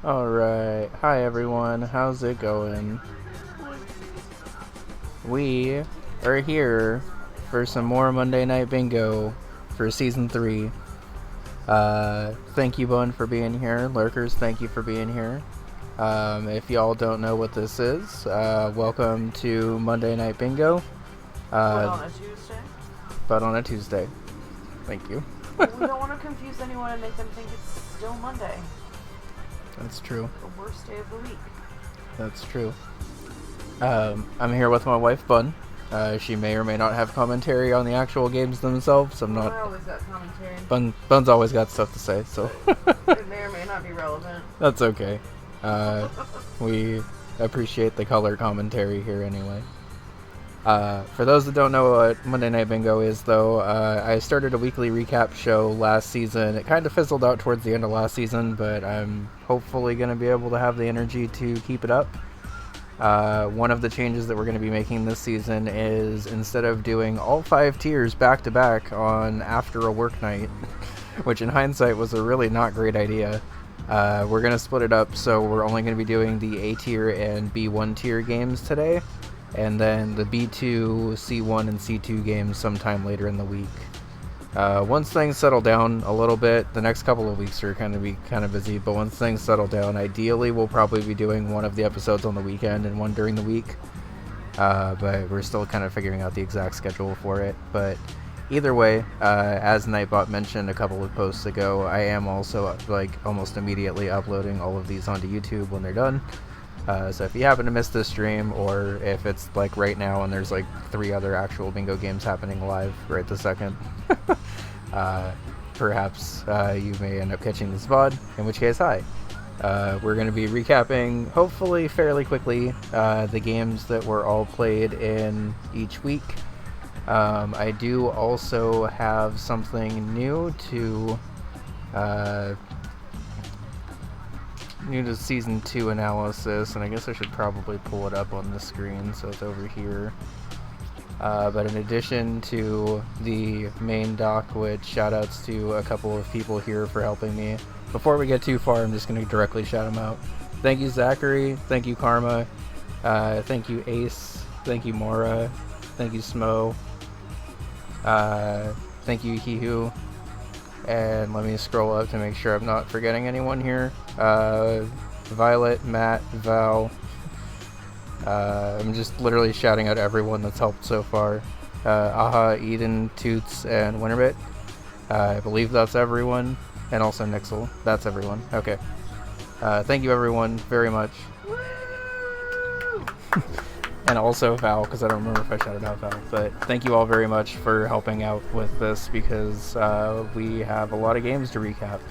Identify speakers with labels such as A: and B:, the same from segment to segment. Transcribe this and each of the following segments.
A: Alright, hi everyone, how's it going? We are here for some more Monday Night Bingo for Season 3. Thank you, Bun, for being here. Lurkers, thank you for being here. If y'all don't know what this is, welcome to Monday Night Bingo.
B: But on a Tuesday?
A: But on a Tuesday. Thank you.
B: We don't want to confuse anyone and make them think it's still Monday.
A: That's true.
B: The worst day of the week.
A: That's true. I'm here with my wife, Bun. She may or may not have commentary on the actual games themselves. I'm not.
B: I always got commentary.
A: Bun's always got stuff to say, so.
B: It may or may not be relevant.
A: That's okay. We appreciate the color commentary here anyway. For those that don't know what Monday Night Bingo is, though, I started a weekly recap show last season. It kind of fizzled out towards the end of last season, but I'm hopefully going to be able to have the energy to keep it up. One of the changes that we're going to be making this season is instead of doing all 5 tiers back to back on after a work night, which in hindsight was a really not great idea, we're going to split it up, so we're only going to be doing the A tier and B1 tier games today, and then the B2, C1, and C2 games sometime later in the week. Once things settle down a little bit, the next couple of weeks are going to be kind of busy, but once things settle down, ideally we'll probably be doing one of the episodes on the weekend and one during the week. But we're still kind of figuring out the exact schedule for it. But either way, as Nightbot mentioned a couple of posts ago, I am also almost immediately uploading all of these onto YouTube when they're done. So if you happen to miss this stream, or if it's right now and there's 3 other actual bingo games happening live right this second, perhaps you may end up catching this VOD, in which case, hi. We're going to be recapping, hopefully fairly quickly, the games that were all played in each week. I do also have something new to Season 2 analysis, and I guess I should probably pull it up on the screen so it's over here. But in addition to the main doc, which shoutouts to a couple of people here for helping me. Before we get too far, I'm just going to directly shout them out. Thank you, Zachary. Thank you, Karma. Thank you, Ace. Thank you, Mora. Thank you, Smo. Thank you, Hihu. And let me scroll up to make sure I'm not forgetting anyone here. Violet, Matt, Val. I'm just literally shouting out everyone that's helped so far. Aha, Eden, Toots, and Winterbit. I believe that's everyone. And also Nixel. That's everyone. Okay. Thank you everyone very much. And also Val, because I don't remember if I shouted out Val. But thank you all very much for helping out with this, because we have a lot of games to recap.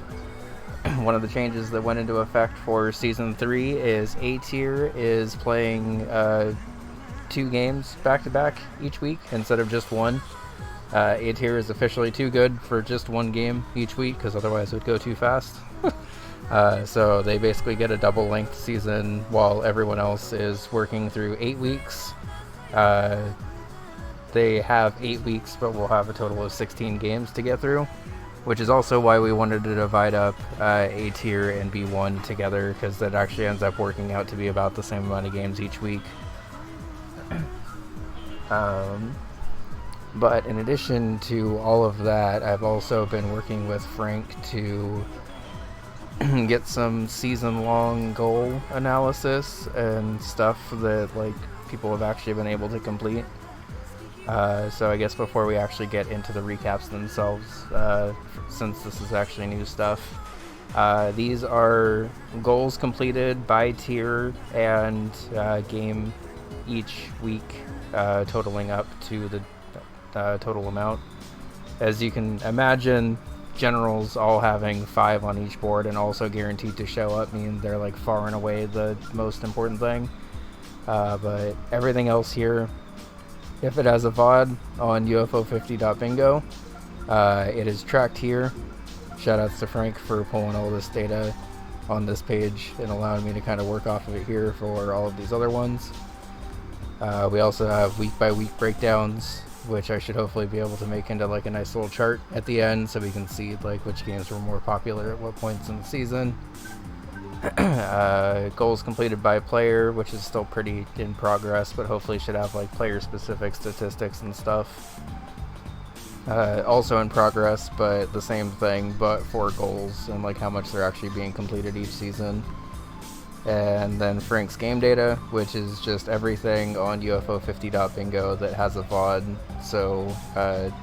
A: One of the changes that went into effect for Season 3 is A tier is playing 2 games back-to-back each week instead of just one. A tier is officially too good for just one game each week, because otherwise it would go too fast. So they basically get a double-length season while everyone else is working through 8 weeks. They have 8 weeks, but we'll have a total of 16 games to get through, which is also why we wanted to divide up A tier and B1 together, because that actually ends up working out to be about the same amount of games each week. But in addition to all of that, I've also been working with Frank to get some season-long goal analysis and stuff that people have actually been able to complete. So I guess before we actually get into the recaps themselves, since this is actually new stuff, these are goals completed by tier and game each week, totaling up to the total amount. As you can imagine, generals all having 5 on each board and also guaranteed to show up mean they're far and away the most important thing. But everything else here, if it has a VOD on UFO50.bingo, it is tracked here. Shoutouts to Frank for pulling all this data on this page and allowing me to kind of work off of it here for all of these other ones. We also have week-by-week breakdowns, which I should hopefully be able to make into a nice little chart at the end, so we can see which games were more popular at what points in the season. Goals completed by player, which is still pretty in progress, but hopefully should have like player-specific statistics and stuff. Also in progress, but the same thing, but for goals and like how much they're actually being completed each season. And then Frank's game data, which is just everything on UFO50.bingo that has a VOD, so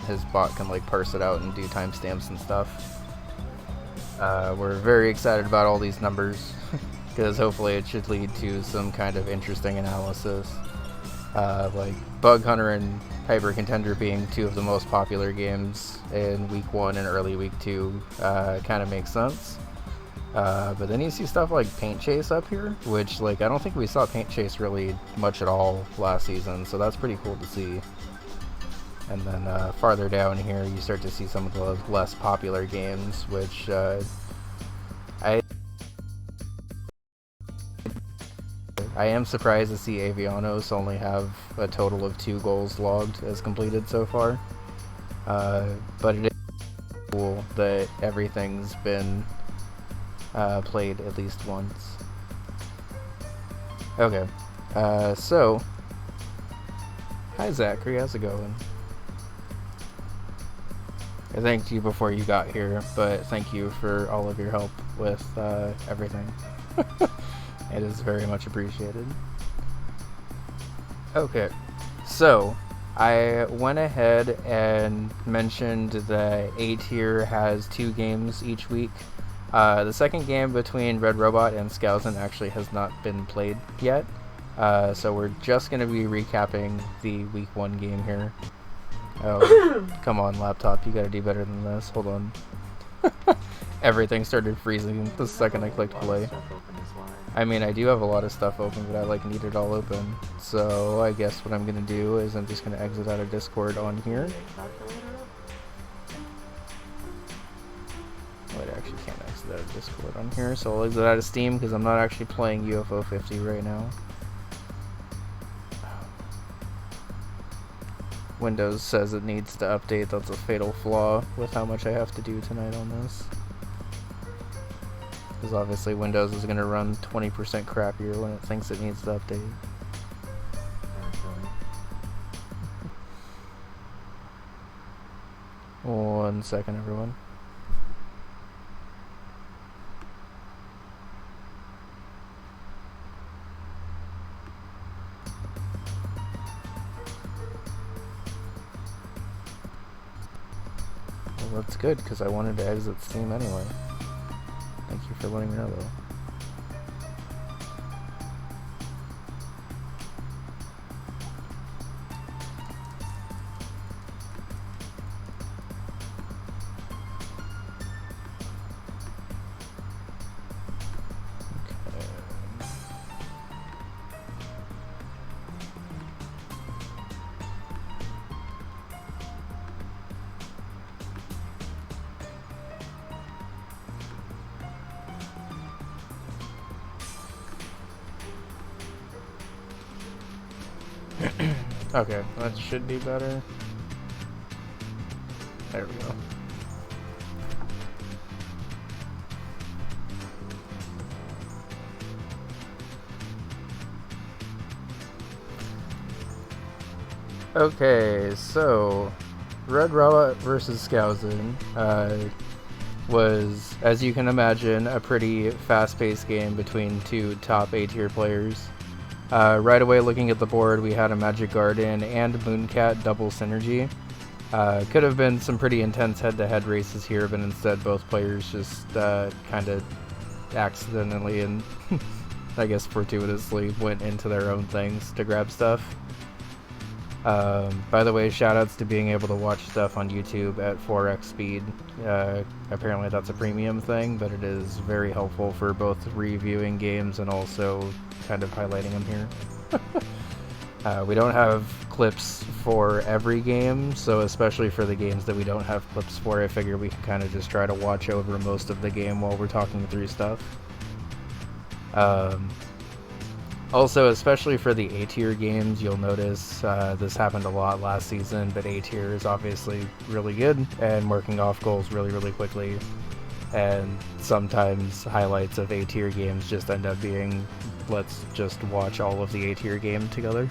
A: his bot can like parse it out and do timestamps and stuff. We're very excited about all these numbers, because hopefully it should lead to some kind of interesting analysis. Like Bug Hunter and Hyper Contender being two of the most popular games in Week 1 and early Week 2 kind of makes sense. But then you see stuff like Paint Chase up here, which like I don't think we saw Paint Chase really much at all last season, so that's pretty cool to see. And then farther down here you start to see some of the less popular games, which I am surprised to see Avianos only have a total of 2 goals logged as completed so far. But it is cool that everything's been played at least once. Okay, so hi Zachary, how's it going? I thanked you before you got here, but thank you for all of your help with everything. It is very much appreciated. Okay, so I went ahead and mentioned that A tier has 2 games each week. The second game between Red Robot and Skousen actually has not been played yet, so we're just going to be recapping the Week 1 game here. Oh, come on laptop, you gotta do better than this, hold on. Everything started freezing the second I clicked play. I mean, I do have a lot of stuff open, but I like need it all open. So I guess what I'm gonna do is I'm just gonna exit out of Discord on here. Wait, I actually can't exit out of Discord on here, so I'll exit out of Steam because I'm not actually playing UFO 50 right now. Windows says it needs to update. That's a fatal flaw with how much I have to do tonight on this. Because obviously Windows is going to run 20% crappier when it thinks it needs to update. 1 second, everyone. Well, that's good, because I wanted to exit Steam anyway. Thank you for letting me know, though. Okay, that should be better. There we go. Okay, so Red Robot versus Skousen was, as you can imagine, a pretty fast-paced game between 2 top A-tier players. Right away, looking at the board, we had a Magic Garden and Mooncat double synergy. Could have been some pretty intense head-to-head races here, but instead both players just kind of accidentally and I guess fortuitously went into their own things to grab stuff. By the way, shoutouts to being able to watch stuff on YouTube at 4x speed. Apparently that's a premium thing, but it is very helpful for both reviewing games and also kind of highlighting them here. We don't have clips for every game, so especially for the games that we don't have clips for, I figure we can kind of just try to watch over most of the game while we're talking through stuff. Also, especially for the A-tier games, you'll notice this happened a lot last season, but A-tier is obviously really good and working off goals really, really quickly. And sometimes highlights of A-tier games just end up being, let's just watch all of the A-tier game together.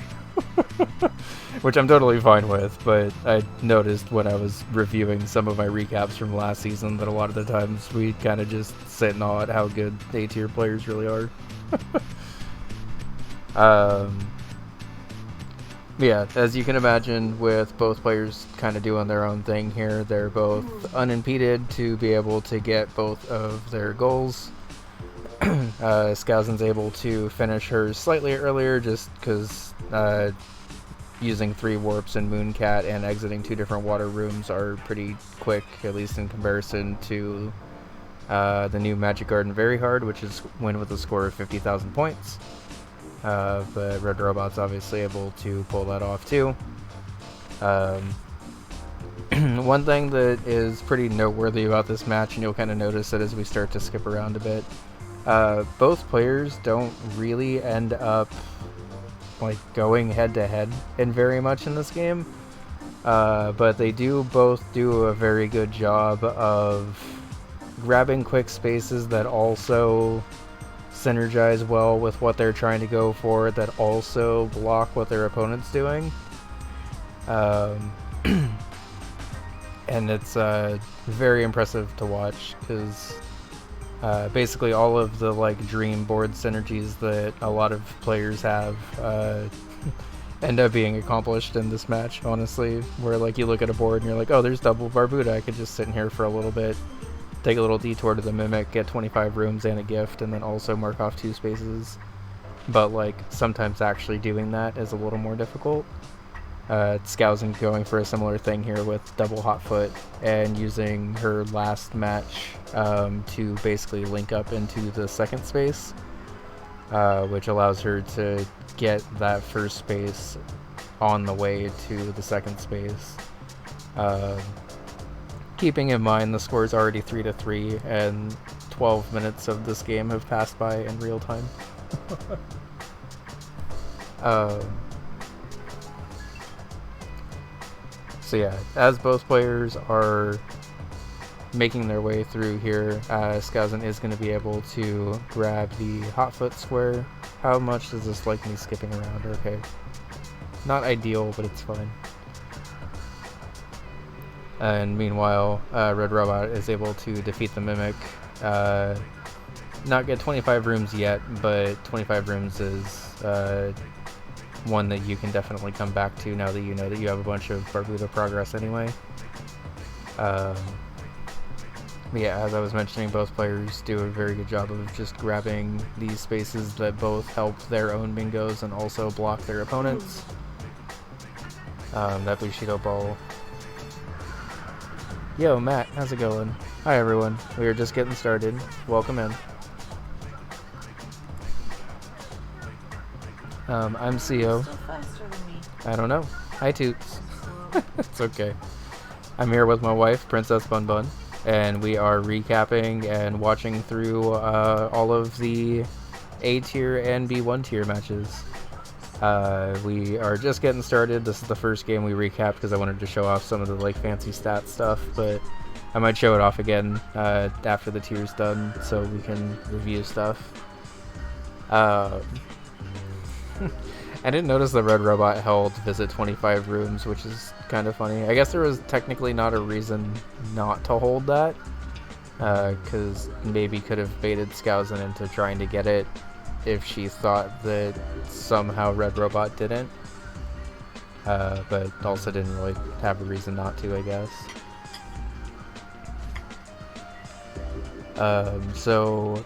A: Which I'm totally fine with, but I noticed when I was reviewing some of my recaps from last season that a lot of the times we kind of just sit and awe at how good A-tier players really are. Yeah, as you can imagine, with both players kind of doing their own thing here, they're both unimpeded to be able to get both of their goals. Skousen's able to finish hers slightly earlier just because using 3 warps in Mooncat and exiting 2 different water rooms are pretty quick, at least in comparison to the new Magic Garden Very Hard, which is win with a score of 50,000 points. But Red Robot's obviously able to pull that off too. One thing that is pretty noteworthy about this match, and you'll kind of notice it as we start to skip around a bit, both players don't really end up like going head to head in very much in this game, but they do both do a very good job of grabbing quick spaces that also synergize well with what they're trying to go for, that also block what their opponent's doing. And it's very impressive to watch because basically all of the like dream board synergies that a lot of players have end up being accomplished in this match, honestly, where like you look at a board and you're like, oh, there's double Barbuda, I could just sit in here for a little bit, take a little detour to the Mimic, get 25 rooms and a gift, and then also mark off 2 spaces. But like sometimes actually doing that is a little more difficult. Skousen going for a similar thing here with double Hotfoot and using her last match to basically link up into the second space, which allows her to get that first space on the way to the second space. Keeping in mind the score is already 3-3 and 12 minutes of this game have passed by in real time. So yeah, as both players are making their way through here, Skousen is going to be able to grab the Hotfoot square. How much does this like me skipping around? Okay. Not ideal, but it's fine. And meanwhile, Red Robot is able to defeat the Mimic. Not get 25 rooms yet, but 25 rooms is one that you can definitely come back to now that you know that you have a bunch of Barbuda progress anyway. But yeah, as I was mentioning, both players do a very good job of just grabbing these spaces that both help their own bingos and also block their opponents. That Bushido Ball. Yo, Matt, how's it going? Hi everyone, we are just getting started. Welcome in. I'm CEO.
B: Still faster than me.
A: I don't know. Hi Toots. It's okay. I'm here with my wife, Princess Bun Bun, and we are recapping and watching through all of the A tier and B1 tier matches. We are just getting started. This is the first game we recapped because I wanted to show off some of the like fancy stat stuff, but I might show it off again after the tier's done so we can review stuff. I didn't notice the Red Robot held visit 25 rooms, which is kind of funny. I guess there was technically not a reason not to hold that, because maybe could have baited Skousen into trying to get it if she thought that somehow Red Robot didn't, but also didn't really have a reason not to, I guess. So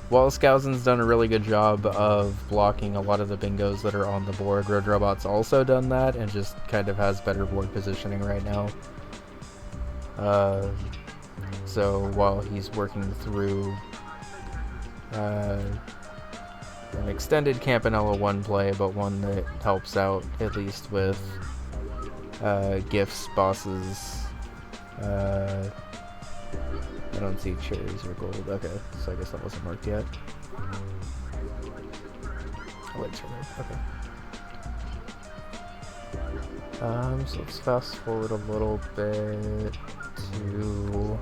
A: while Skousen's done a really good job of blocking a lot of the bingos that are on the board, Red Robot's also done that and just kind of has better board positioning right now. So while he's working through an extended Campanella 1 play, but one that helps out at least with gifts, bosses. I don't see cherries or gold. Okay, so I guess that wasn't marked yet. Oh, wait, cherry. Okay. So let's fast forward a little bit to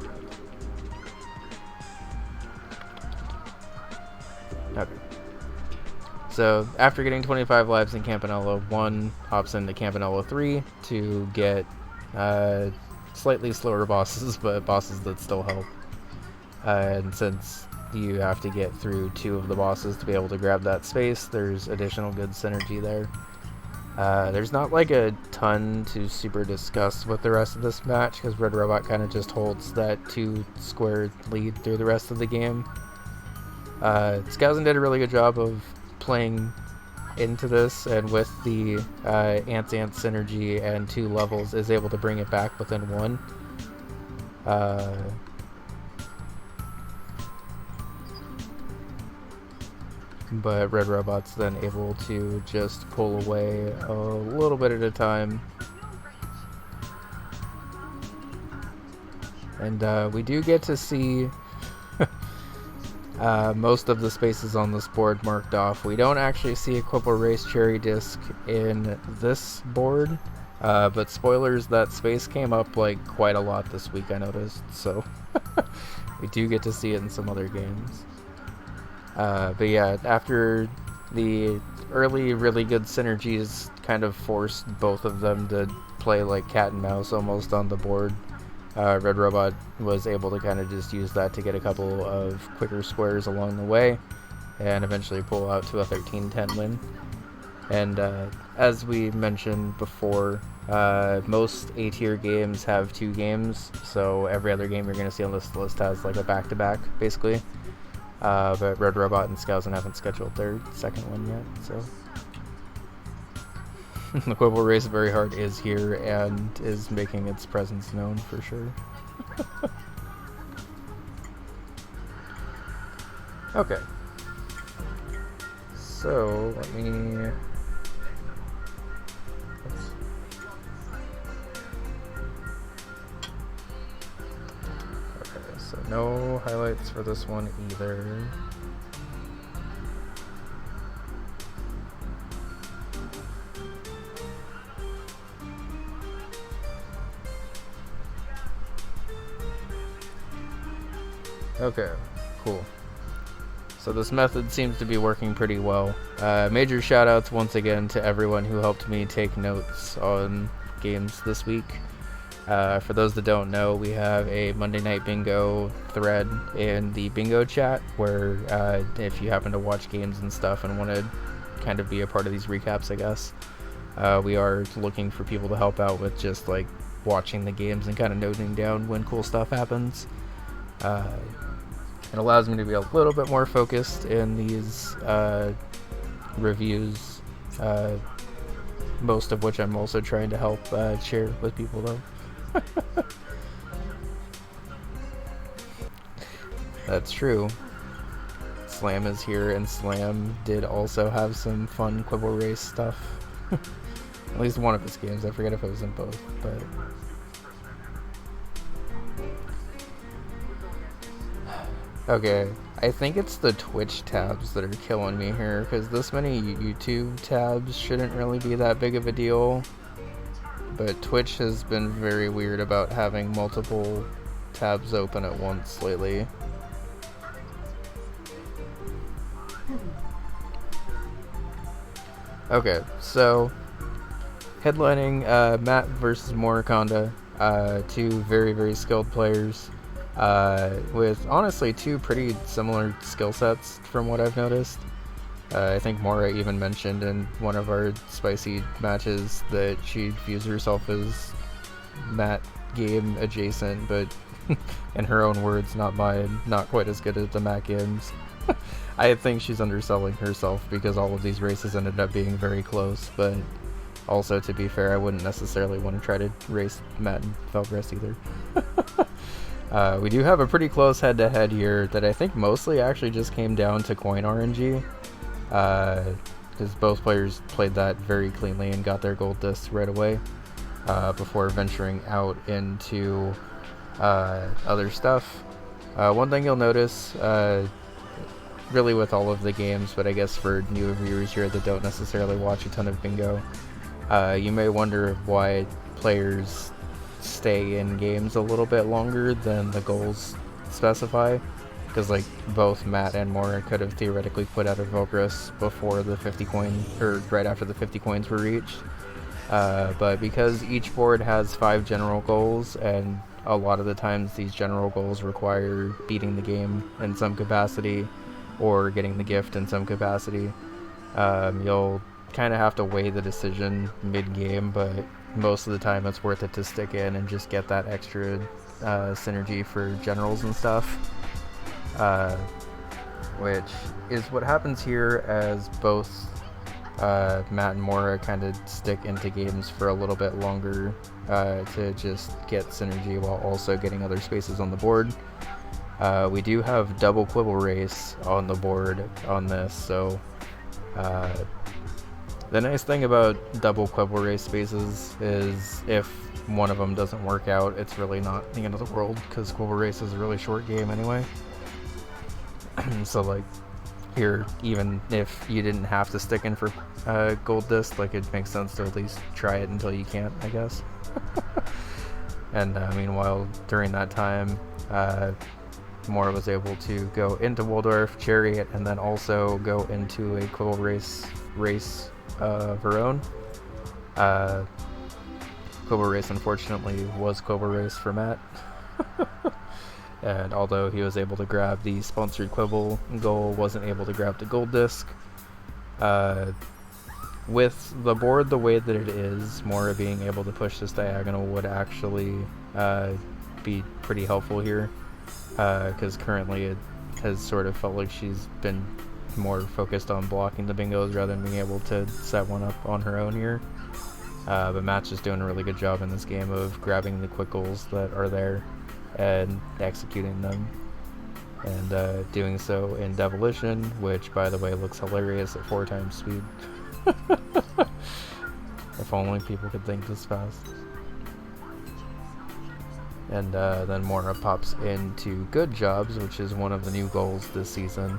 A: So after getting 25 lives in Campanella 1, hops into Campanella 3 to get slightly slower bosses, but bosses that still help. And since you have to get through 2 of the bosses to be able to grab that space, there's additional good synergy there. There's not like a ton to super discuss with the rest of this match, because Red Robot kind of just holds that 2-square lead through the rest of the game. Skousen did a really good job of playing into this, and with the Ants synergy and 2 levels is able to bring it back within 1. But Red Robot's then able to just pull away a little bit at a time. And we do get to see most of the spaces on this board marked off. We don't actually see a Quibble Race Cherry Disc in this board, but spoilers, that space came up like quite a lot this week, I noticed, so we do get to see it in some other games. But yeah, after the early really good synergies kind of forced both of them to play like cat and mouse almost on the board, Red Robot was able to kind of just use that to get a couple of quicker squares along the way and eventually pull out to a 13-10 win. And as we mentioned before, most A-tier games have 2 games, so every other game you're going to see on this list has like a back-to-back basically. But Red Robot and Skousen haven't scheduled their second one yet, so the Quibble Race Very Hard is here and is making its presence known for sure. Okay. So, let me... Okay, so no highlights for this one either. Okay, cool. So this method seems to be working pretty well. Major shoutouts once again to everyone who helped me take notes on games this week. For those that don't know, we have a Monday Night Bingo thread in the Bingo chat where if you happen to watch games and stuff and want to kind of be a part of these recaps, I guess, we are looking for people to help out with just like watching the games and kind of noting down when cool stuff happens. It allows me to be a little bit more focused in these reviews, most of which I'm also trying to help share with people though. That's true. Slam is here, and Slam did also have some fun Quibble Race stuff. At least one of his games. I forget if it was in both, but... Okay, I think it's the Twitch tabs that are killing me here, because this many YouTube tabs shouldn't really be that big of a deal. But Twitch has been very weird about having multiple tabs open at once lately. Okay, so headlining Matt versus Morikonda, 2 very, very skilled players. With honestly 2 pretty similar skill sets from what I've noticed. I think Mora even mentioned in one of our spicy matches that she views herself as Matt game adjacent, but in her own words, not mine, not quite as good at the Matt games. I think she's underselling herself because all of these races ended up being very close, but also, to be fair, I wouldn't necessarily want to try to race Matt and Felgress either. We do have a pretty close head-to-head here that I think mostly actually just came down to coin RNG, because both players played that very cleanly and got their gold discs right away before venturing out into other stuff. One thing you'll notice, really with all of the games, but I guess for new viewers here that don't necessarily watch a ton of Bingo, you may wonder why players stay in games a little bit longer than the goals specify. because like both Matt and Mora could have theoretically put out a Volgrus before the 50 coin, or right after the 50 coins were reached. But because each board has 5 general goals, and a lot of the times these general goals require beating the game in some capacity or getting the gift in some capacity, you'll kind of have to weigh the decision mid-game, but most of the time it's worth it to stick in and just get that extra synergy for generals and stuff. Which is what happens here as both Matt and Mora kind of stick into games for a little bit longer to just get synergy while also getting other spaces on the board. We do have double Quibble Race on the board on this, so the nice thing about double Quibble Race spaces is if one of them doesn't work out, it's really not the end of the world, because Quibble Race is a really short game anyway. So like here, even if you didn't have to stick in for Gold Disc, like it makes sense to at least try it until you can't, I guess. And meanwhile, during that time, Mora was able to go into Waldorf, Chariot, and then also go into a Quibble Race of her own. Quibble Race, unfortunately, was Quibble Race for Matt. And although he was able to grab the sponsored Quibble goal, wasn't able to grab the Gold Disc. With the board the way that it is, Mora being able to push this diagonal would actually be pretty helpful here. Because currently it has sort of felt like she's been more focused on blocking the bingos rather than being able to set one up on her own here. But Matt's just doing a really good job in this game of grabbing the quick goals that are there and executing them, and doing so in Devolution, which by the way looks hilarious at 4 times speed. If only people could think this fast. And then Mora pops into Good Jobs, which is one of the new goals this season.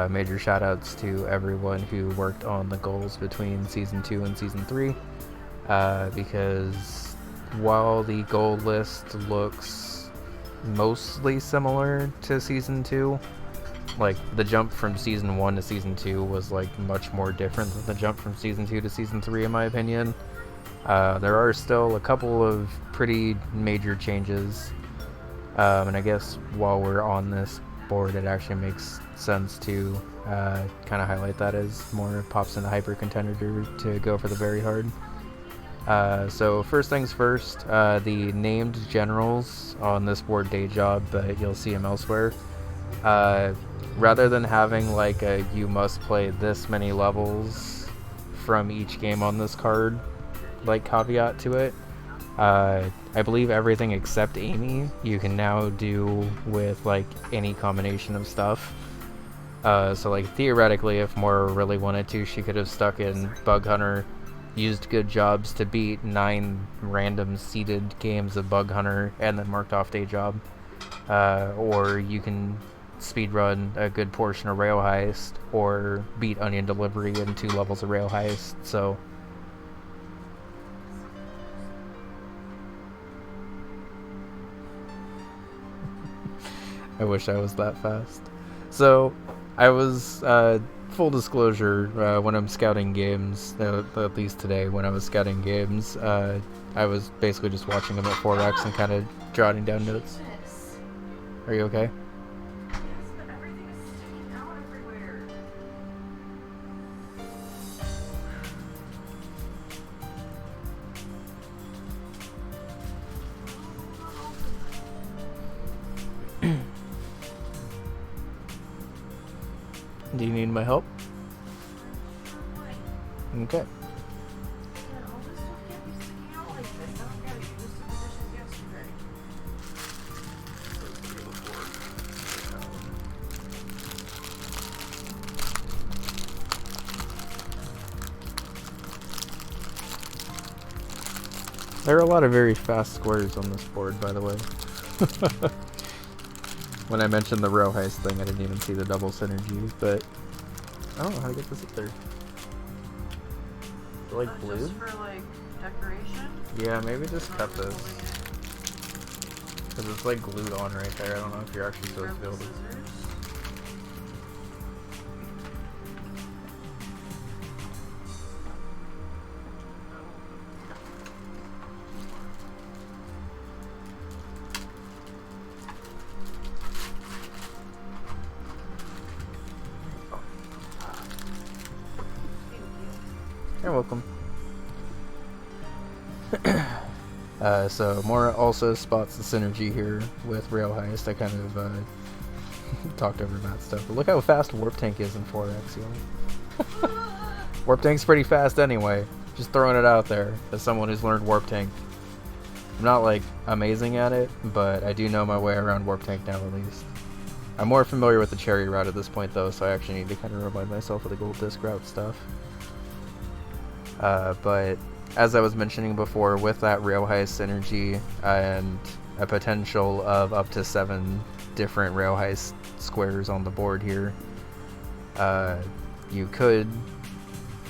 A: Major shout outs to everyone who worked on the goals between Season 2 and Season 3, because while the goal list looks mostly similar to Season 2, like the jump from Season 1 to Season 2 was like much more different than the jump from Season 2 to Season 3 in my opinion. There are still a couple of pretty major changes, and I guess while we're on this board it actually makes sense to kind of highlight that as Mora pops into Hyper Contender to go for the very hard. So first things first, the named generals on this board Day Job, but you'll see them elsewhere. Rather than having like a you must play this many levels from each game on this card, like caveat to it, I believe everything except Amy you can now do with like any combination of stuff. So like theoretically, if Mora really wanted to, she could have stuck in Bug Hunter, used Good Jobs to beat 9 random seeded games of Bug Hunter, and then marked off Day Job. Or you can speedrun a good portion of Rail Heist, or beat Onion Delivery in 2 levels of Rail Heist. So I wish I was that fast. So I was full disclosure, when I'm scouting games, at least today when I was scouting games, I was basically just watching them at 4x and kind of jotting down notes. Are you okay?
B: Yes, but everything is sticking out everywhere.
A: Do you need my help? Okay.
B: All this stuff can't be sticking out like this. I don't get it. You just did the dishes yesterday.
A: There are a lot of very fast squares on this board, by the way. When I mentioned the Rail Heist thing, I didn't even see the double synergy, but I don't know how to get this up there. Is it like blue?
B: Just for like decoration?
A: Yeah, maybe just cut this. Because it's like glued on right there. I don't know if you're actually supposed to be able to.
B: Scissors?
A: You're welcome. So Mora also spots the synergy here with Rail Heist. I kind of talked over that stuff. But look how fast Warp Tank is in 4X, yo. Warp Tank's pretty fast anyway. Just throwing it out there as someone who's learned Warp Tank. I'm not like amazing at it, but I do know my way around Warp Tank now at least. I'm more familiar with the Cherry route at this point though, so I actually need to kind of remind myself of the Gold Disc route stuff. But as I was mentioning before, with that Rail Heist synergy and a potential of up to 7 different Rail Heist squares on the board here, you could,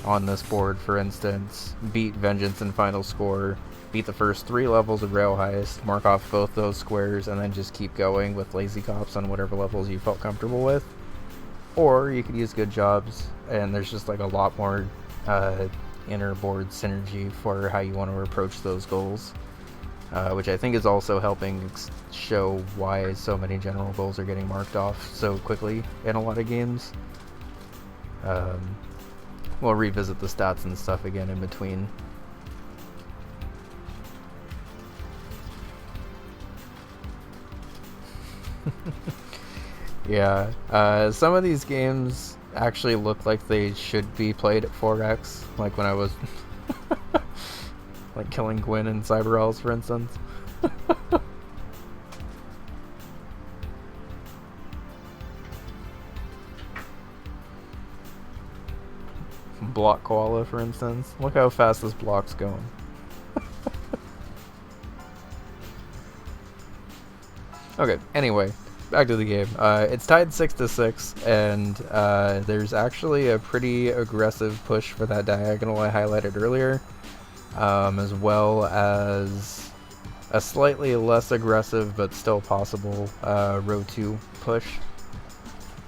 A: on this board for instance, beat Vengeance in Final Score, beat the first 3 levels of Rail Heist, mark off both those squares, and then just keep going with Lazy Cops on whatever levels you felt comfortable with. Or you could use Good Jobs, and there's just like a lot more inner board synergy for how you want to approach those goals, which I think is also helping show why so many general goals are getting marked off so quickly in a lot of games. We'll revisit the stats and stuff again in between. Yeah, some of these games actually look like they should be played at 4X, like when I was like killing Gwyn in Cyberells, for instance. Block Koala, for instance. Look how fast this block's going. Okay, anyway, back to the game. It's tied 6-6, and there's actually a pretty aggressive push for that diagonal I highlighted earlier, as well as a slightly less aggressive but still possible row 2 push.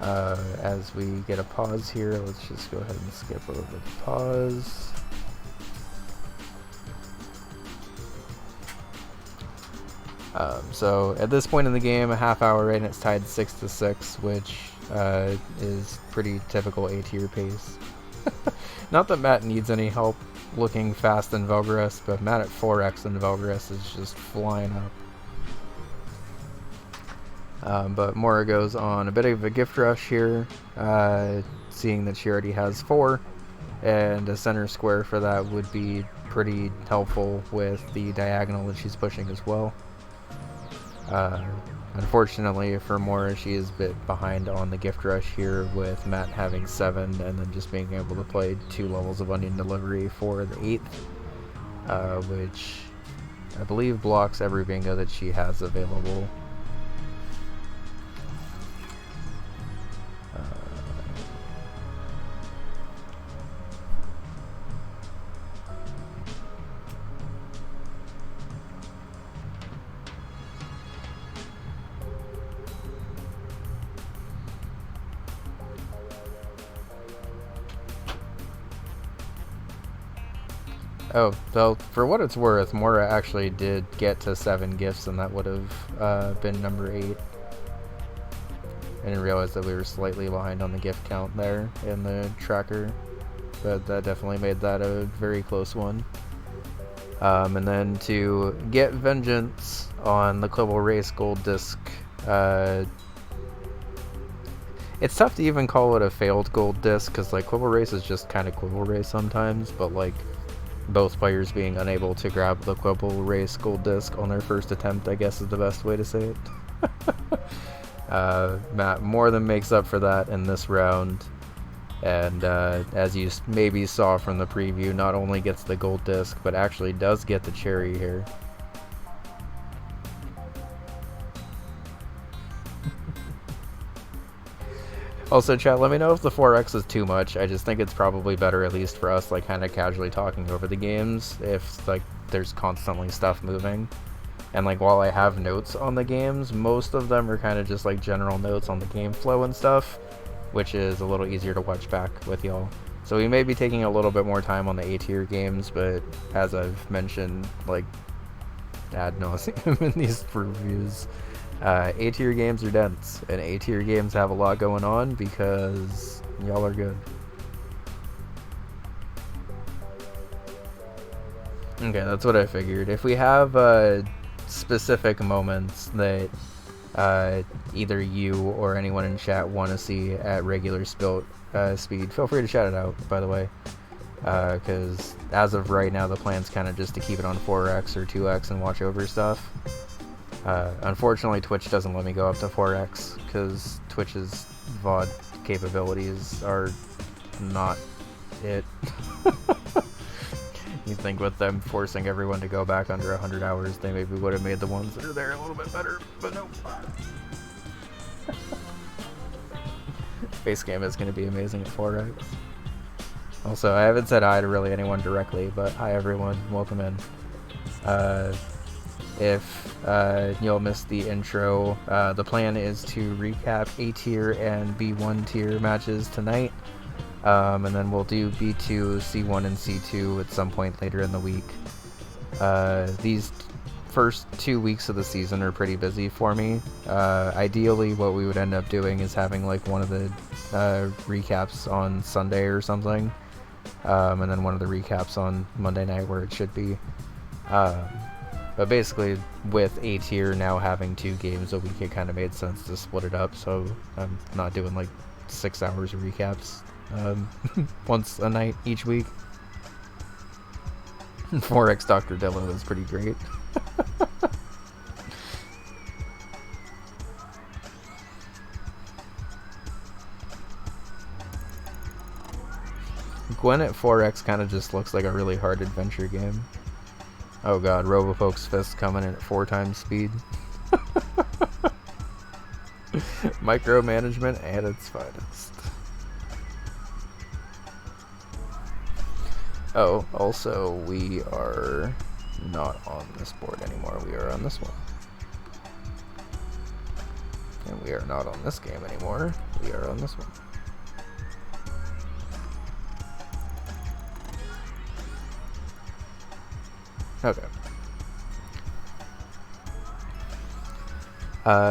A: As we get a pause here, let's just go ahead and skip over the pause. So at this point in the game, a half hour in, it's tied 6-6, which is pretty typical A tier pace. Not that Matt needs any help looking fast in Velgarest, but Matt at 4X in Velgarest is just flying up. But Mora goes on a bit of a gift rush here, seeing that she already has 4, and a center square for that would be pretty helpful with the diagonal that she's pushing as well. Unfortunately for Mora, she is a bit behind on the gift rush here, with Matt having 7 and then just being able to play 2 levels of Onion Delivery for the 8th, which I believe blocks every bingo that she has available. Oh, so for what it's worth, Mora actually did get to 7 gifts, and that would have been number 8. I didn't realize that we were slightly behind on the gift count there in the tracker, but that definitely made that a very close one. And then to get Vengeance on the Quibble Race Gold Disc, it's tough to even call it a failed Gold Disc, because like Quibble Race is just kind of Quibble Race sometimes, but like both players being unable to grab the Quibble Race Gold Disc on their first attempt, I guess is the best way to say it. Matt more than makes up for that in this round, and as you maybe saw from the preview, not only gets the Gold Disc, but actually does get the cherry here. Also, chat, let me know if the 4X is too much. I just think it's probably better, at least for us, like kind of casually talking over the games, if like there's constantly stuff moving. And like while I have notes on the games, most of them are kind of just like general notes on the game flow and stuff, which is a little easier to watch back with y'all. So we may be taking a little bit more time on the A tier games, but as I've mentioned like ad nauseum in these reviews, A tier games are dense, and A tier games have a lot going on because y'all are good. Okay, that's what I figured. If we have specific moments that either you or anyone in chat want to see at regular speed, feel free to shout it out, by the way. Because as of right now, the plan's kind of just to keep it on 4x or 2x and watch over stuff. Unfortunately, Twitch doesn't let me go up to 4x because Twitch's VOD capabilities are not it. You think with them forcing everyone to go back under 100 hours, they maybe would have made the ones that are there a little bit better, but nope. Facecam is going to be amazing at 4x. Also, I haven't said hi to really anyone directly, but hi everyone, welcome in. If you'll miss the intro, the plan is to recap A tier and B1 tier matches tonight. And then we'll do B2, C1, and C2 at some point later in the week. These first 2 weeks of the season are pretty busy for me. Ideally, what we would end up doing is having like one of the recaps on Sunday or something. And then one of the recaps on Monday night where it should be. But basically, with A tier now having 2 games a week, it kind of made sense to split it up, so I'm not doing like 6 hours of recaps once a night each week. 4x Dr. Dillo is pretty great. Gwen at 4x kind of just looks like a really hard adventure game. Oh god, Robopoke's fist coming in at 4 times speed. Micromanagement at its finest. Oh, also, we are not on this board anymore. We are on this one. And we are not on this game anymore. We are on this one. Okay.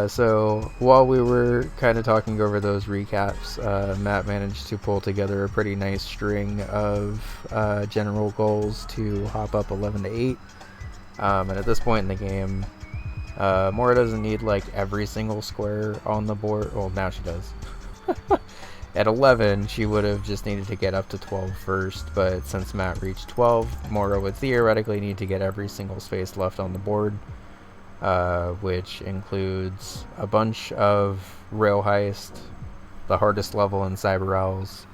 A: So while we were kind of talking over those recaps, Matt managed to pull together a pretty nice string of general goals to hop up 11 to 8. And at this point in the game, Mora doesn't need like every single square on the board. Well, now she does. At 11, she would have just needed to get up to 12 first, but since Matt reached 12, Mora would theoretically need to get every single space left on the board, which includes a bunch of Rail Heist, the hardest level in Cyber Owls,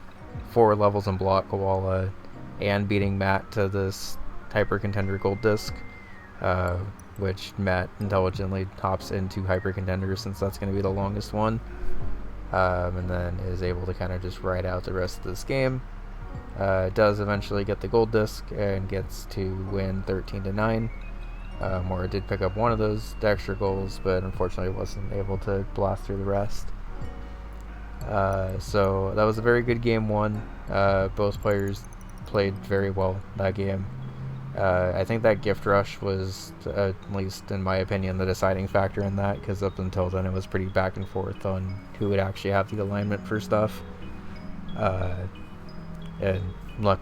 A: 4 levels in Block Koala, and beating Matt to this Hyper Contender Gold Disc, which Matt intelligently hops into Hyper Contender since that's going to be the longest one. And then is able to kind of just ride out the rest of this game. Does eventually get the gold disc and gets to win 13 to 9. Mora did pick up one of those extra goals, but unfortunately wasn't able to blast through the rest. So that was a very good game 1. Both players played very well that game. I think that gift rush was, at least in my opinion, the deciding factor in that, because up until then it was pretty back and forth on who would actually have the alignment for stuff. And like,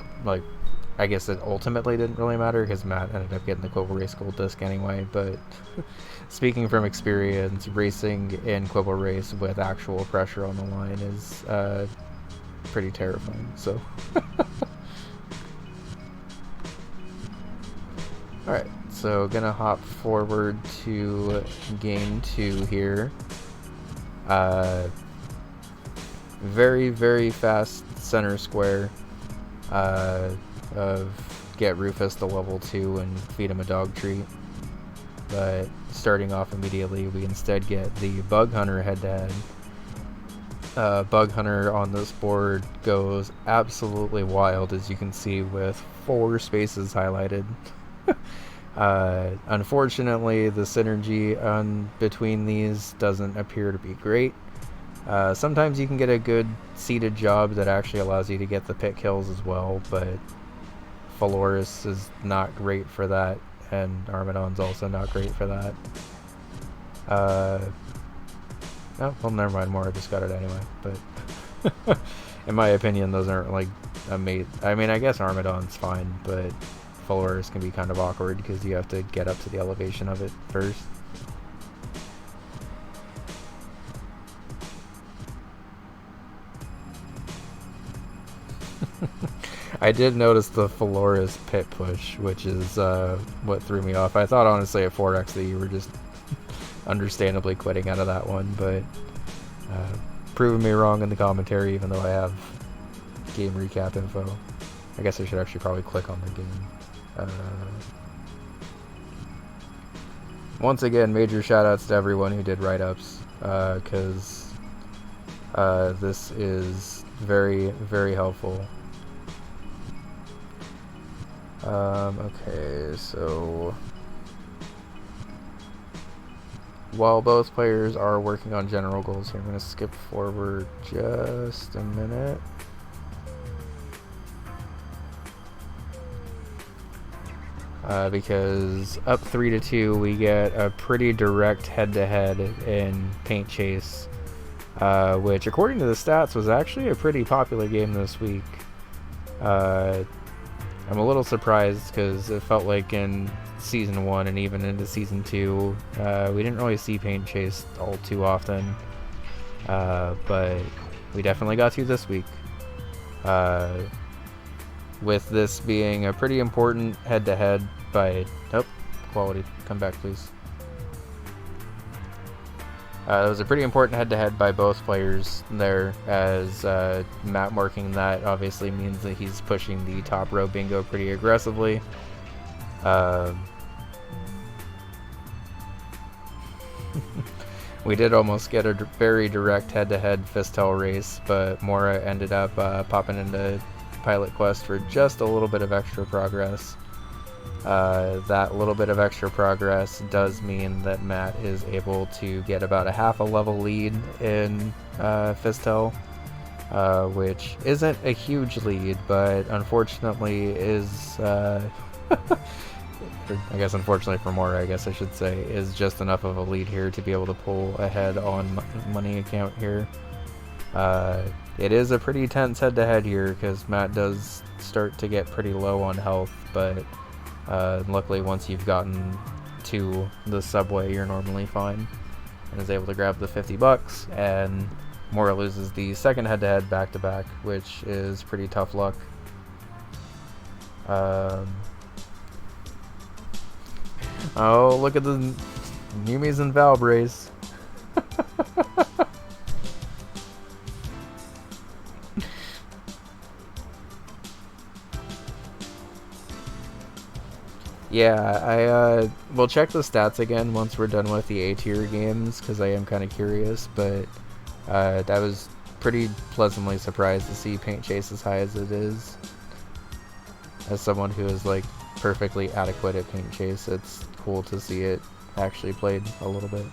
A: I guess it ultimately didn't really matter because Matt ended up getting the Quibble Race Gold Disc anyway, but speaking from experience, racing in Quibble Race with actual pressure on the line is pretty terrifying, so... Alright, so gonna hop forward to game 2 here. Very, very fast center square of get Rufus to level 2 and feed him a dog treat. But starting off immediately, we instead get the Bug Hunter head-to-head. Bug Hunter on this board goes absolutely wild, as you can see, with 4 spaces highlighted. Unfortunately, the synergy between these doesn't appear to be great. Sometimes you can get a good seated job that actually allows you to get the pit kills as well, but Phaloris is not great for that, and Armadon's also not great for that. Oh, well, never mind, Mora just got it anyway, but in my opinion, those aren't like amazing. I mean, I guess Armadon's fine, but Polaris can be kind of awkward because you have to get up to the elevation of it first. I did notice the Polaris pit push, which is what threw me off. I thought honestly at 4X that you were just understandably quitting out of that one, but proving me wrong in the commentary, even though I have game recap info. I guess I should actually probably click on the game. Once again, major shoutouts to everyone who did write-ups, because this is very, very helpful. Okay, so while both players are working on general goals here, I'm going to skip forward just a minute. Because up 3-2, we get a pretty direct head-to-head in Paint Chase, which, according to the stats, was actually a pretty popular game this week. I'm a little surprised because it felt like in Season 1 and even into Season 2, we didn't really see Paint Chase all too often, but we definitely got to this week. With this being a pretty important head-to-head by... Oh, quality, come back please. It was a pretty important head-to-head by both players there, as Matt marking that obviously means that he's pushing the top row bingo pretty aggressively. We did almost get a very direct head-to-head Fistel race, but Mora ended up popping into Pilot Quest for just a little bit of extra progress. That little bit of extra progress does mean that Matt is able to get about a half a level lead in Fistel, which isn't a huge lead, but unfortunately is, I guess unfortunately for Mora, I guess I should say, is just enough of a lead here to be able to pull ahead on money account here. It is a pretty tense head-to-head here because Matt does start to get pretty low on health, but luckily once you've gotten to the subway you're normally fine, and is able to grab the $50, and Mora loses the second head-to-head back-to-back, which is pretty tough luck. Oh, look at the Yumi's and Valve race. Yeah, I will check the stats again once we're done with the A-tier games, because I am kind of curious, but I was pretty pleasantly surprised to see Paint Chase as high as it is. As someone who is like perfectly adequate at Paint Chase, it's cool to see it actually played a little bit.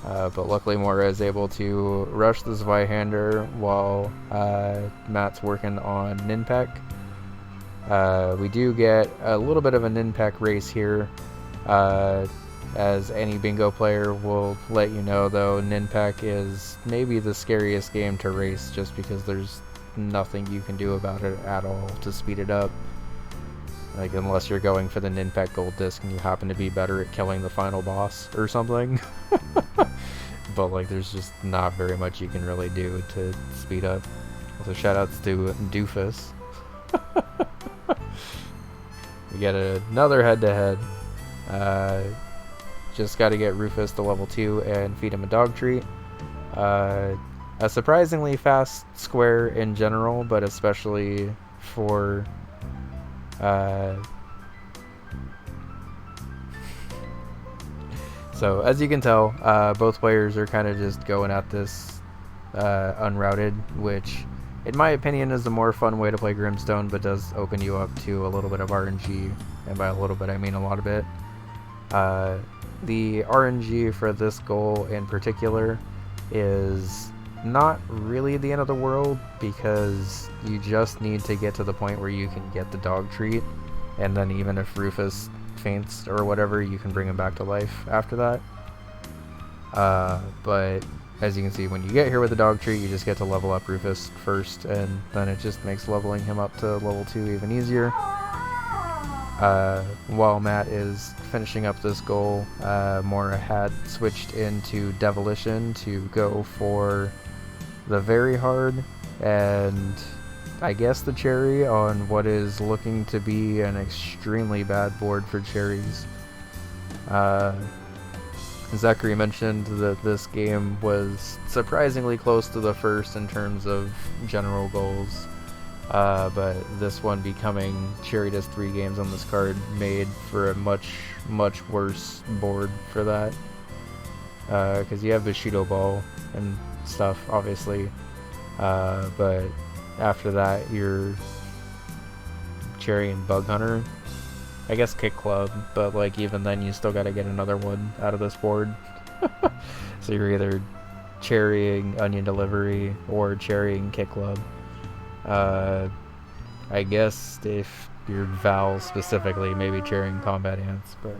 A: But luckily Mora is able to rush the Zweihander while Matt's working on Ninpek. We do get a little bit of a Ninpek race here. As any bingo player will let you know, though, Ninpek is maybe the scariest game to race just because there's nothing you can do about it at all to speed it up. Like, unless you're going for the Ninpek gold disc and you happen to be better at killing the final boss or something. But, like, there's just not very much you can really do to speed up. So shoutouts to Doofus. We get another head-to-head. Just got to get Rufus to level 2 and feed him a dog treat. A surprisingly fast square in general, but especially for so as you can tell, both players are kind of just going at this unrouted, which in my opinion is a more fun way to play Grimstone, but does open you up to a little bit of RNG, and by a little bit I mean a lot of it. The RNG for this goal in particular is not really the end of the world, because you just need to get to the point where you can get the dog treat, and then even if Rufus faints or whatever, you can bring him back to life after that. But as you can see, when you get here with the dog treat, you just get to level up Rufus first, and then it just makes leveling him up to level 2 even easier. While Matt is finishing up this goal, Mora had switched into Devolition to go for the very hard, and I guess the cherry on what is looking to be an extremely bad board for cherries. Zachary mentioned that this game was surprisingly close to the first in terms of general goals, but this one becoming cherry just 3 games on this card made for a much worse board for that, because you have Bushido Ball and stuff, obviously, but after that you're cherry and Bug Hunter. I guess Kick Club, but like even then you still gotta get another one out of this board. So you're either cherrying Onion Delivery or cherrying Kick Club. I guess if you're Val specifically, maybe cherrying Combat Ants, but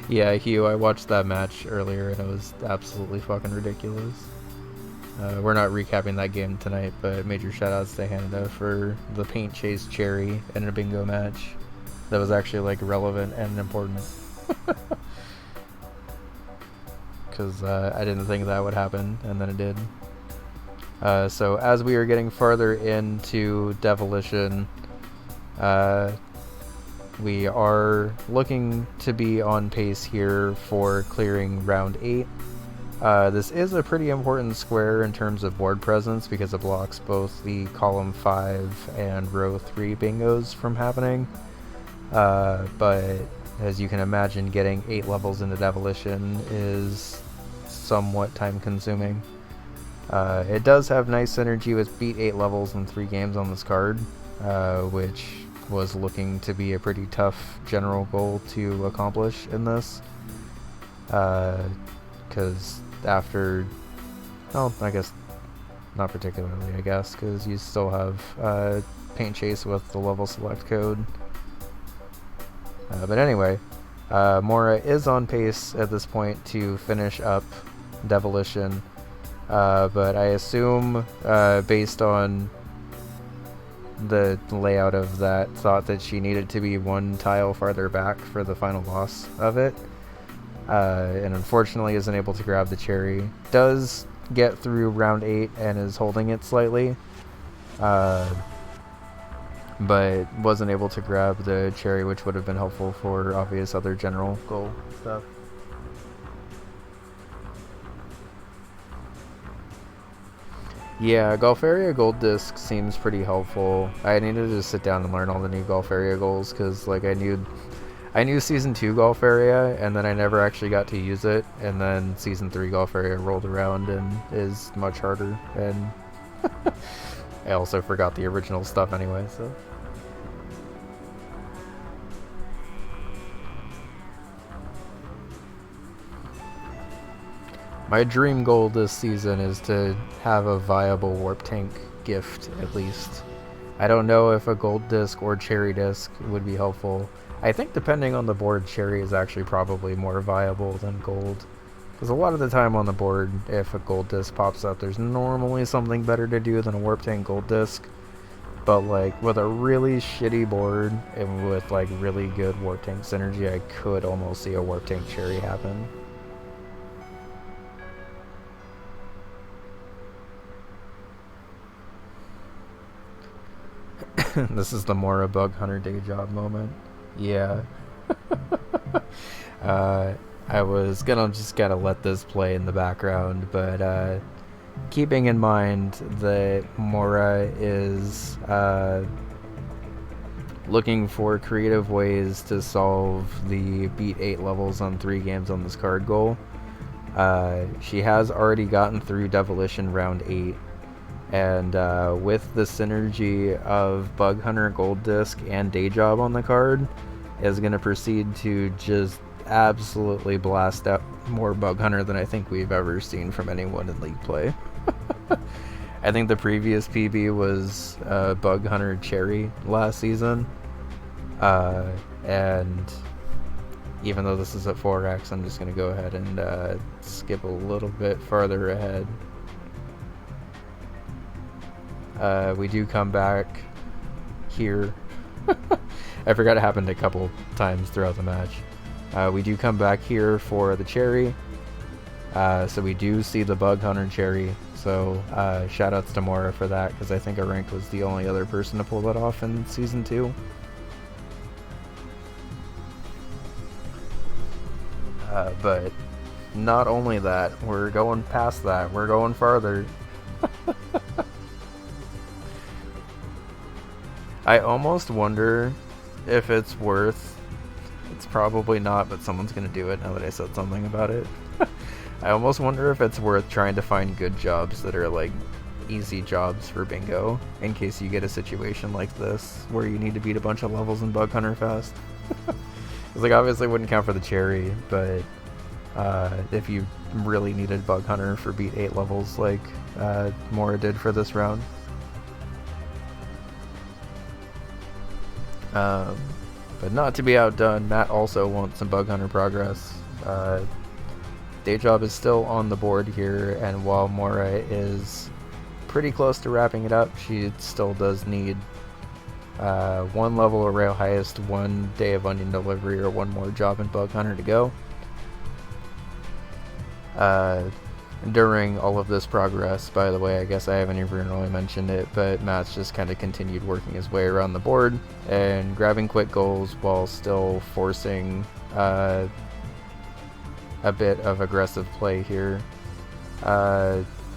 A: yeah, Hugh, I watched that match earlier and it was absolutely fucking ridiculous. We're not recapping that game tonight, but major shoutouts to Hanada for the paint chase cherry in a bingo match. That was actually like relevant and important. Because I didn't think that would happen, and then it did. So as we are getting farther into Devolition, we are looking to be on pace here for clearing round 8. This is a pretty important square in terms of board presence because it blocks both the column 5 and row 3 bingos from happening. But as you can imagine, getting 8 levels into Devolition is somewhat time consuming. It does have nice synergy with beat 8 levels in 3 games on this card, which was looking to be a pretty tough general goal to accomplish in this. Because after, well, I guess not particularly, I guess, because you still have Paint Chase with the level select code. But anyway, Mora is on pace at this point to finish up Devolition, but I assume, based on the layout of that, thought that she needed to be 1 tile farther back for the final boss of it, and unfortunately isn't able to grab the cherry. Does get through round 8 and is holding it slightly, but wasn't able to grab the cherry, which would have been helpful for obvious other general goal stuff. Yeah, Golfaria Gold Disc seems pretty helpful. I needed to sit down and learn all the new Golfaria goals, because like I knew Season 2 Golfaria, and then I never actually got to use it, and then Season 3 Golfaria rolled around and is much harder, and I also forgot the original stuff anyway, so. My dream goal this season is to have a viable Warp Tank gift, at least. I don't know if a gold disc or cherry disc would be helpful. I think depending on the board, cherry is actually probably more viable than gold. Because a lot of the time on the board, if a gold disc pops up, there's normally something better to do than a Warp Tank gold disc. But like with a really shitty board and with like really good Warp Tank synergy, I could almost see a Warp Tank cherry happen. This is the Mora Bug Hunter day job moment. Yeah. I was just gotta let this play in the background, but keeping in mind that Mora is looking for creative ways to solve the beat 8 levels on 3 games on this card goal. She has already gotten through Devolition round 8. And with the synergy of Bug Hunter Gold Disc and Day Job on the card, is going to proceed to just absolutely blast out more Bug Hunter than I think we've ever seen from anyone in League play. I think the previous PB was Bug Hunter Cherry last season. And even though this is at 4x, I'm just going to go ahead and skip a little bit farther ahead. We do come back here. I forgot it happened a couple times throughout the match. We do come back here for the Cherry. So we do see the Bug Hunter Cherry. So shoutouts to Mora for that, because I think Arank was the only other person to pull that off in Season 2. But not only that, we're going past that. We're going farther. I almost wonder if it's worth... It's probably not, but someone's going to do it now that I said something about it. I almost wonder if it's worth trying to find good jobs that are like easy jobs for bingo, in case you get a situation like this where you need to beat a bunch of levels in Bug Hunter fast. It's like, obviously wouldn't count for the Cherry, but if you really needed Bug Hunter for beat 8 levels like Mora did for this round. But not to be outdone, Matt also wants some Bug Hunter progress. Day Job is still on the board here, and while Mora is pretty close to wrapping it up, she still does need 1 level of Rail Highest, 1 day of Onion Delivery, or 1 more job in Bug Hunter to go. During all of this progress, by the way, I guess I haven't even really mentioned it, but Matt's just kind of continued working his way around the board and grabbing quick goals while still forcing a bit of aggressive play here.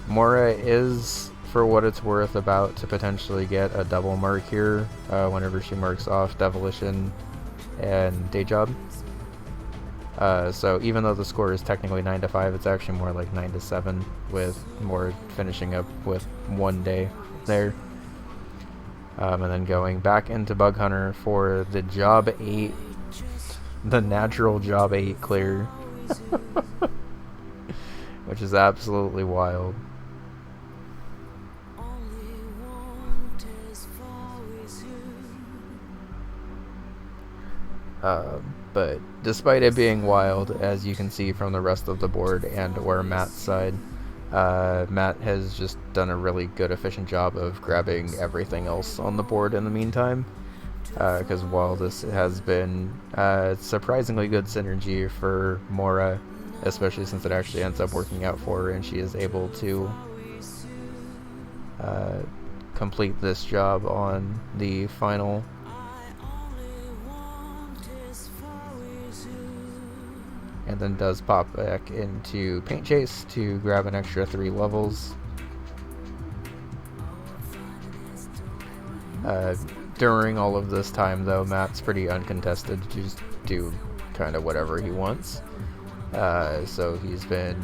A: Mora is, for what it's worth, about to potentially get a double mark here whenever she marks off Devolution and Day Job. So even though the score is technically 9-5, it's actually more like 9-7, with Mora finishing up with 1 day there. And then going back into Bug Hunter for the Job 8, the natural Job 8 clear. Which is absolutely wild. But despite it being wild, as you can see from the rest of the board and or Matt's side, Matt has just done a really good, efficient job of grabbing everything else on the board in the meantime. Because while this has been surprisingly good synergy for Mora, especially since it actually ends up working out for her and she is able to complete this job on the final. And then does pop back into Paint Chase to grab an extra 3 levels. During all of this time, though, Matt's pretty uncontested to just do kind of whatever he wants. So he's been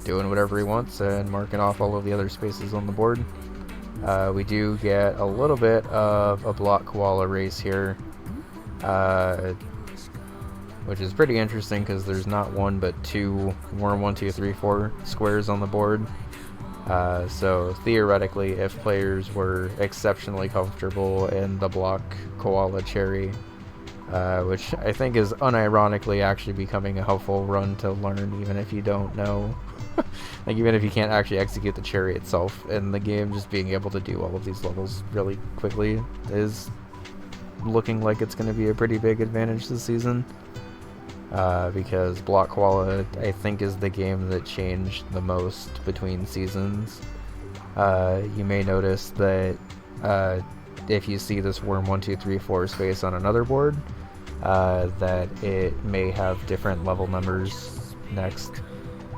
A: doing whatever he wants and marking off all of the other spaces on the board. We do get a little bit of a block koala race here, which is pretty interesting because there's not 1 but 2 worm 1, 2, 3, 4 squares on the board. So theoretically, if players were exceptionally comfortable in the block koala Cherry, which I think is unironically actually becoming a helpful run to learn, even if you don't know, like even if you can't actually execute the Cherry itself in the game, just being able to do all of these levels really quickly is looking like it's going to be a pretty big advantage this season. Because Block Koala, I think, is the game that changed the most between seasons. You may notice that if you see this worm 1, 2, 3, 4 space on another board, that it may have different level numbers next.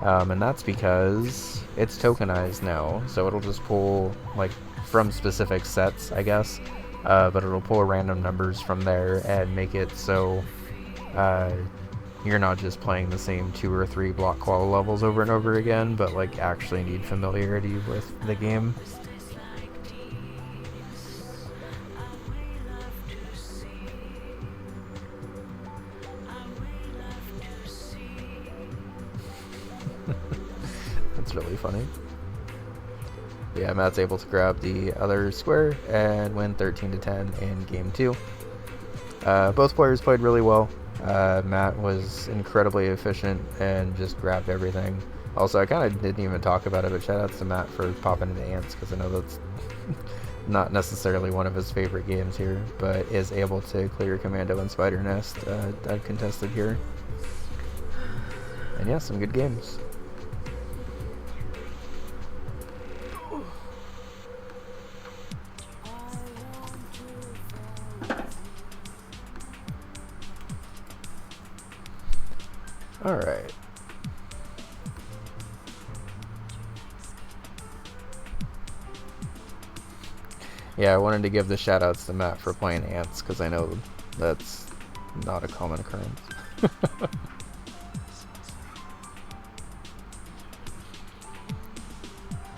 A: And that's because it's tokenized now, so it'll just pull, like, from specific sets, I guess, but it'll pull random numbers from there and make it so you're not just playing the same 2 or 3 block koala levels over and over again, but like actually need familiarity with the game. That's really funny. yeah, Matt's able to grab the other square and win 13-10 in game 2. Both players played really well. Matt was incredibly efficient and just grabbed everything. Also, I kind of didn't even talk about it, but shout outs to Matt for popping into Ants, because I know that's not necessarily one of his favorite games here, but is able to clear Commando and Spider Nest uncontested here. And yeah, some good games. Alright. Yeah, I wanted to give the shoutouts to Matt for playing Ants, because I know that's not a common occurrence.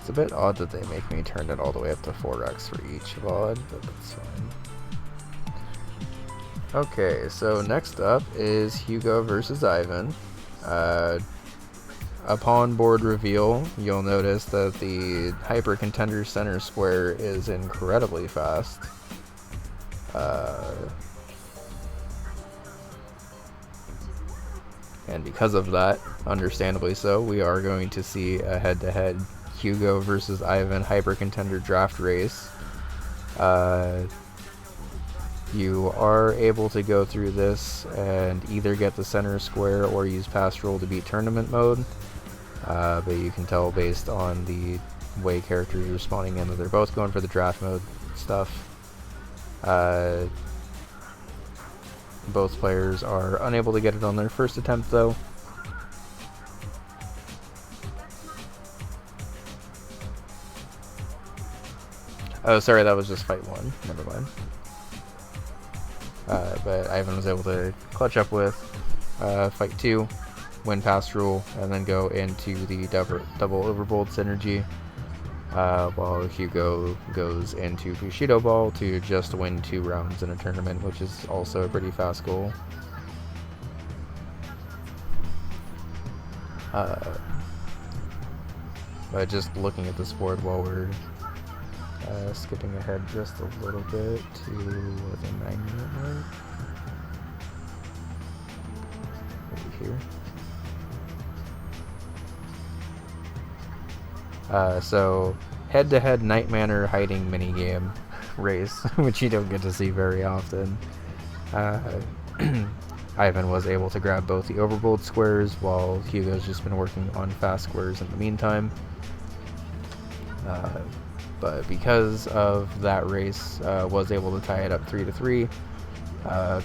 A: It's a bit odd that they make me turn it all the way up to 4x for each VOD, but that's fine. Okay, so next up is Hugo versus Ivan. Upon board reveal, you'll notice that the Hyper Contender center square is incredibly fast. And because of that, understandably so, we are going to see a head-to-head Hugo versus Ivan Hyper Contender draft race. You are able to go through this and either get the center square or use pass roll to beat tournament mode. But you can tell based on the way characters are spawning in that they're both going for the draft mode stuff. Both players are unable to get it on their first attempt though. Oh, sorry, that was just fight 1. Never mind. But Ivan was able to clutch up with fight 2, win pass rule, and then go into the double overbold synergy, while Hugo goes into Bushido Ball to just win 2 rounds in a tournament, which is also a pretty fast goal. But just looking at this board while we're skipping ahead just a little bit to the 9-minute mark. Over here. So head-to-head Night Manor hiding minigame race, which you don't get to see very often. Ivan was able to grab both the overbold squares, while Hugo's just been working on fast squares in the meantime. But because of that race, was able to tie it up 3-3.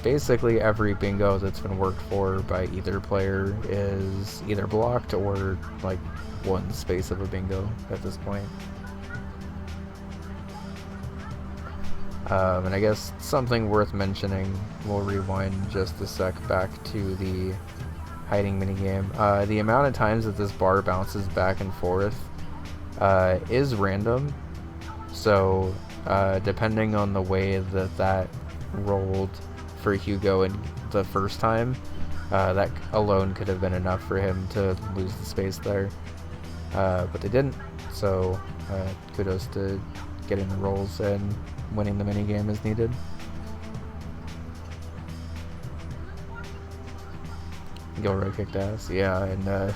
A: Basically every bingo that's been worked for by either player is either blocked or like one space of a bingo at this point. And I guess something worth mentioning, we'll rewind just a sec back to the hiding minigame. The amount of times that this bar bounces back and forth is random. So, depending on the way that rolled for Hugo in the first time, that alone could have been enough for him to lose the space there. But they didn't, so kudos to getting the rolls and winning the minigame as needed. Gilroy kicked ass, yeah, and I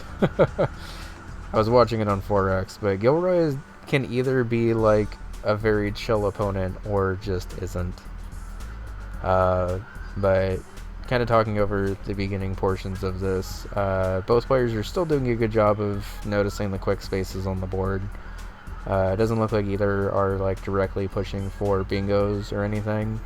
A: was watching it on 4X, but Gilroy can either be like a very chill opponent or just isn't. But kind of talking over the beginning portions of this, both players are still doing a good job of noticing the quick spaces on the board. It doesn't look like either are like directly pushing for bingos or anything,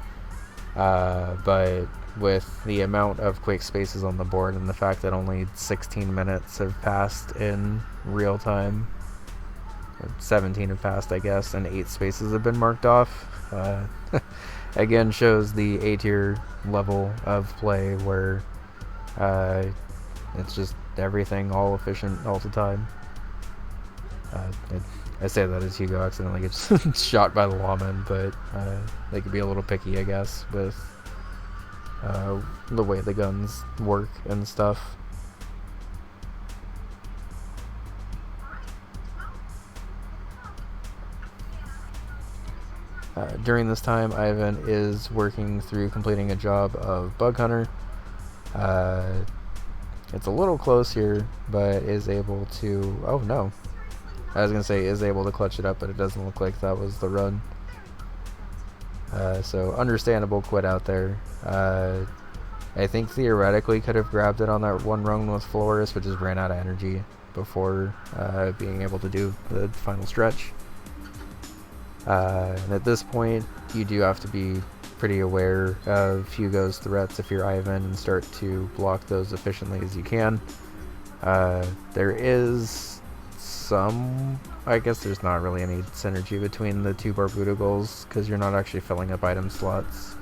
A: but with the amount of quick spaces on the board and the fact that only 16 minutes have passed in real time, 17 have passed I guess, and 8 spaces have been marked off, again shows the A tier level of play where it's just everything all efficient all the time. I say that as Hugo accidentally gets shot by the lawman, but they could be a little picky, I guess, with the way the guns work and stuff. During this time, Ivan is working through completing a job of Bug Hunter. It's a little close here, but is able to... Oh, no. I was going to say is able to clutch it up, but it doesn't look like that was the run. So understandable quit out there. I think theoretically could have grabbed it on that one run with Flores, but just ran out of energy before being able to do the final stretch. And at this point, you do have to be pretty aware of Hugo's threats if you're Ivan and start to block those efficiently as you can. There is some... I guess there's not really any synergy between the two Barbuda goals because you're not actually filling up item slots.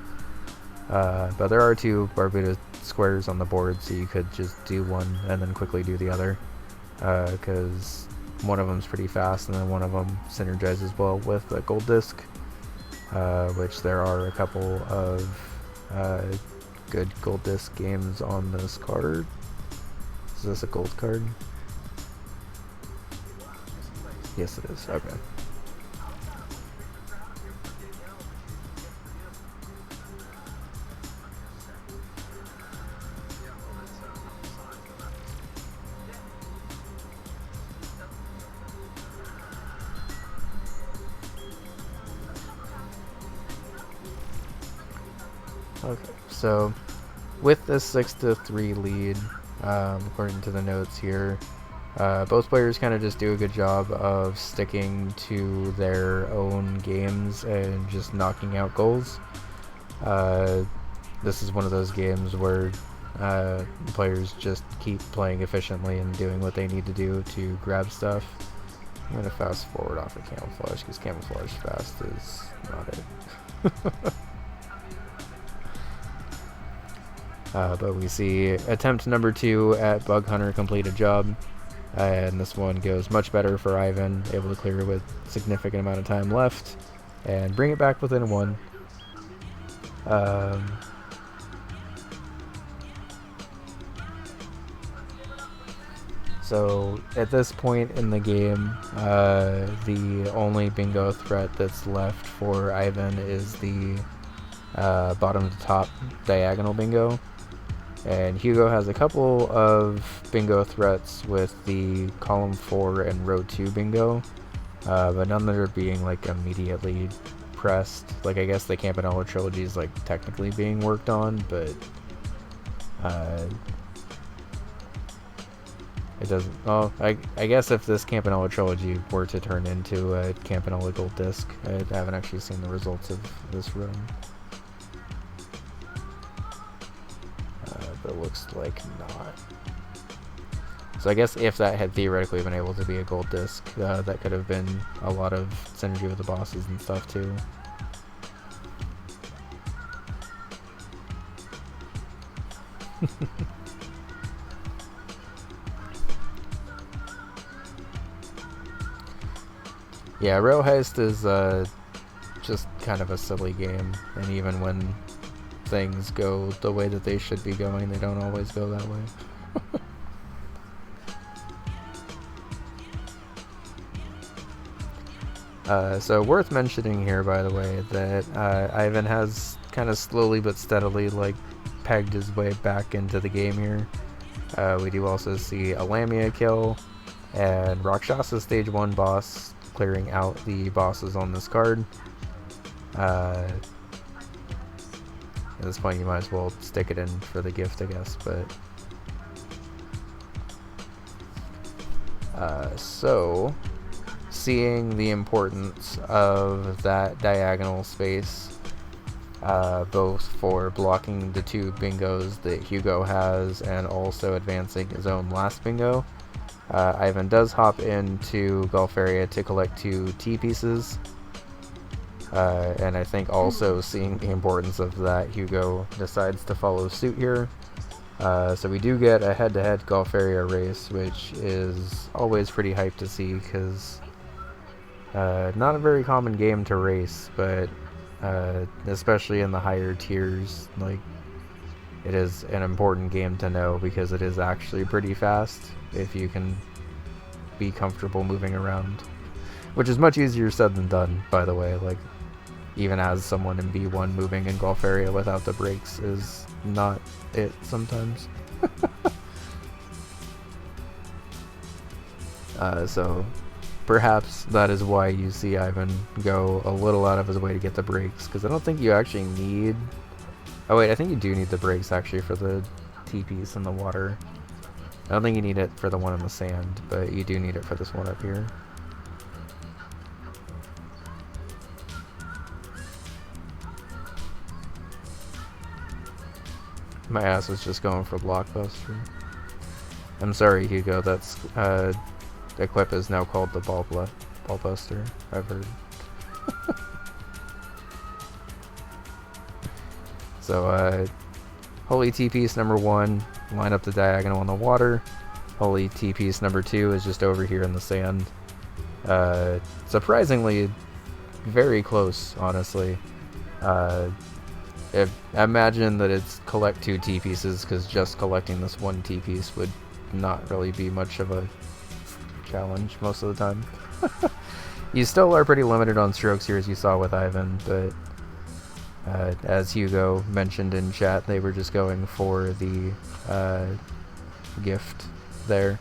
A: But there are two Barbuda squares on the board, so you could just do one and then quickly do the other. Because one of them's pretty fast, and then one of them synergizes well with a gold disc, which there are a couple of good gold disc games on this card. Is this a gold card? Yes, it is. Okay. Okay, so with this 6-3 lead, according to the notes here, both players kind of just do a good job of sticking to their own games and just knocking out goals. This is one of those games where players just keep playing efficiently and doing what they need to do to grab stuff. I'm going to fast forward off of Camouflage because Camouflage fast is not it. But we see attempt number 2 at Bug Hunter complete a job, and this one goes much better for Ivan, able to clear with significant amount of time left and bring it back within 1. So at this point in the game, the only bingo threat that's left for Ivan is the bottom to top diagonal bingo. And Hugo has a couple of bingo threats with the column 4 and row 2 bingo, but none that are being like immediately pressed. Like I guess the Campanella trilogy is like technically being worked on, but it doesn't. Oh, I guess if this Campanella trilogy were to turn into a Campanella gold disc, I haven't actually seen the results of this run. But it looks like not. So I guess if that had theoretically been able to be a gold disc, that could have been a lot of synergy with the bosses and stuff too. Yeah, Rail Heist is just kind of a silly game, and even when things go the way that they should be going, they don't always go that way. So worth mentioning here, by the way, that Ivan has kind of slowly but steadily like pegged his way back into the game here. We do also see a Lamia kill and Rakshasa stage 1 boss clearing out the bosses on this card. At this point you might as well stick it in for the gift, I guess, but so seeing the importance of that diagonal space, both for blocking the 2 bingos that Hugo has and also advancing his own last bingo, Ivan does hop into Golfaria to collect 2 T pieces. And I think also seeing the importance of that, Hugo decides to follow suit here. So we do get a head-to-head Golfaria race, which is always pretty hyped to see, because not a very common game to race, but especially in the higher tiers, like, it is an important game to know because it is actually pretty fast if you can be comfortable moving around, which is much easier said than done, by the way. Like, even as someone in B1 moving in Golf area without the brakes is not it sometimes. So perhaps that is why you see Ivan go a little out of his way to get the brakes, because I don't think you actually need... Oh wait, I think you do need the brakes actually for the T-piece in the water. I don't think you need it for the one in the sand, but you do need it for this one up here. My ass was just going for Blockbuster. I'm sorry, Hugo, that's, equip is now called the Ballbuster, I've heard. So, Holy T-piece number 1, line up the diagonal on the water. Holy T-piece number 2 is just over here in the sand. Surprisingly, very close, honestly. I imagine that it's collect 2 T-pieces, because just collecting this 1 T-piece would not really be much of a challenge most of the time. You still are pretty limited on strokes here, as you saw with Ivan, but as Hugo mentioned in chat, they were just going for the gift there.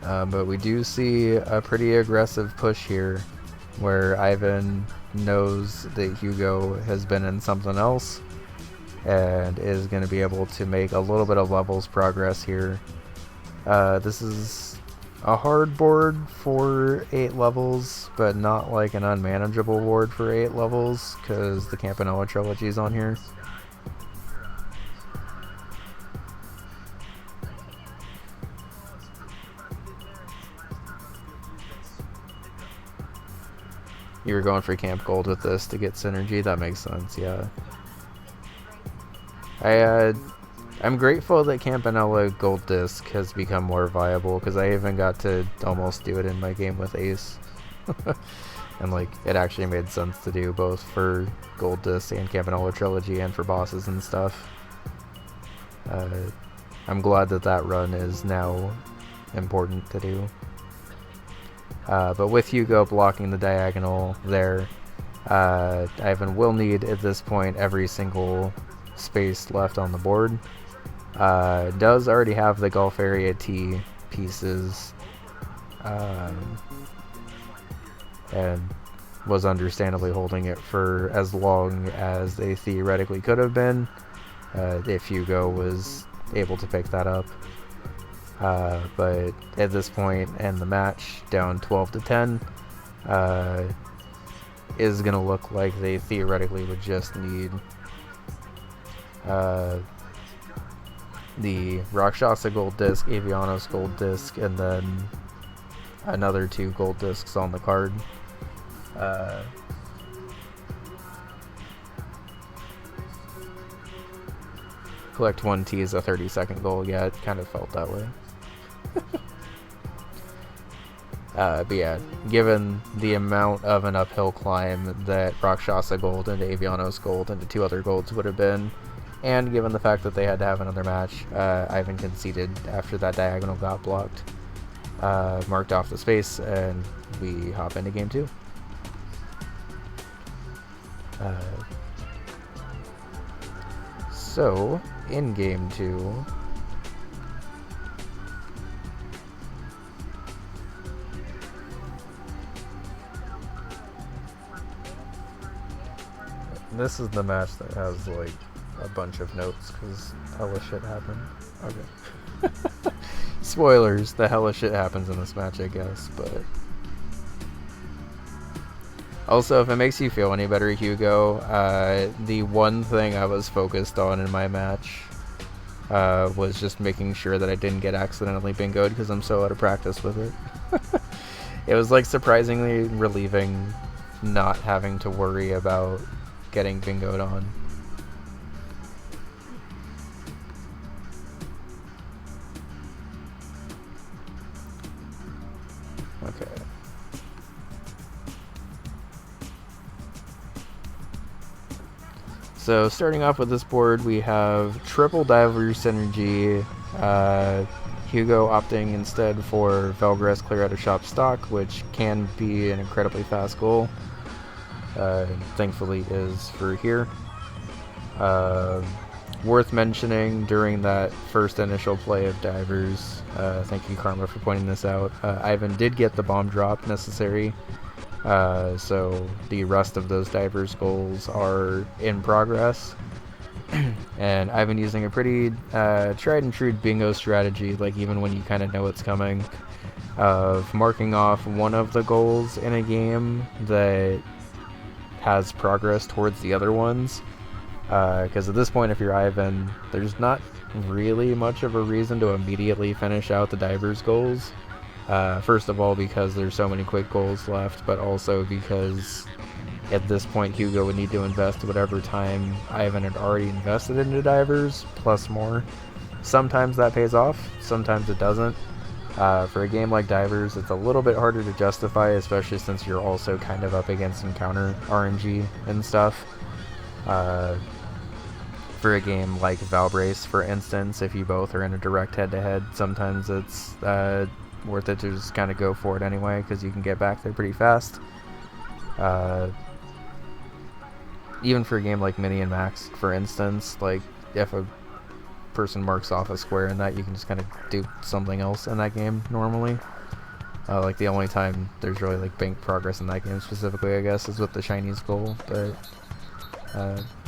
A: But we do see a pretty aggressive push here, where Ivan knows that Hugo has been in something else and is going to be able to make a little bit of levels progress here. This is a hard board for 8 levels, but not like an unmanageable board for 8 levels, because the Campanella trilogy is on here. You were going for Camp Gold with this to get synergy? That makes sense, yeah. I'm grateful that Campanella Gold Disc has become more viable, because I even got to almost do it in my game with Ace. And like, it actually made sense to do both for Gold Disc and Campanella Trilogy and for bosses and stuff. I'm glad that that run is now important to do. But with Hugo blocking the diagonal there, Ivan will need at this point every single space left on the board. Does already have the Golf area T pieces, and was understandably holding it for as long as they theoretically could have been, if Hugo was able to pick that up. But at this point in the match, down 12-10, is going to look like they theoretically would just need the Rakshasa Gold Disc, Avianos Gold Disc, and then another 2 Gold Discs on the card. Collect 1 T is a 30-second goal. Yeah, it kind of felt that way. But yeah, given the amount of an uphill climb that Rakshasa Gold and Avianos Gold and the 2 other golds would have been, and given the fact that they had to have another match, Ivan conceded after that diagonal got blocked. Marked off the space, and we hop into game 2. So, in game 2, this is the match that has like a bunch of notes because hella shit happened. Okay. Spoilers, the hella shit happens in this match, I guess, but also, if it makes you feel any better, Hugo, the one thing I was focused on in my match was just making sure that I didn't get accidentally bingoed, because I'm so out of practice with it. It was like surprisingly relieving not having to worry about getting bingoed on. Okay. So starting off with this board, we have triple diver synergy, Hugo opting instead for Velgress clear out of shop stock, which can be an incredibly fast goal. Thankfully is for here. Worth mentioning during that first initial play of divers, thank you Karma for pointing this out, Ivan did get the bomb drop necessary, so the rest of those divers goals are in progress. And I've been using a pretty tried and true bingo strategy, like even when you kind of know it's coming, of marking off one of the goals in a game that has progress towards the other ones. Because at this point, if you're Ivan, there's not really much of a reason to immediately finish out the divers goals. First of all, because there's so many quick goals left, but also because at this point Hugo would need to invest whatever time Ivan had already invested into divers, plus more. Sometimes that pays off, sometimes it doesn't. For a game like divers, it's a little bit harder to justify, especially since you're also kind of up against some counter RNG and stuff. For a game like Valbrace, for instance, if you both are in a direct head-to-head, sometimes it's worth it to just kind of go for it anyway, because you can get back there pretty fast. Even for a game like Mini and Max, for instance, like if a person marks off a square in that, you can just kind of do something else in that game normally. Like the only time there's really like bank progress in that game specifically, I guess, is with the Chinese goal. But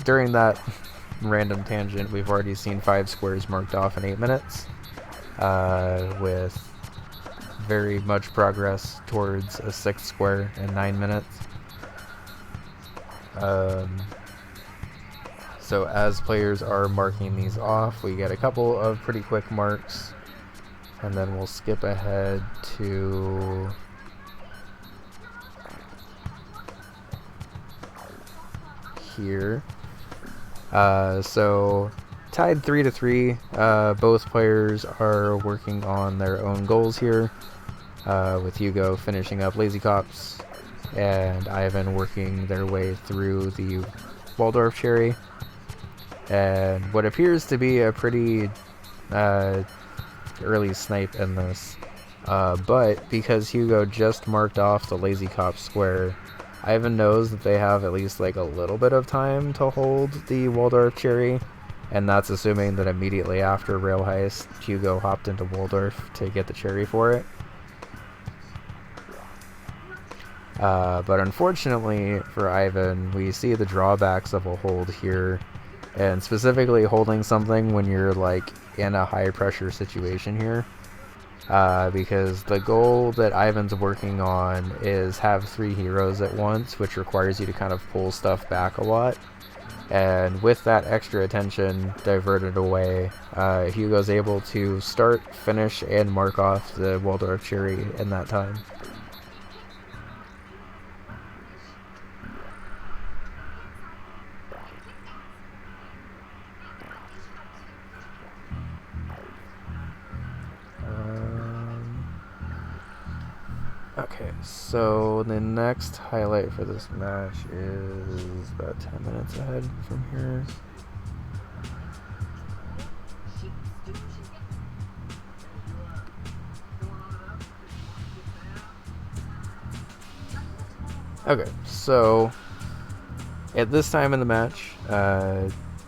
A: during that random tangent, we've already seen 5 squares marked off in 8 minutes, with very much progress towards a 6th square in 9 minutes. So as players are marking these off, we get a couple of pretty quick marks, and then we'll skip ahead to here. So tied 3-3. Both players are working on their own goals here, with Hugo finishing up Lazy Cops and Ivan working their way through the Waldorf Cherry, and what appears to be a pretty early snipe in this, but because Hugo just marked off the Lazy Cop square, Ivan knows that they have at least like a little bit of time to hold the Waldorf Cherry, and that's assuming that immediately after Rail Heist, Hugo hopped into Waldorf to get the cherry for it. But unfortunately for Ivan, we see the drawbacks of a hold here, and specifically holding something when you're like in a high pressure situation here, because the goal that Ivan's working on is have 3 heroes at once, which requires you to kind of pull stuff back a lot, and with that extra attention diverted away, Hugo's able to start, finish, and mark off the Waldorf Cherry in that time. Okay, so the next highlight for this match is about 10 minutes ahead from here. Okay, so at this time in the match,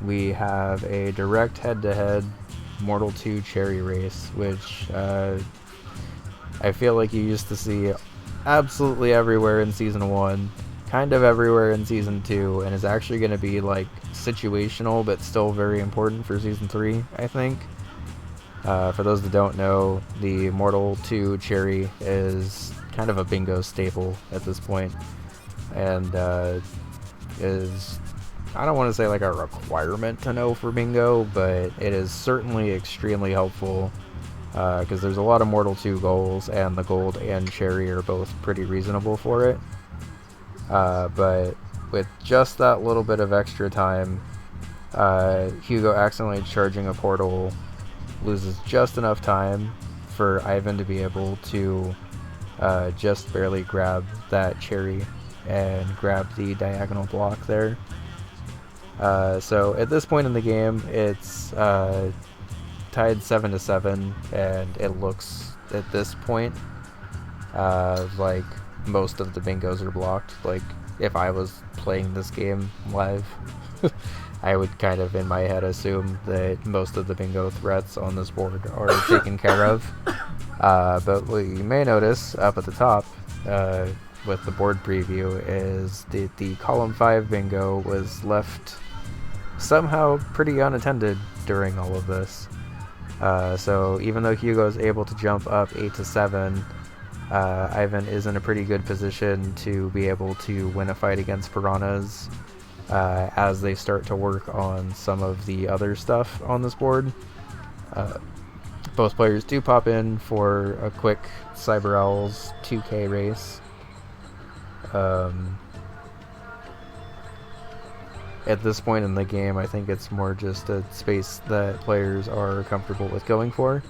A: we have a direct head-to-head Mortal 2 cherry race, which I feel like you used to see absolutely everywhere in Season 1, kind of everywhere in Season 2, and is actually going to be like situational but still very important for Season 3, I think. For those that don't know, the Mortal 2 cherry is kind of a bingo staple at this point, and is, I don't want to say like a requirement to know for bingo, but it is certainly extremely helpful, because there's a lot of Mortal 2 goals, and the gold and cherry are both pretty reasonable for it. But with just that little bit of extra time, Hugo accidentally charging a portal loses just enough time for Ivan to be able to just barely grab that cherry and grab the diagonal block there. So at this point in the game, it's tied 7-7, and it looks at this point like most of the bingos are blocked. Like, if I was playing this game live, I would kind of in my head assume that most of the bingo threats on this board are taken care of. But what you may notice up at the top with the board preview is that the column 5 bingo was left somehow pretty unattended during all of this. So even though Hugo is able to jump up 8-7, Ivan is in a pretty good position to be able to win a fight against Piranhas as they start to work on some of the other stuff on this board. Both players do pop in for a quick Cyber Owls 2K race. At this point in the game, I think it's more just a space that players are comfortable with going for.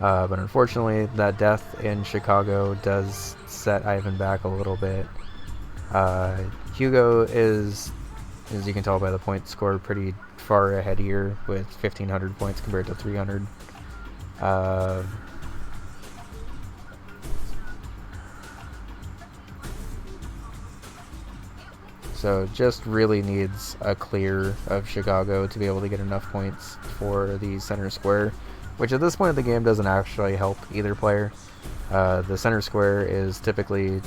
A: But unfortunately, that death in Chicago does set Ivan back a little bit. Hugo is, as you can tell by the point score, pretty far ahead here with 1,500 points compared to 300. So just really needs a clear of Chicago to be able to get enough points for the center square, which at this point of the game doesn't actually help either player. The center square is typically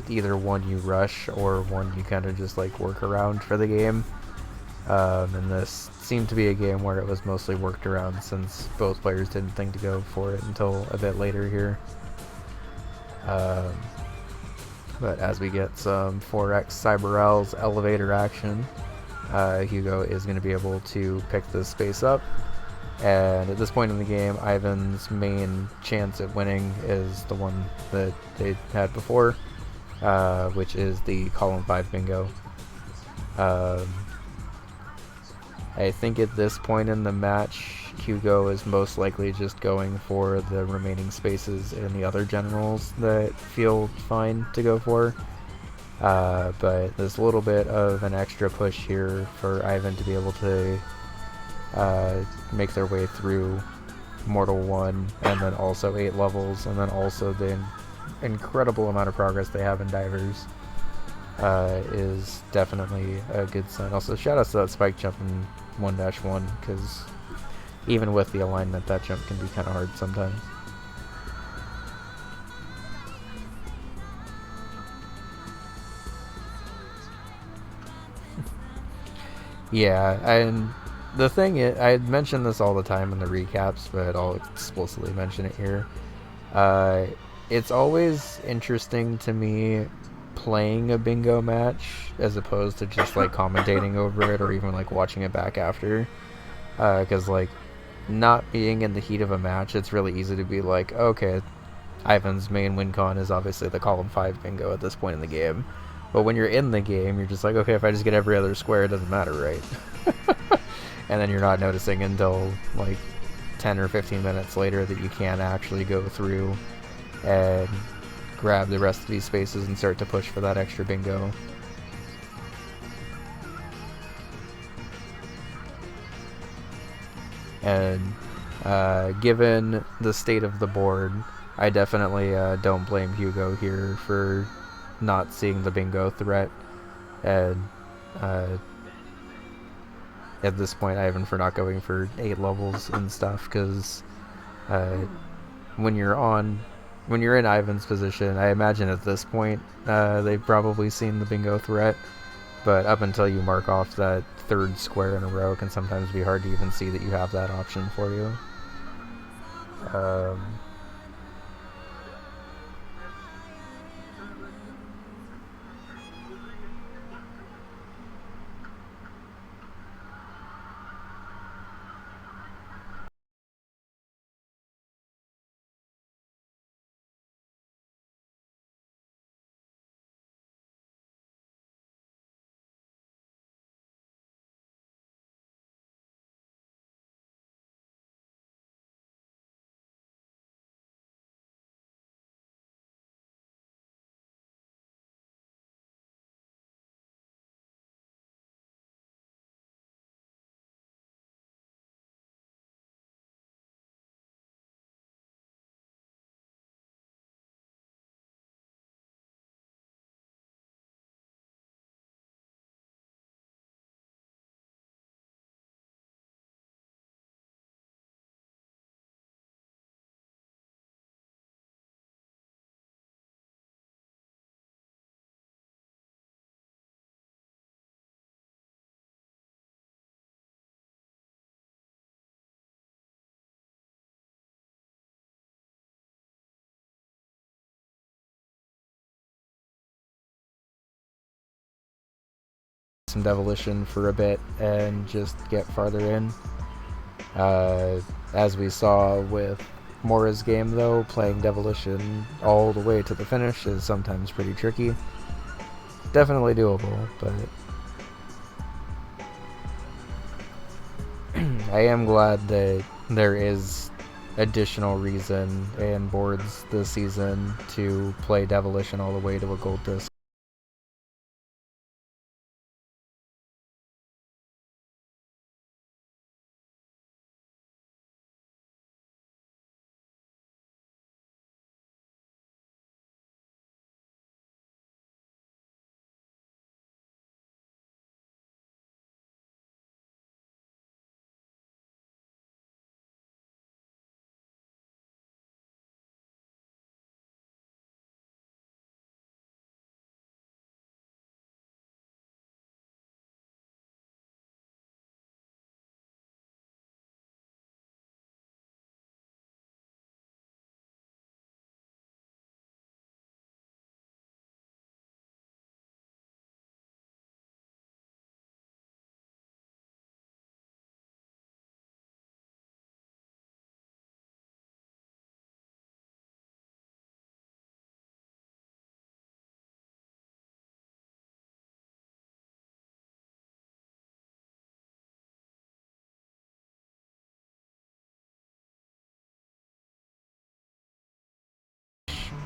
A: either one you rush or one you kind of just like work around for the game. And this seemed to be a game where it was mostly worked around since both players didn't think to go for it until a bit later here. But as we get some 4x Cyber Owls elevator action, Hugo is going to be able to pick this space up. And at this point in the game, Ivan's main chance at winning is the one that they had before, which is the column 5 bingo. I think at this point in the match, Hugo is most likely just going for the remaining spaces in the other generals that feel fine to go for. But there's a little bit of an extra push here for Ivan to be able to make their way through Mortal 1 and then also 8 levels, and then also the incredible amount of progress they have in Divers is definitely a good sign. Also, shout out to that spike jump in 1-1, because even with the alignment, that jump can be kind of hard sometimes. Yeah, and the thing is, I mention this all the time in the recaps, but I'll explicitly mention it here. It's always interesting to me playing a bingo match as opposed to just like commentating over it or even like watching it back after. Because like not being in the heat of a match, it's really easy to be like, okay, Ivan's main win con is obviously the column 5 bingo at this point in the game. But when you're in the game, you're just like, okay, if I just get every other square, it doesn't matter, right? And then you're not noticing until like 10 or 15 minutes later that you can actually go through and grab the rest of these spaces and start to push for that extra bingo. And given the state of the board, I definitely don't blame Hugo here for not seeing the bingo threat, and at this point Ivan for not going for 8 levels and stuff, because when you're in Ivan's position, I imagine at this point they've probably seen the bingo threat, but up until you mark off that 3rd square in a row, it can sometimes be hard to even see that you have that option for you. some Devolution for a bit and just get farther in. As we saw with Mora's game, though, playing Devolution all the way to the finish is sometimes pretty tricky. Definitely doable, but I am glad that there is additional reason and boards this season to play Devolution all the way to a gold disc.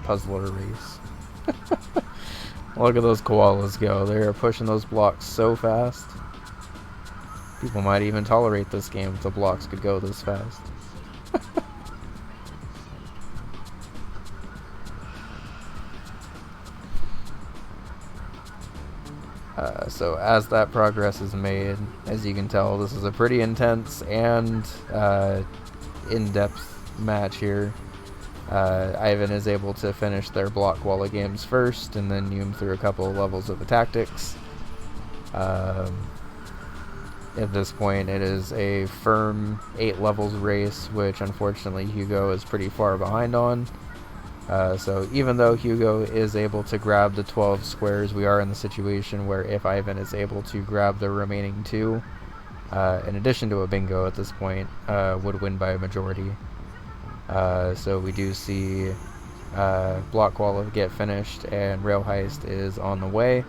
A: Puzzler race. Look at those koalas go. They are pushing those blocks so fast. People might even tolerate this game if the blocks could go this fast. So as that progress is made, as you can tell, this is a pretty intense and in-depth match here. Ivan is able to finish their block wall of games first, and then Hume through a couple of levels of the tactics. At this point, it is a firm 8 levels race, which unfortunately Hugo is pretty far behind on. So even though Hugo is able to grab the 12 squares, we are in the situation where if Ivan is able to grab the remaining 2, in addition to a bingo at this point, would win by a majority. So we do see Block Wall get finished, and Rail Heist is on the way.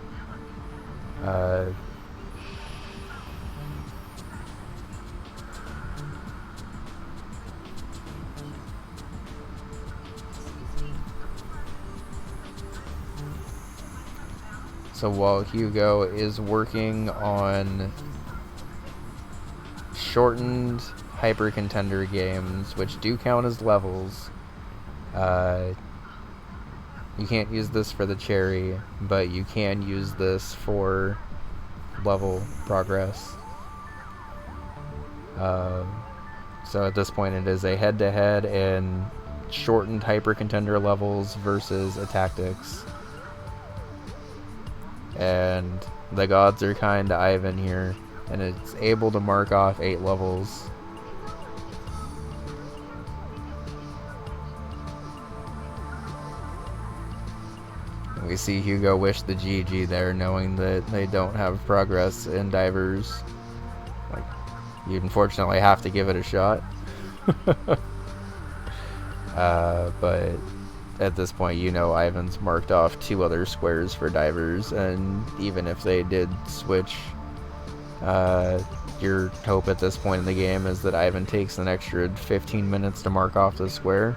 A: So while Hugo is working on shortened Hyper Contender games, which do count as levels, you can't use this for the cherry, but you can use this for level progress. So at this point it is a head-to-head in shortened Hyper Contender levels versus a tactics. And the gods are kind to Ivan here, and it's able to mark off 8 levels. We see Hugo wish the GG there, knowing that they don't have progress in divers. Like, you'd unfortunately have to give it a shot. But at this point, you know Ivan's marked off 2 other squares for divers, and even if they did switch, your hope at this point in the game is that Ivan takes an extra 15 minutes to mark off the square,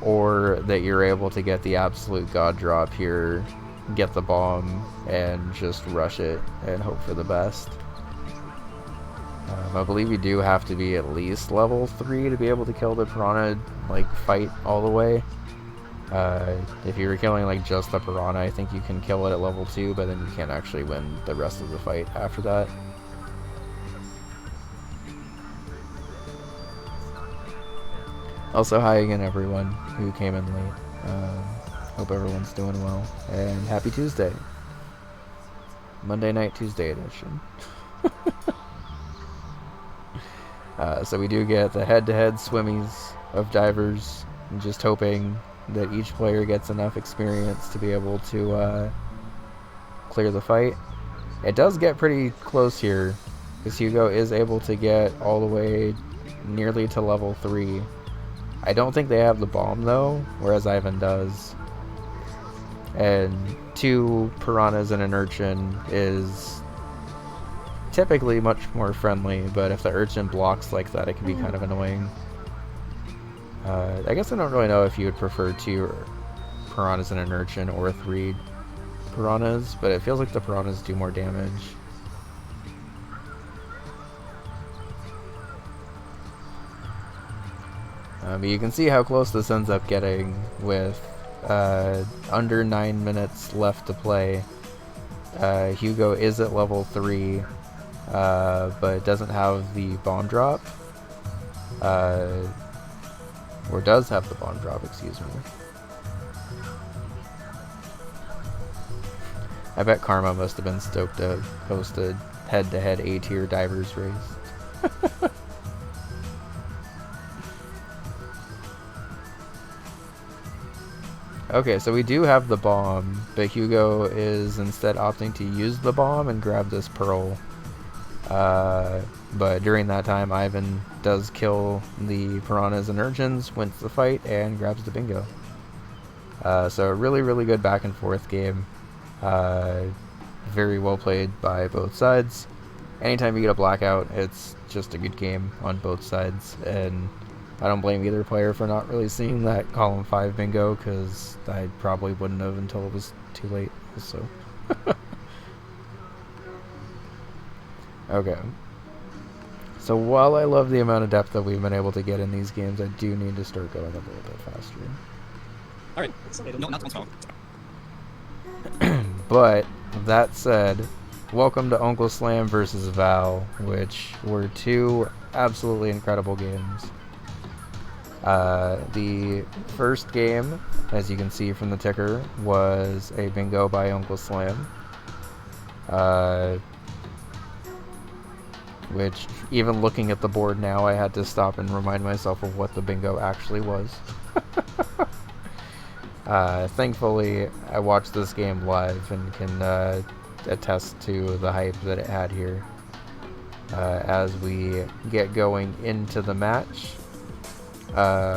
A: or that you're able to get the absolute god drop here, get the bomb, and just rush it and hope for the best. I believe you do have to be at least level 3 to be able to kill the piranha, like, fight all the way. If you were killing like just the piranha, I think you can kill it at level 2, but then you can't actually win the rest of the fight after that. Also, hi again everyone who came in late. Hope everyone's doing well, and happy Tuesday. Monday Night Tuesday edition. So we do get the head-to-head swimmies of divers. I'm just hoping that each player gets enough experience to be able to clear the fight. It does get pretty close here, because Hugo is able to get all the way nearly to level 3. I don't think they have the bomb though, whereas Ivan does. And 2 piranhas and an urchin is typically much more friendly, but if the urchin blocks like that, it can be kind of annoying. I guess I don't really know if you would prefer 2 piranhas and an urchin or 3 piranhas, but it feels like the piranhas do more damage. But you can see how close this ends up getting with under 9 minutes left to play. Hugo is at level 3, but doesn't have the bomb drop. Or does have the bomb drop, excuse me. I bet Karma must have been stoked to host a head-to-head A-tier divers race. Okay, so we do have the bomb, but Hugo is instead opting to use the bomb and grab this pearl. But during that time, Ivan does kill the piranhas and urchins, wins the fight, and grabs the bingo. So a really, really good back and forth game. Very well played by both sides. Anytime you get a blackout, it's just a good game on both sides, and I don't blame either player for not really seeing that column 5 bingo, because I probably wouldn't have until it was too late also. Okay. So while I love the amount of depth that we've been able to get in these games, I do need to start going a little bit faster.
C: Alright, no, not tomorrow.
A: But, that said, welcome to Uncle Slam versus Val, which were 2 absolutely incredible games. The first game, as you can see from the ticker, was a bingo by Uncle Slam. Which, even looking at the board now, I had to stop and remind myself of what the bingo actually was. Thankfully, I watched this game live and can attest to the hype that it had here. As we get going into the match,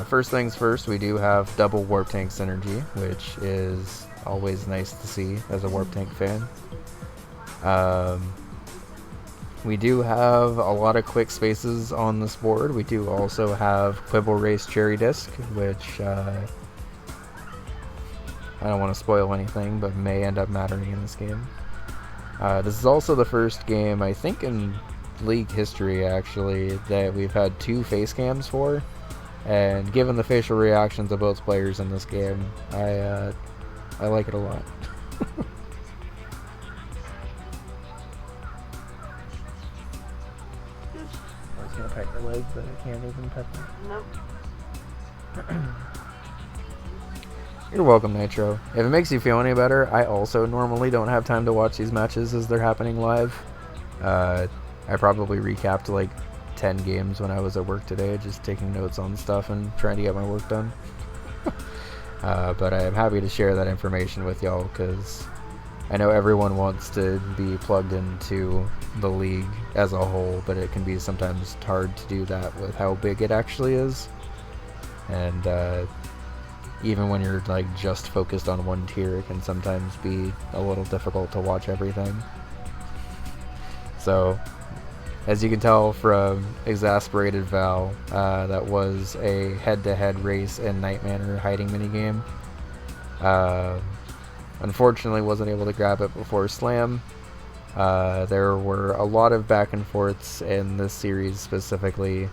A: first things first, we do have double Warp Tank synergy, which is always nice to see as a Warp Tank fan. We do have a lot of quick spaces on this board. We do also have Quibble Race Cherry Disc, which I don't want to spoil anything, but may end up mattering in this game. This is also the first game, I think in League history actually, that we've had 2 face cams for. And given the facial reactions of both players in this game, I like it a lot. I was gonna pet your leg, but I can't even pet them.
B: Nope.
A: You're welcome, Nitro. If it makes you feel any better, I also normally don't have time to watch these matches as they're happening live. I probably recapped like 10 games when I was at work today, just taking notes on stuff and trying to get my work done. But I am happy to share that information with y'all, because I know everyone wants to be plugged into the league as a whole, but it can be sometimes hard to do that with how big it actually is. And even when you're like just focused on one tier, it can sometimes be a little difficult to watch everything. So, as you can tell from Exasperated Val, that was a head-to-head race in Night Manor hiding minigame. Unfortunately, wasn't able to grab it before Slam. There were a lot of back and forths in this series specifically,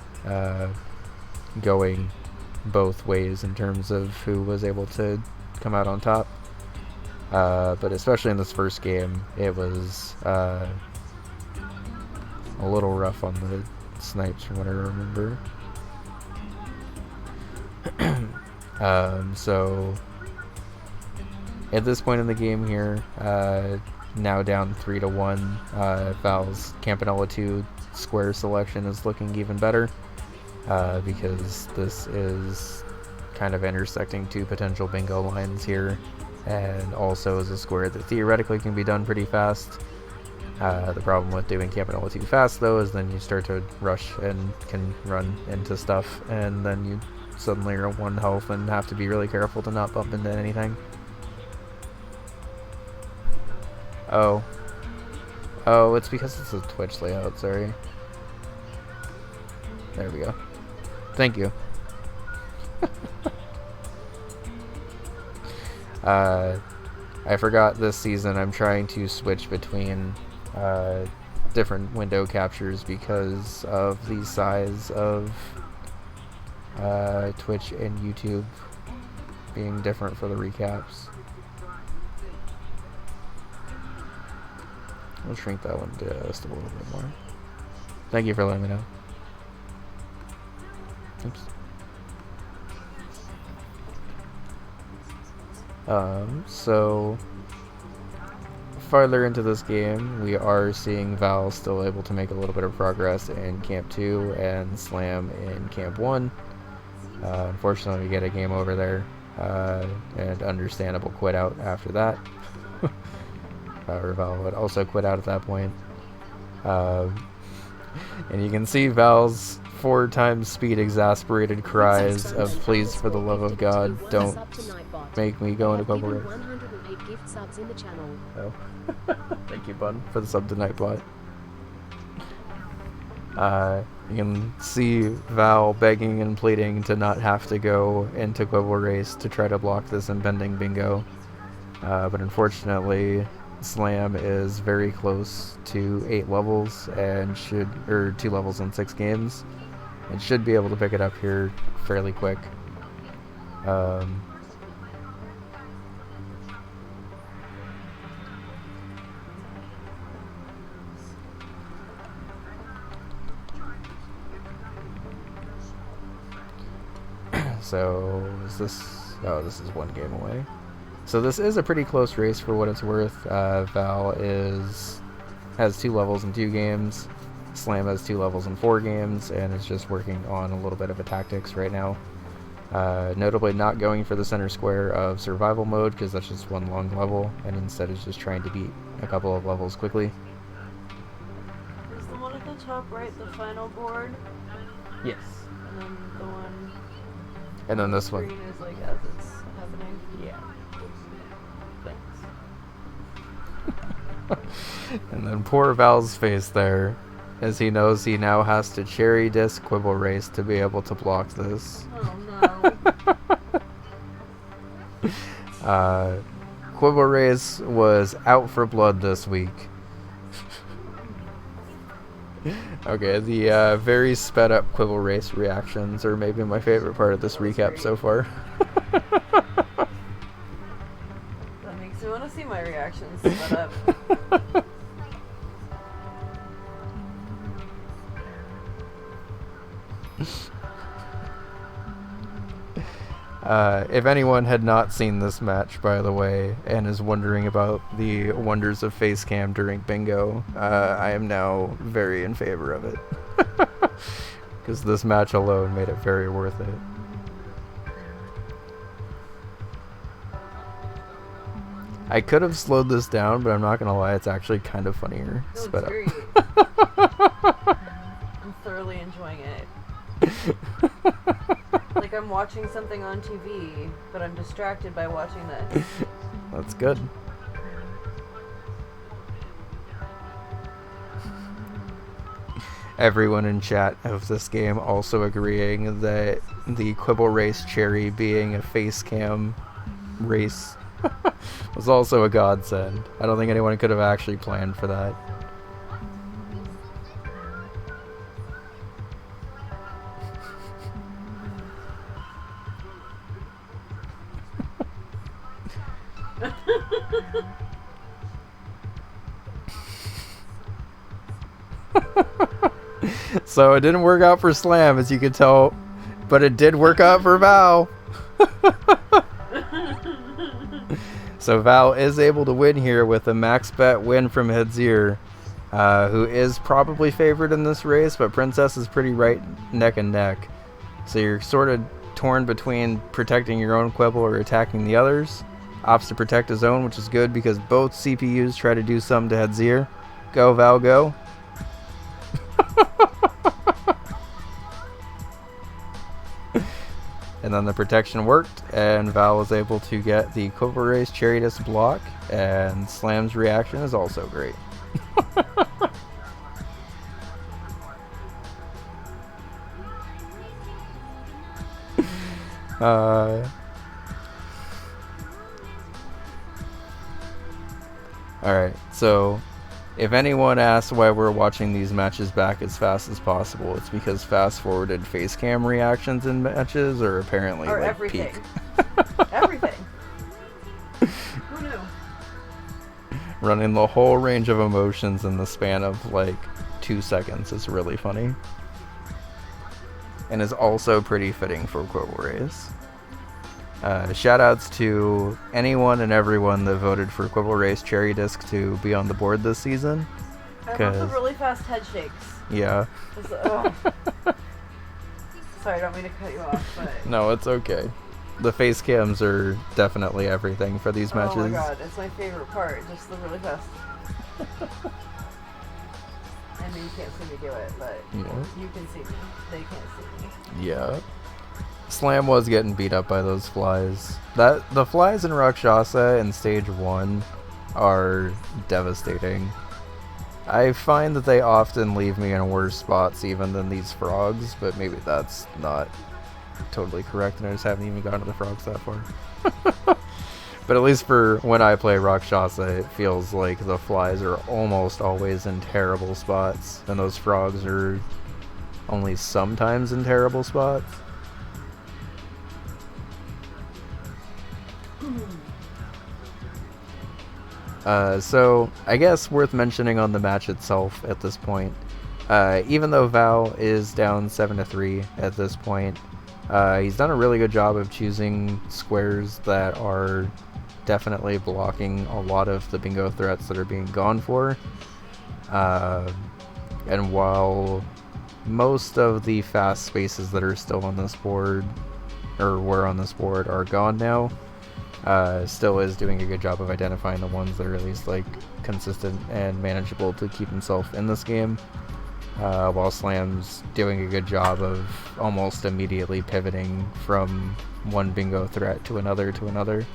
A: going both ways in terms of who was able to come out on top. But especially in this first game, it was a little rough on the snipes from what I remember. So at this point in the game here, now down 3-1, Val's Campanella 2 square selection is looking even better, because this is kind of intersecting 2 potential bingo lines here, and also is a square that theoretically can be done pretty fast. The problem with doing Campanella too fast, though, is then you start to rush and can run into stuff, and then you suddenly are 1 health and have to be really careful to not bump into anything. Oh. Oh, it's because it's a Twitch layout, sorry. There we go. Thank you. I forgot this season I'm trying to switch between different window captures because of the size of Twitch and YouTube being different for the recaps. I'll shrink that one just a little bit more. Thank you for letting me know. Oops. So farther into this game, we are seeing Val still able to make a little bit of progress in Camp 2 and Slam in Camp 1. Unfortunately, we get a game over there, and understandable quit out after that. Val would also quit out at that point. And you can see Val's 4 times speed exasperated cries of please for the love of God don't make me go into Global Race. Oh. Thank you, bud, for the sub to Nightbot. You can see Val begging and pleading to not have to go into Global Race to try to block this impending bingo. But unfortunately, Slam is very close to 8 levels and 2 levels in 6 games, and should be able to pick it up here fairly quick. So is this? Oh, this is 1 game away. So this is a pretty close race for what it's worth. Val has 2 levels in 2 games. Slam has 2 levels in 4 games, and is just working on a little bit of a tactics right now. Notably not going for the center square of survival mode, because that's just 1 long level, and instead is just trying to beat a couple of levels quickly.
B: Is the one at the top right the final board?
A: Yes.
B: And then the one...
A: And then this one.
B: Green is like as it's happening?
A: Yeah. Thanks. And then poor Val's face there, as he knows he now has to cherry disc Quibble Race to be able to block this.
B: Oh no.
A: Quibble Race was out for blood this week. Okay, the very sped up Quibble Race reactions are maybe my favorite part of this recap so far.
B: That makes me want to see my reactions sped up.
A: If anyone had not seen this match, by the way, and is wondering about the wonders of face cam during bingo, I am now very in favor of it. Because this match alone made it very worth it. I could have slowed this down, but I'm not going to lie, it's actually kind of funnier.
B: No, it's
A: sped up.
B: great. I'm thoroughly enjoying it. Like I'm watching something on TV, but I'm distracted by watching this.
A: That's good. Everyone in chat of this game also agreeing that the Quibble Race cherry being a face cam race was also a godsend. I don't think anyone could have actually planned for that. So it didn't work out for Slam, as you can tell, but it did work out for Val. So Val is able to win here with a max bet win from Headzier, who is probably favored in this race, but Princess is pretty right neck and neck. So you're sort of torn between protecting your own Quibble or attacking the others. Opts to protect his own, which is good because both CPUs try to do something to Headzier. Go, Val, go. And then the protection worked, and Val was able to get the Quiver Race Cherry Disc block, and Slam's reaction is also great. Alright, so if anyone asks why we're watching these matches back as fast as possible, it's because fast-forwarded face cam reactions in matches are apparently
B: Or
A: like
B: everything.
A: peak.
B: Everything. Who knew?
A: Running the whole range of emotions in the span of like 2 seconds is really funny. And is also pretty fitting for Quiver Race. Shoutouts to anyone and everyone that voted for Quiver Race Cherry Disc to be on the board this season.
B: I love the
A: 'Cause-
B: really fast head shakes.
A: Yeah.
B: Sorry, I don't mean to cut you off, but...
A: No, it's okay. The face cams are definitely everything for these matches.
B: Oh my god, it's my favorite part, just the really fast... I mean, you can't see me do it, but
A: Yeah.
B: you can see me. They can't see me.
A: Yeah. Slam was getting beat up by those flies. The flies in Rakshasa in stage 1 are devastating. I find that they often leave me in worse spots even than these frogs, but maybe that's not totally correct and I just haven't even gotten to the frogs that far. But at least for when I play Rakshasa, it feels like the flies are almost always in terrible spots, and those frogs are only sometimes in terrible spots. So I guess worth mentioning on the match itself at this point, even though Val is down 7-3 at this point, he's done a really good job of choosing squares that are definitely blocking a lot of the bingo threats that are being gone for. And while most of the fast spaces that are still on this board, or were on this board, are gone now, still is doing a good job of identifying the ones that are at least like consistent and manageable to keep himself in this game, while Slam's doing a good job of almost immediately pivoting from one bingo threat to another to another.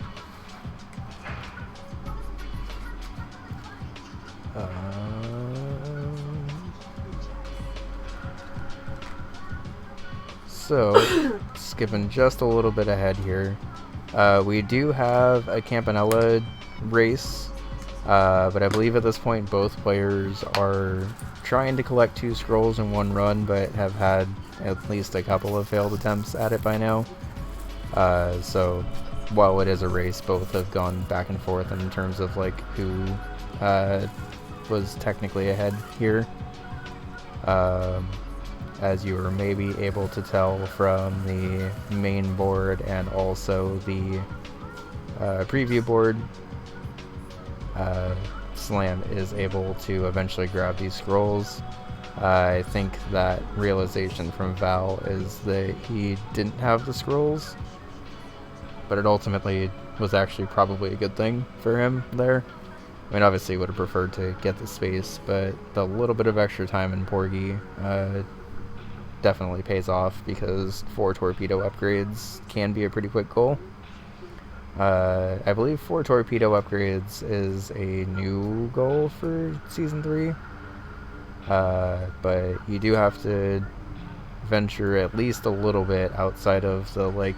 A: So, skipping just a little bit ahead here, we do have a Campanella race, but I believe at this point both players are trying to collect 2 scrolls in one run, but have had at least a couple of failed attempts at it by now. So, while it is a race, both have gone back and forth in terms of like who was technically ahead here. As you were maybe able to tell from the main board and also the preview board, Slam is able to eventually grab these scrolls. I think that realization from Val is that he didn't have the scrolls, but it ultimately was actually probably a good thing for him there. I mean, obviously would have preferred to get the space, but the little bit of extra time in Porgy definitely pays off, because 4 torpedo upgrades can be a pretty quick goal. I believe 4 torpedo upgrades is a new goal for Season 3, but you do have to venture at least a little bit outside of the like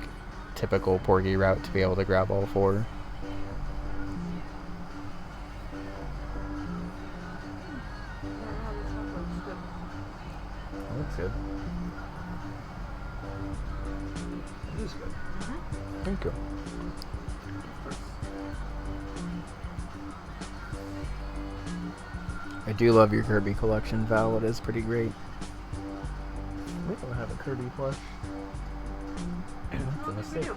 A: typical Porgy route to be able to grab all 4. That looks good. It is good. Thank you. I do love your Kirby collection, Val. It is pretty great. We don't have a Kirby plush. That's a mistake.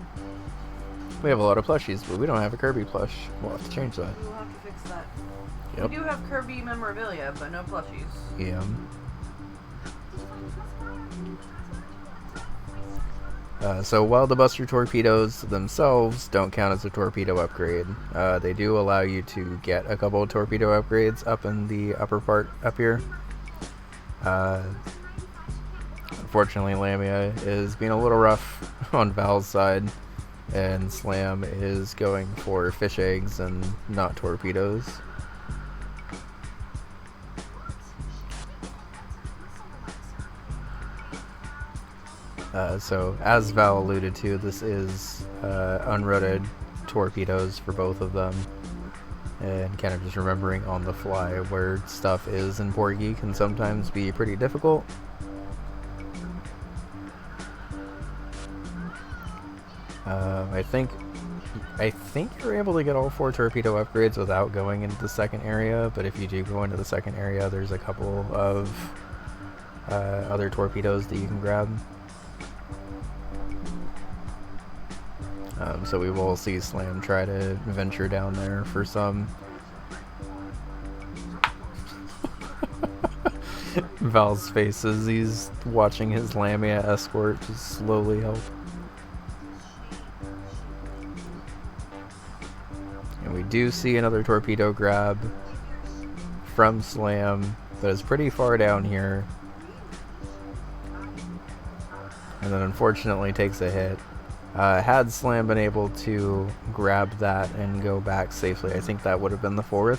A: We have a lot of plushies, but we don't have a Kirby plush. We'll have to change that.
B: We'll have to fix that.
A: Yep.
B: We do have Kirby memorabilia, but no plushies.
A: Yeah. So while the Buster torpedoes themselves don't count as a torpedo upgrade, they do allow you to get a couple of torpedo upgrades up in the upper part up here. Unfortunately, Lamia is being a little rough on Val's side, and Slam is going for fish eggs and not torpedoes. So, as Val alluded to, this is unroaded torpedoes for both of them, and kind of just remembering on the fly where stuff is in Porgy can sometimes be pretty difficult. I think you're able to get all 4 torpedo upgrades without going into the second area, but if you do go into the second area, there's a couple of other torpedoes that you can grab. So we will see Slam try to venture down there for some. Val's face as he's watching his Lamia escort just slowly help. And we do see another torpedo grab from Slam that is pretty far down here. And then unfortunately takes a hit. Had Slam been able to grab that and go back safely, I think that would have been the 4th.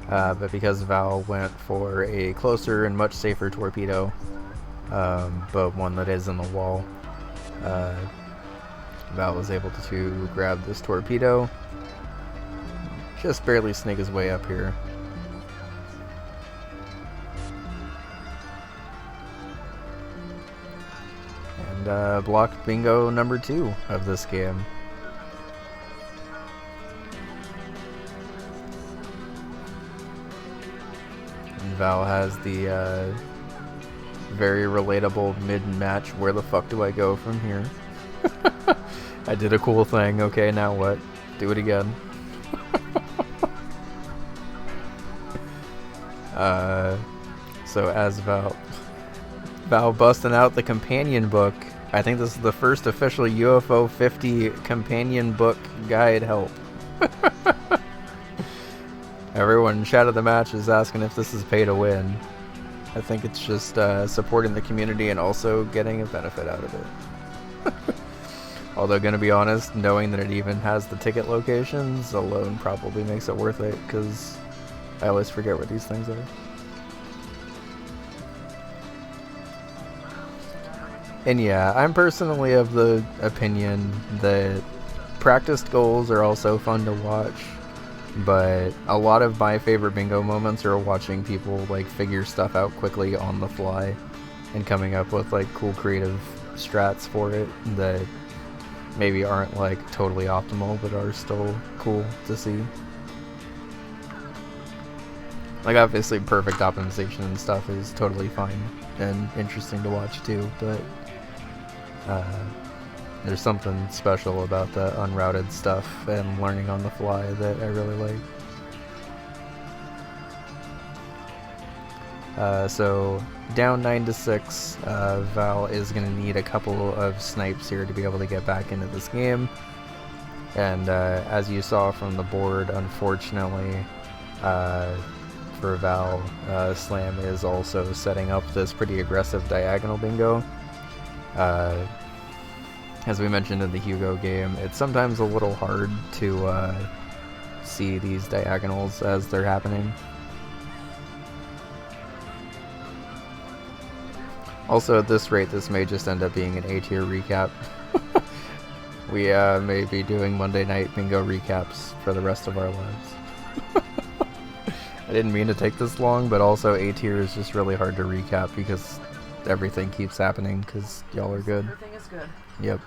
A: But because Val went for a closer and much safer torpedo, but one that is in the wall, Val was able to grab this torpedo, just barely sneak his way up here. And block bingo number 2 of this game. And Val has the very relatable mid-match, where the fuck do I go from here? I did a cool thing, okay, now what? Do it again. So as Val busting out the companion book, I think this is the first official UFO 50 companion book guide help. Everyone in chat of the match is asking if this is pay to win. I think it's just supporting the community and also getting a benefit out of it. Although, gonna be honest, knowing that it even has the ticket locations alone probably makes it worth it, because I always forget where these things are. And yeah, I'm personally of the opinion that practiced goals are also fun to watch, but a lot of my favorite bingo moments are watching people like figure stuff out quickly on the fly and coming up with like cool creative strats for it that maybe aren't like totally optimal but are still cool to see. Like obviously perfect optimization and stuff is totally fine and interesting to watch too, but there's something special about the unrouted stuff and learning on the fly that I really like. So down 9-6, Val is going to need a couple of snipes here to be able to get back into this game. And as you saw from the board, unfortunately, for Val, Slam is also setting up this pretty aggressive diagonal bingo. As we mentioned in the Hugo game, it's sometimes a little hard to see these diagonals as they're happening. Also, at this rate, this may just end up being an A-tier recap. We may be doing Monday Night Bingo recaps for the rest of our lives. I didn't mean to take this long, but also A-tier is just really hard to recap because everything keeps happening because y'all are good.
B: Everything is good.
A: Yep.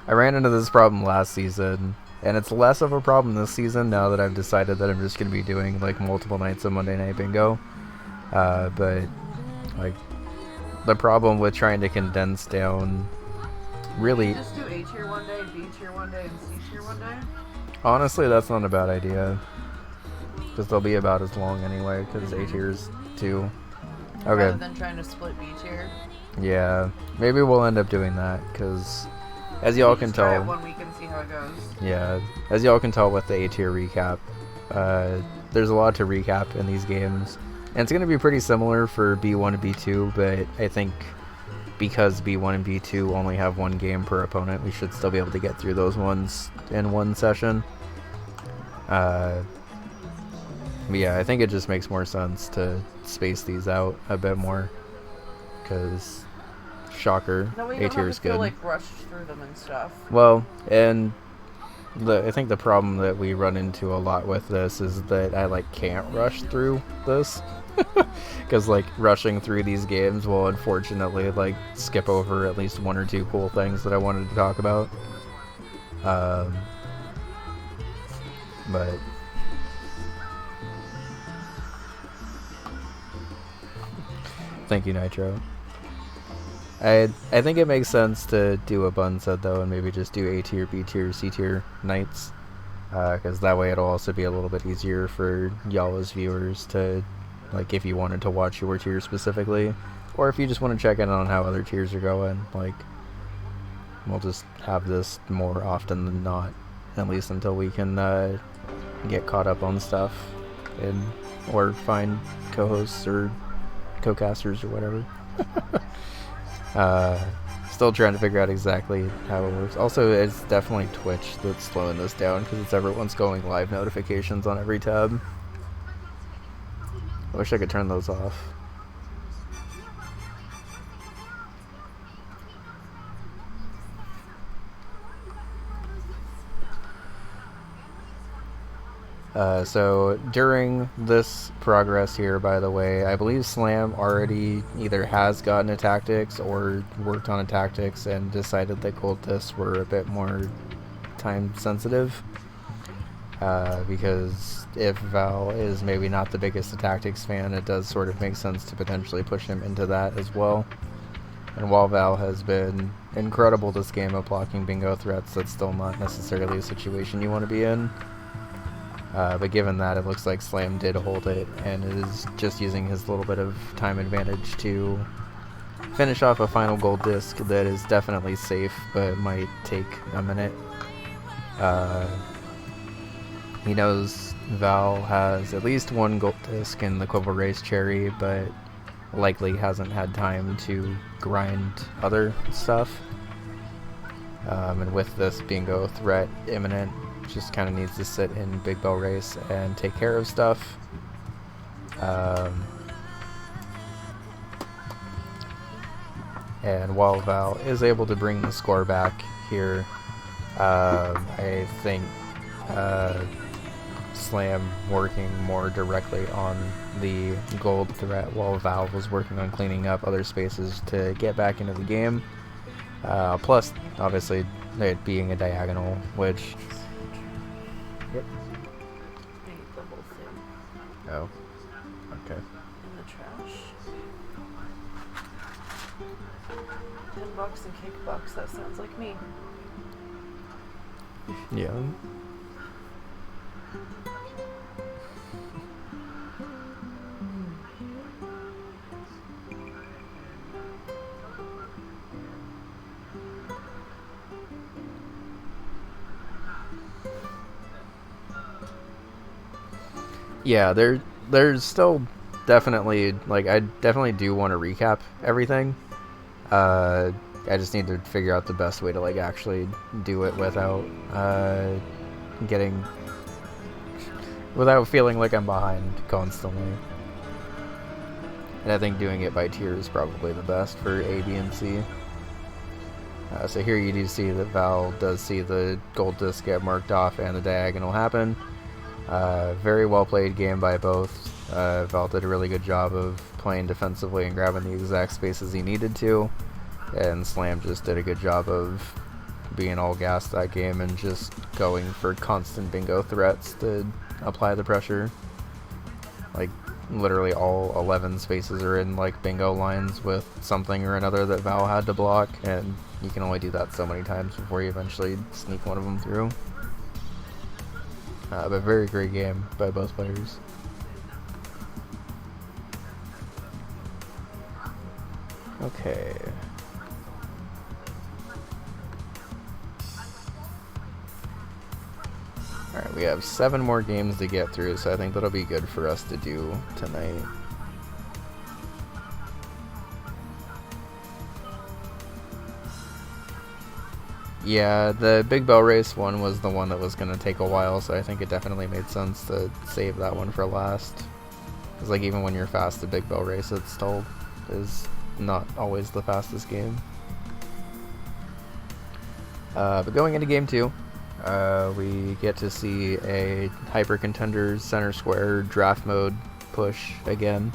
A: I ran into this problem last season, and it's less of a problem this season now that I've decided that I'm just going to be doing like multiple nights of Monday Night Bingo. But like the problem with trying to condense down really...
B: Just do A tier one day, B tier one day, and C tier one day?
A: Honestly, that's not a bad idea. Because they'll be about as long anyway, because A tier's 2. Okay.
B: Rather than trying to split B tier?
A: Yeah, maybe we'll end up doing that because, as y'all can
B: Just try it
A: tell,
B: 1 week and see how it goes.
A: yeah, as y'all can tell with the A tier recap, there's a lot to recap in these games, and it's gonna be pretty similar for B1 and B2. But I think because B1 and B2 only have one game per opponent, we should still be able to get through those ones in one session. But yeah, I think it just makes more sense to space these out a bit more, because shocker,
B: That way you
A: A
B: don't
A: tier
B: have
A: is
B: to feel
A: good.
B: like rushed through them and stuff.
A: Well, and I think the problem that we run into a lot with this is that I like can't rush through this, because like rushing through these games will unfortunately like skip over at least one or two cool things that I wanted to talk about. But thank you, Nitro. I think it makes sense to do a bun set though, and maybe just do A tier, B tier, C tier nights, because that way it'll also be a little bit easier for y'all as viewers to, like, if you wanted to watch your tier specifically, or if you just want to check in on how other tiers are going. Like, we'll just have this more often than not, at least until we can get caught up on stuff, and or find co-hosts or co-casters or whatever. Still trying to figure out exactly how it works. Also, it's definitely Twitch that's slowing this down because it's everyone's going live notifications on every tab. I wish I could turn those off. So during this progress here, by the way, I believe Slam already either has gotten a tactics or worked on a tactics and decided that gold discs were a bit more time sensitive. Because if Val is maybe not the biggest tactics fan, it does sort of make sense to potentially push him into that as well. And while Val has been incredible this game at blocking bingo threats, that's still not necessarily a situation you want to be in. But given that, it looks like Slam did hold it and is just using his little bit of time advantage to finish off a final gold disc that is definitely safe, but might take a minute. He knows Val has at least one gold disc in the Quibble Race Cherry, but likely hasn't had time to grind other stuff. And with this bingo threat imminent, just kind of needs to sit in Big Bell Race and take care of stuff. And while Val is able to bring the score back here, I think Slam working more directly on the gold threat while Val was working on cleaning up other spaces to get back into the game. Plus, obviously, it being a diagonal, which... Yep.
B: I ate the whole thing
A: Oh. Okay.
B: in the trash. $10 and cake box, that sounds like me.
A: Yeah. Yeah, there's still definitely, like, I definitely do want to recap everything. I just need to figure out the best way to, like, actually do it without without feeling like I'm behind constantly. And I think doing it by tier is probably the best for A, B, and C. So here you do see that Val does see the gold disc get marked off and the diagonal happen. Very well played game by both. Val did a really good job of playing defensively and grabbing the exact spaces he needed to. And Slam just did a good job of being all gas that game and just going for constant bingo threats to apply the pressure. Like, literally all 11 spaces are in, like, bingo lines with something or another that Val had to block, and you can only do that so many times before you eventually sneak one of them through. But very great game by both players. Okay. Alright, we have 7 more games to get through, so I think that'll be good for us to do tonight. Yeah, the Big Bell Race one was the one that was going to take a while, so I think it definitely made sense to save that one for last. Because like even when you're fast, the Big Bell Race it still is not always the fastest game. But going into game 2, we get to see a Hyper Contenders Center Square draft mode push again,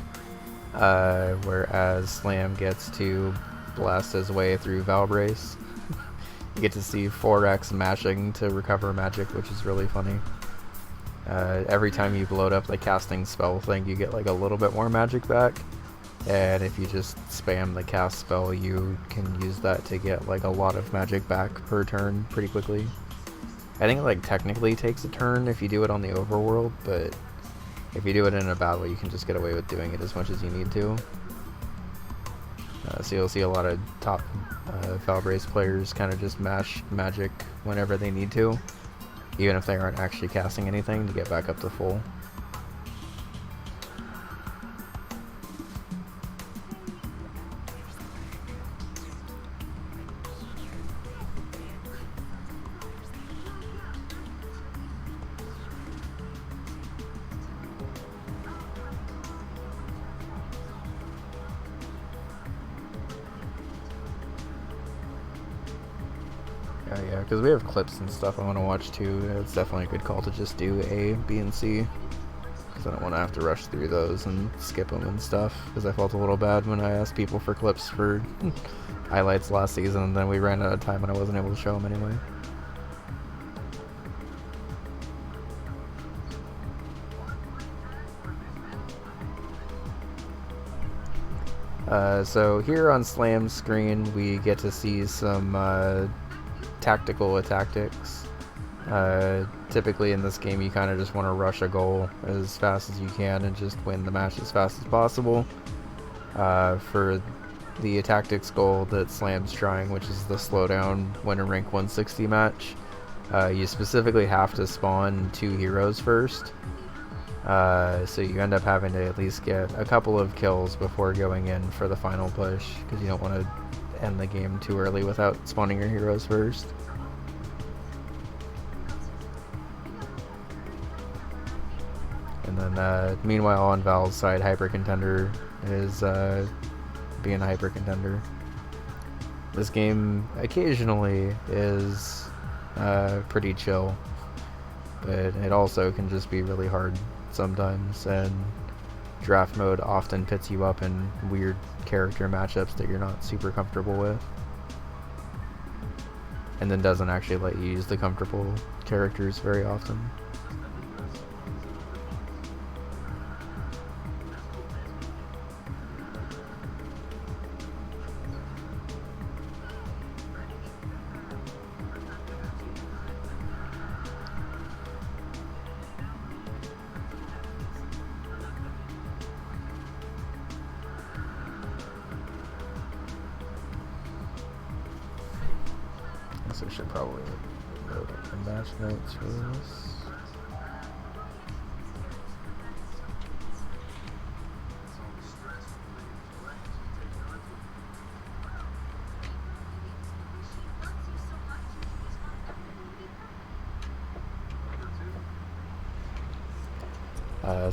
A: whereas Slam gets to blast his way through Valve Race. You get to see 4x mashing to recover magic, which is really funny. Every time you load up the casting spell thing, you get like a little bit more magic back. And if you just spam the cast spell, you can use that to get like a lot of magic back per turn pretty quickly. I think it like technically takes a turn if you do it on the overworld, but if you do it in a battle, you can just get away with doing it as much as you need to. So you'll see a lot of top Valve Race players kind of just mash magic whenever they need to, even if they aren't actually casting anything, to get back up to full. Yeah, because we have clips and stuff I want to watch too. It's definitely a good call to just do A, B, and C, because I don't want to have to rush through those and skip them and stuff, because I felt a little bad when I asked people for clips for highlights last season, and then we ran out of time and I wasn't able to show them anyway. So here on Slam's screen, we get to see some tactical tactics. Typically in this game, you kind of just want to rush a goal as fast as you can and just win the match as fast as possible. For the tactics goal that Slam's trying, which is the slowdown win a rank 160 match, you specifically have to spawn 2 heroes first. So you end up having to at least get a couple of kills before going in for the final push, because you don't want to end the game too early without spawning your heroes first. And then meanwhile on Valve's side, Hyper Contender is being a Hyper Contender. This game occasionally is pretty chill, but it also can just be really hard sometimes, and draft mode often pits you up in weird character matchups that you're not super comfortable with, and then doesn't actually let you use the comfortable characters very often. So I should probably load up the match notes for this.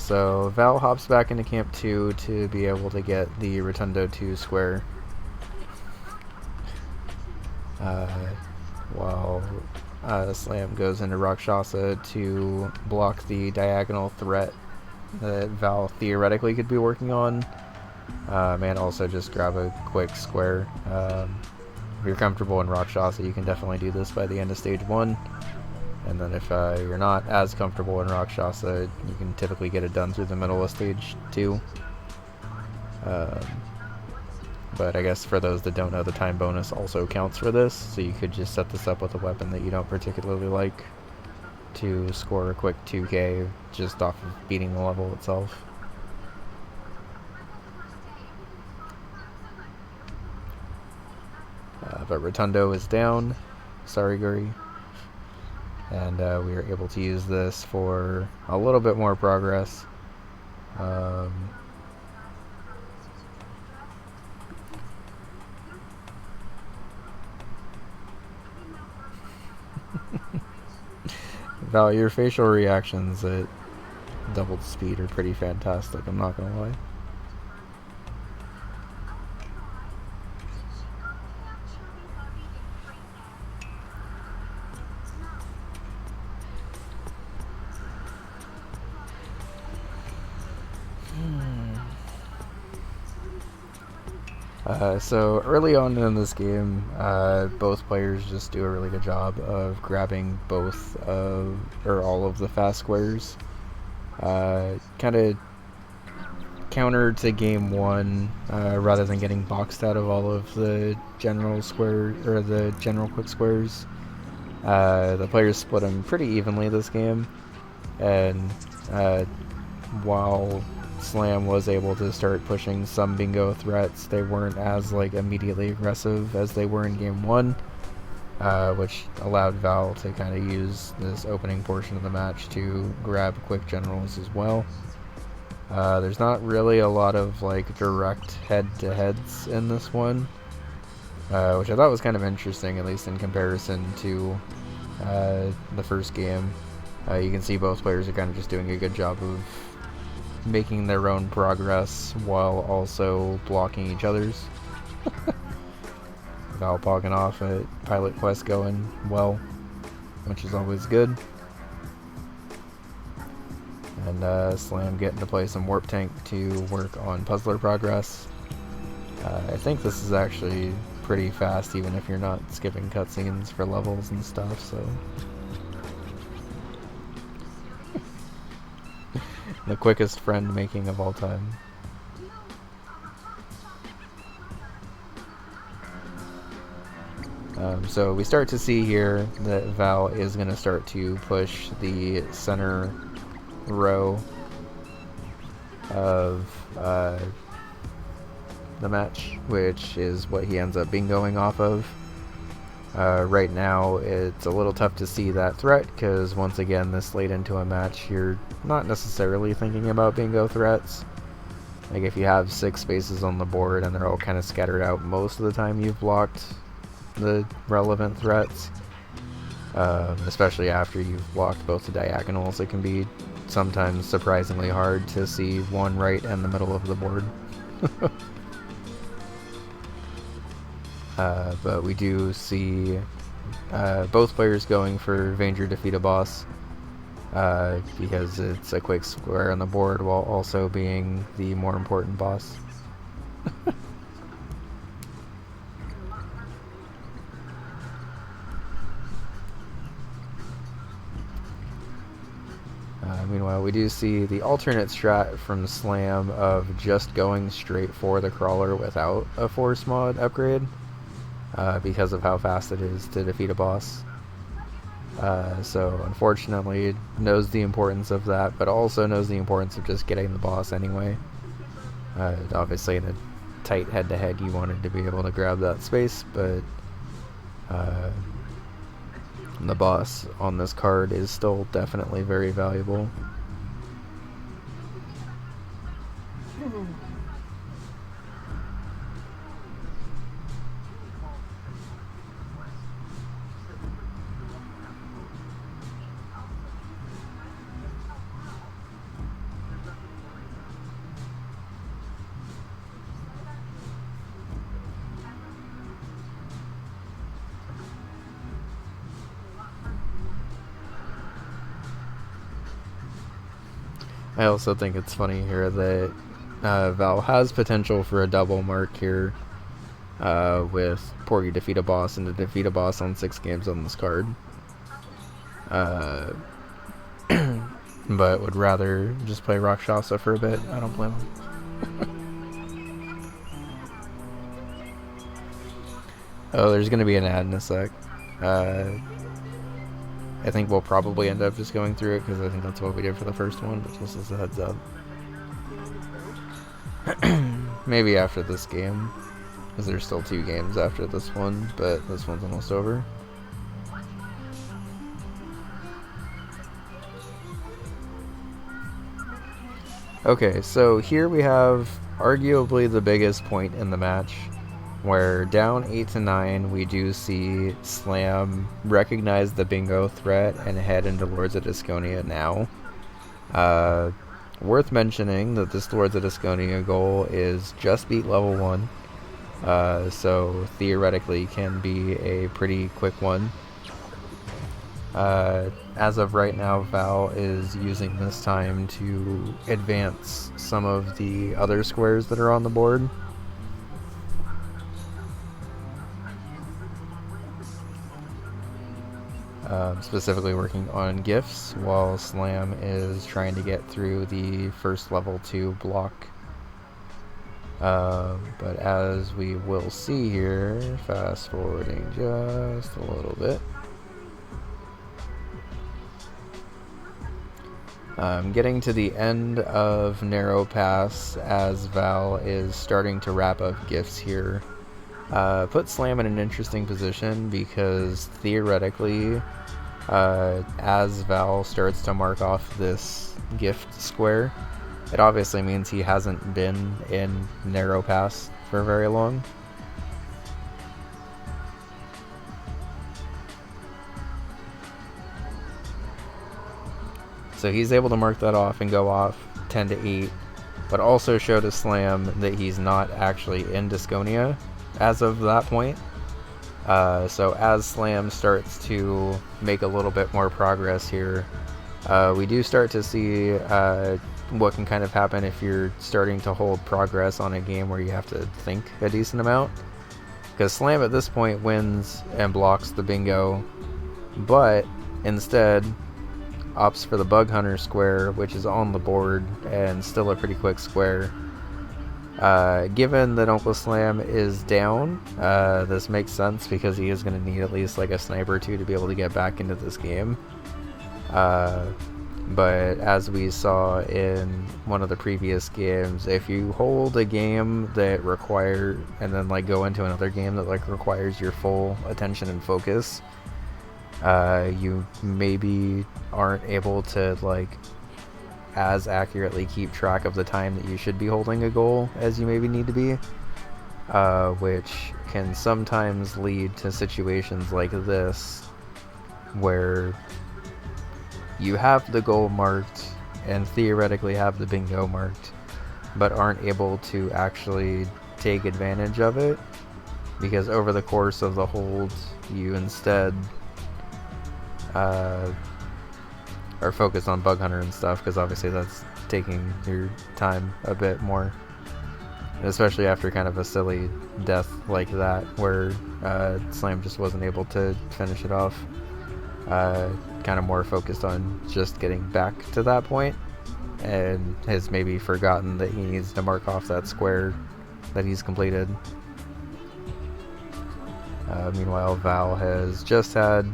A: So Val hops back into Camp 2 to be able to get the Rotundo 2 square. While Slam goes into Rakshasa to block the diagonal threat that Val theoretically could be working on, and also just grab a quick square. If you're comfortable in Rakshasa, you can definitely do this by the end of stage 1, and then if you're not as comfortable in Rakshasa, you can typically get it done through the middle of stage 2. But I guess for those that don't know, the time bonus also counts for this, so you could just set this up with a weapon that you don't particularly like to score a quick 2k just off of beating the level itself. but Rotundo is down. Sorry, Guri. And we are able to use this for a little bit more progress. Val, your facial reactions at doubled speed are pretty fantastic, I'm not gonna lie. So early on in this game, both players just do a really good job of grabbing both or all of the fast squares. Kind of counter to game one, rather than getting boxed out of all of the general square or the general quick squares. The players split them pretty evenly this game, and while Slam was able to start pushing some bingo threats, they weren't as like immediately aggressive as they were in game one, which allowed Val to kind of use this opening portion of the match to grab quick generals as well. There's not really a lot of like direct head-to-heads in this one, which I thought was kind of interesting, at least in comparison to the first game. You can see both players are kind of just doing a good job of making their own progress while also blocking each other's. Val pogging off at Pilot Quest going well, which is always good. And Slam getting to play some Warp Tank to work on puzzler progress. I think this is actually pretty fast, even if you're not skipping cutscenes for levels and stuff, so... The quickest friend making of all time. So we start to see here that Val is going to start to push the center row of the match, which is what he ends up bingoing off of. Right now, it's a little tough to see that threat, because once again, this late into a match, you're not necessarily thinking about bingo threats. Like, if you have 6 spaces on the board and they're all kind of scattered out, most of the time you've blocked the relevant threats. Especially after you've blocked both the diagonals, it can be sometimes surprisingly hard to see one right in the middle of the board. But we do see both players going for Vanger Defeat a Boss, because it's a quick square on the board while also being the more important boss. Meanwhile, we do see the alternate strat from Slam of just going straight for the crawler without a force mod upgrade, because of how fast it is to defeat a boss. So unfortunately, it knows the importance of that, but also knows the importance of just getting the boss anyway. Obviously, in a tight head-to-head, you wanted to be able to grab that space, but the boss on this card is still definitely very valuable. I also think it's funny here that Val has potential for a double mark here with Porgy Defeat a Boss and to defeat a boss on 6 games on this card. But would rather just play Rakshasa for a bit. I don't blame him. Oh, there's going to be an ad in a sec. I think we'll probably end up just going through it, because I think that's what we did for the first one, but just as a heads up. Maybe after this game. because there's still 2 games after this one, but this one's almost over. Okay, so here we have arguably the biggest point in the match, where down 8-9 we do see Slam recognize the bingo threat and head into Lords of Disconia now. Worth mentioning that this Lords of Disconia goal is just beat level 1, so theoretically can be a pretty quick one. As of right now, Val is using this time to advance some of the other squares that are on the board. Specifically working on gifts, while Slam is trying to get through the first level 2 block. But as we will see here, fast forwarding just a little bit, getting to the end of Narrow Pass as Val is starting to wrap up gifts here. Put Slam in an interesting position because theoretically, as Val starts to mark off this gift square, it obviously means he hasn't been in Narrow Pass for very long. So he's able to mark that off and go off 10-8, but also show to Slam that he's not actually in Disconia as of that point. So as Slam starts to make a little bit more progress here, we do start to see what can kind of happen if you're starting to hold progress on a game where you have to think a decent amount. Because Slam at this point wins and blocks the bingo, but instead opts for the Bug Hunter square, which is on the board and still a pretty quick square. Given that Uncle Slam is down, this makes sense because he is going to need at least like a sniper or 2 to be able to get back into this game. But as we saw in one of the previous games, if you hold a game that and then like go into another game that like requires your full attention and focus, you maybe aren't able to like as accurately keep track of the time that you should be holding a goal as you maybe need to be, which can sometimes lead to situations like this where you have the goal marked and theoretically have the bingo marked, but aren't able to actually take advantage of it because over the course of the hold you instead are focused on Bug Hunter and stuff, because obviously that's taking your time a bit more, especially after kind of a silly death like that where Slam just wasn't able to finish it off. Kind of more focused on just getting back to that point and has maybe forgotten that he needs to mark off that square that he's completed. Meanwhile, Val has just had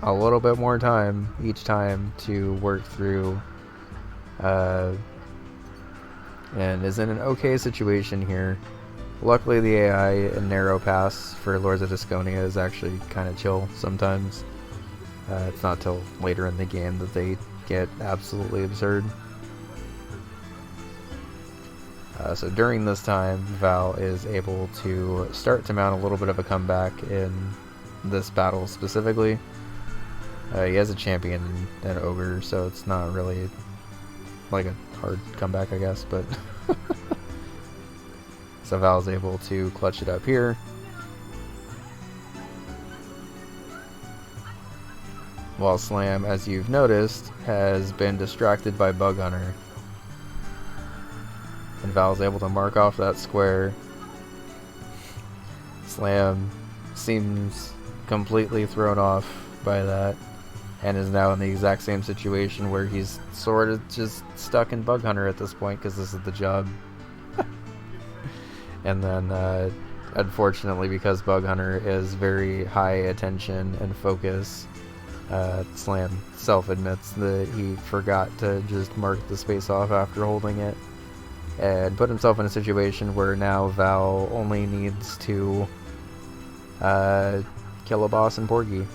A: a little bit more time each time to work through, and is in an okay situation here. Luckily, the AI in Narrow Pass for Lords of Disconia is actually kind of chill sometimes. It's not till later in the game that they get absolutely absurd. So during this time, Val is able to start to mount a little bit of a comeback in this battle specifically. He has a champion and ogre, so it's not really like a hard comeback, I guess, but so Val's able to clutch it up here. While Slam, as you've noticed, has been distracted by Bug Hunter. And Val's able to mark off that square. Slam seems completely thrown off by that, and is now in the exact same situation where he's sort of just stuck in Bug Hunter at this point because this is the job. And then, unfortunately, because Bug Hunter is very high attention and focus, Slam self-admits that he forgot to just mark the space off after holding it, and put himself in a situation where now Val only needs to kill a boss in Porgy.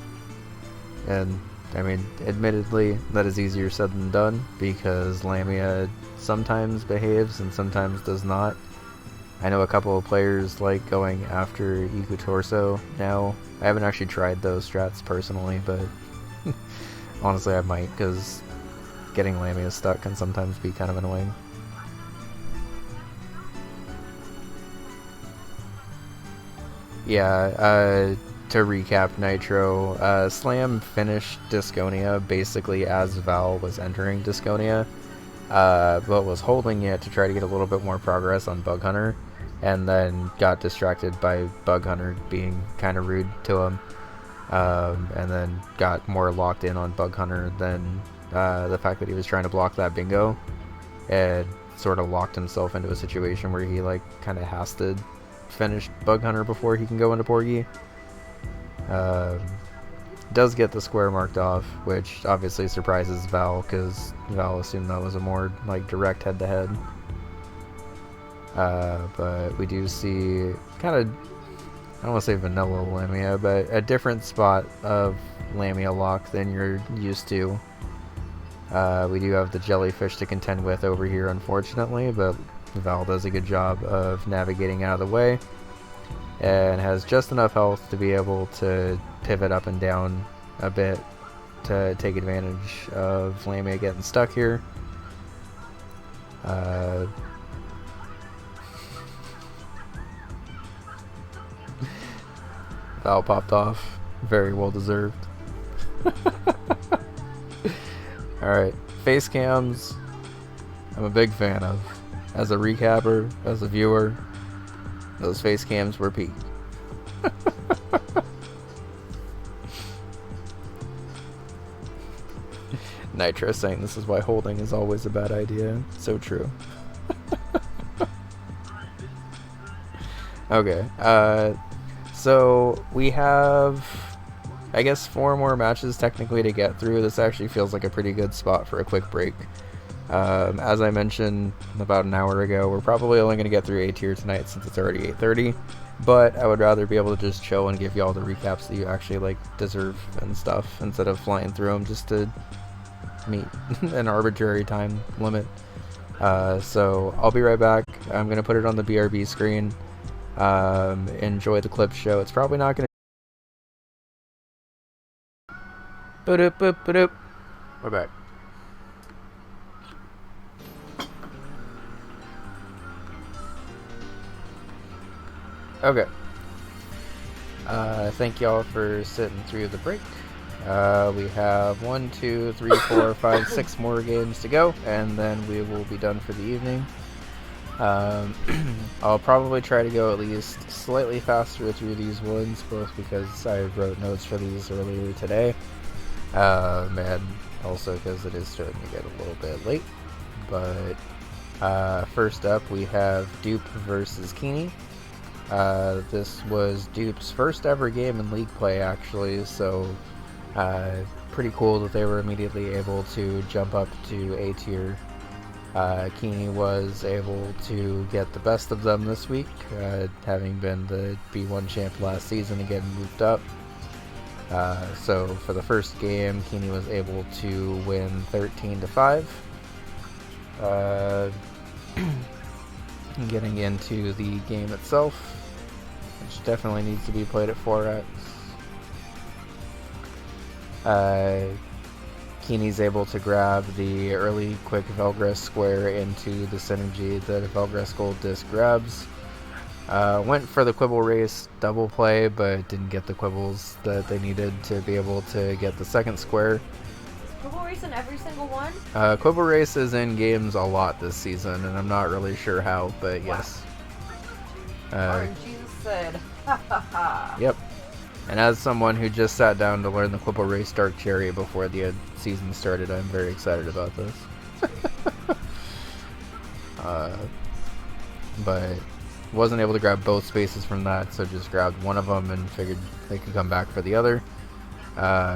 A: And I mean, admittedly, that is easier said than done, because Lamia sometimes behaves and sometimes does not. I know a couple of players like going after Iku Torso now. I haven't actually tried those strats personally, but honestly I might, because getting Lamia stuck can sometimes be kind of annoying. Yeah, to recap Nitro, Slam finished Disconia basically as Val was entering Disconia, but was holding it to try to get a little bit more progress on Bug Hunter, and then got distracted by Bug Hunter being kind of rude to him, and then got more locked in on Bug Hunter than the fact that he was trying to block that bingo, and sort of locked himself into a situation where he like kind of has to finish Bug Hunter before he can go into Porgy. Does get the square marked off, which obviously surprises Val, because Val assumed that was a more like direct head-to-head. But we do see kind of, I don't want to say vanilla Lamia, but a different spot of Lamia lock than you're used to. We do have the jellyfish to contend with over here, unfortunately, but Val does a good job of navigating out of the way, and has just enough health to be able to pivot up and down a bit to take advantage of Lamia getting stuck here. Val popped off. Very well deserved. Alright, face cams, I'm a big fan of. As a recapper, as a viewer, those face cams were peak. Nitro saying this is why holding is always a bad idea. So true. Okay, so we have, I guess, 4 more matches technically to get through. This actually feels like a pretty good spot for a quick break. As I mentioned about an hour ago, we're probably only going to get through A tier tonight since it's already 8:30, but I would rather be able to just chill and give you all the recaps that you actually like deserve and stuff, instead of flying through them just to meet an arbitrary time limit. So I'll be right back. I'm going to put it on the BRB screen. Enjoy the clip show. It's probably not going to... We're back. Okay. Thank y'all for sitting through the break. We have 1, 2, 3, 4, 5, 6 more games to go, and then we will be done for the evening. I'll probably try to go at least slightly faster through these ones, both because I wrote notes for these earlier today, and also because it is starting to get a little bit late. But first up, we have Dupe versus Keeney. This was Dupe's first ever game in League play, actually, so pretty cool that they were immediately able to jump up to A tier. Keeney was able to get the best of them this week, having been the B1 champ last season and getting moved up. So for the first game, Keeney was able to win 13-5. Getting into the game itself, which definitely needs to be played at 4x. Keeney's able to grab the early quick Velgress square into the synergy that a Velgress Gold Disc grabs. Went for the Quibble Race double play, but didn't get the Quibbles that they needed to be able to get the second square.
B: Quibble Race in every single one?
A: Quibble Race is in games a lot this season, and I'm not really sure how, but yes.
B: RNG said, ha ha ha.
A: Yep. And as someone who just sat down to learn the Quibble Race Dark Cherry before the season started, I'm very excited about this. But wasn't able to grab both spaces from that, so just grabbed one of them and figured they could come back for the other.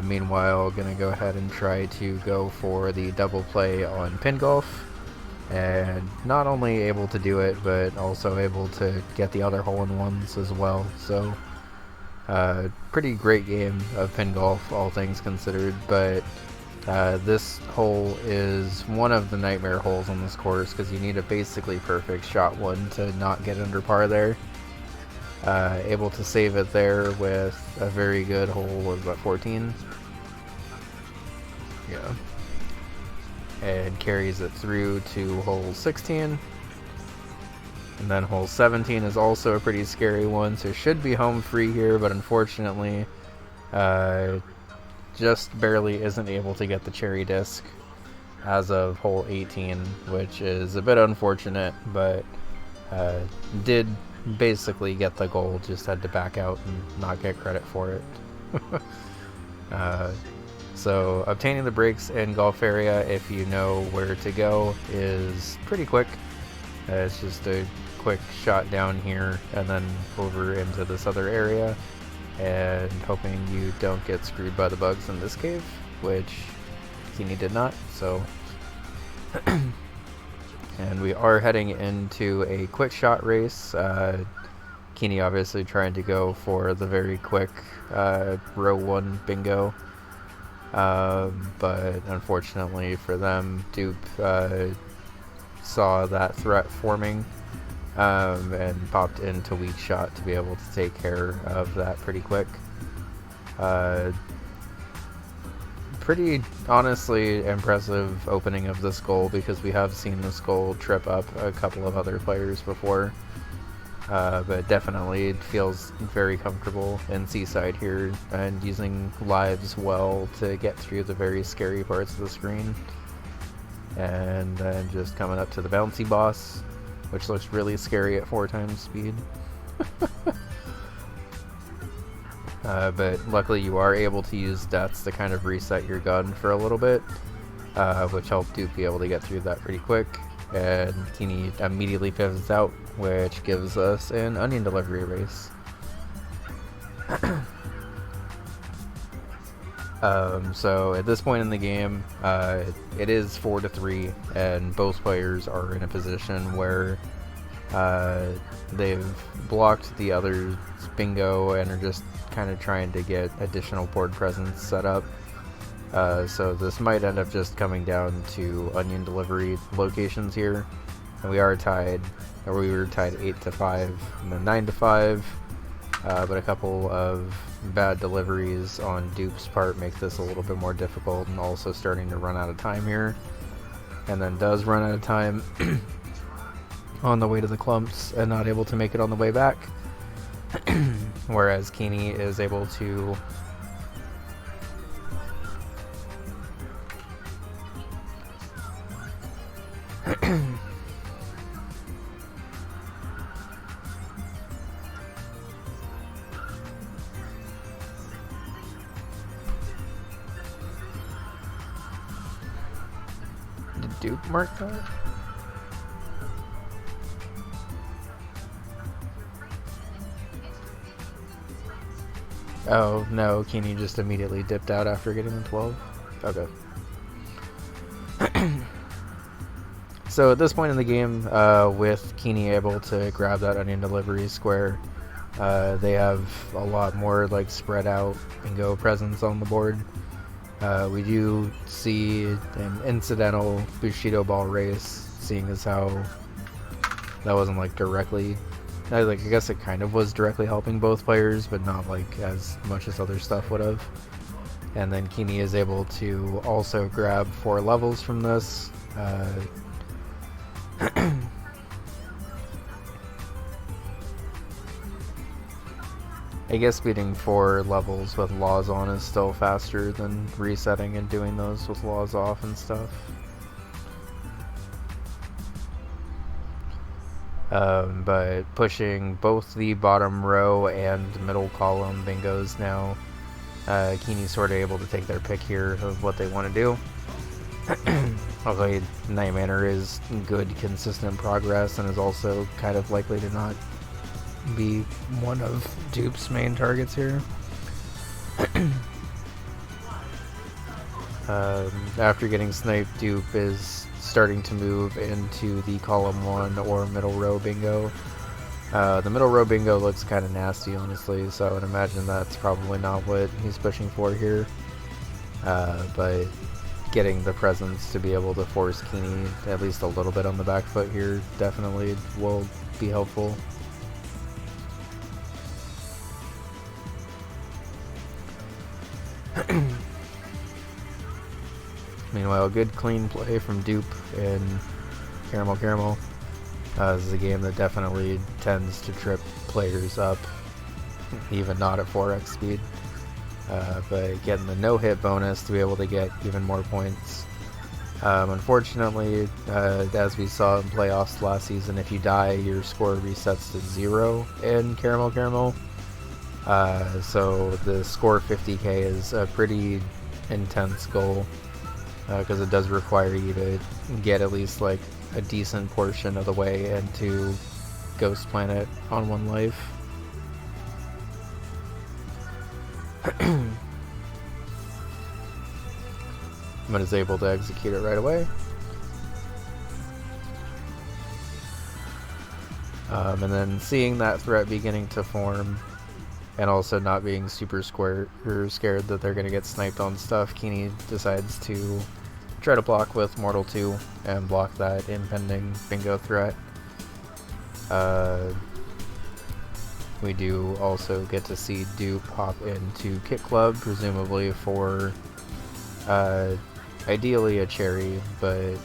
A: Meanwhile, gonna go ahead and try to go for the double play on Pin Golf. and not only able to do it, but also able to get the other hole-in-ones as well. So, pretty great game of pin golf, all things considered. But this hole is one of the nightmare holes on this course because you need a basically perfect shot one to not get under par there. Able to save it there with a very good hole. Was that 14? Yeah. And carries it through to hole 16. And then hole 17 is also a pretty scary one, so should be home free here, but unfortunately just barely isn't able to get the cherry disc as of hole 18, which is a bit unfortunate, but did basically get the goal, just had to back out and not get credit for it. So obtaining the breaks in Golf Area, if you know where to go, is pretty quick. It's just a quick shot down here and then over into this other area, and hoping you don't get screwed by the bugs in this cave, which Keeney did not. So and we are heading into a quick shot race. Keeney obviously trying to go for the very quick row 1 bingo. But unfortunately for them, Dupe saw that threat forming and popped into weak shot to be able to take care of that pretty quick. Pretty honestly impressive opening of this goal, because we have seen this goal trip up a couple of other players before. But definitely it feels very comfortable in Seaside here, and using lives well to get through the very scary parts of the screen. And then just coming up to the bouncy boss, which looks really scary at 4 times speed. But luckily you are able to use deaths to kind of reset your gun for a little bit, which helped Duke be able to get through that pretty quick. And Keeney immediately pivots out, which gives us an onion delivery race. So at this point in the game, it is 4-3, and both players are in a position where they've blocked the other's bingo and are just kind of trying to get additional board presence set up. So this might end up just coming down to onion delivery locations here, and we are tied, or we were tied 8-5 and then 9-5. But a couple of bad deliveries on Dupe's part make this a little bit more difficult, and also starting to run out of time here, and then does run out of time on the way to the clumps and not able to make it on the way back. Whereas Keeney is able to Did Dupe mark that? Oh, no, Keeney just immediately dipped out after getting the 12. Okay. So at this point in the game, with Keeney able to grab that onion delivery square, they have a lot more like spread out bingo presence on the board. We do see an incidental Bushido ball race, seeing as how that wasn't like directly, I guess it kind of was directly helping both players, but not like as much as other stuff would have. And then Keeney is able to also grab 4 levels from this. I guess beating 4 levels with laws on is still faster than resetting and doing those with laws off and stuff. But pushing both the bottom row and middle column bingos now, Keeney's sort of able to take their pick here of what they want to do. Although Night Manor is good, consistent progress, and is also kind of likely to not be one of Dupe's main targets here. After getting sniped, Dupe is starting to move into the column 1 or middle row bingo. The middle row bingo looks kind of nasty, honestly, so I would imagine that's probably not what he's pushing for here. But getting the presence to be able to force Keeney at least a little bit on the back foot here definitely will be helpful. Meanwhile, good clean play from Dupe in Caramel Caramel. This is a game that definitely tends to trip players up, even not at 4x speed. But getting the no-hit bonus to be able to get even more points. Unfortunately, as we saw in playoffs last season, if you die, your score resets to 0 in Caramel Caramel. So the score 50k is a pretty intense goal, because it does require you to get at least like a decent portion of the way into Ghost Planet on 1 life. But is able to execute it right away. And then seeing that threat beginning to form, and also not being super scared that they're going to get sniped on stuff, Keeney decides to try to block with Mortal 2 and block that impending bingo threat. We do also get to see Dupe hop into Kit Club, presumably for ideally a cherry, but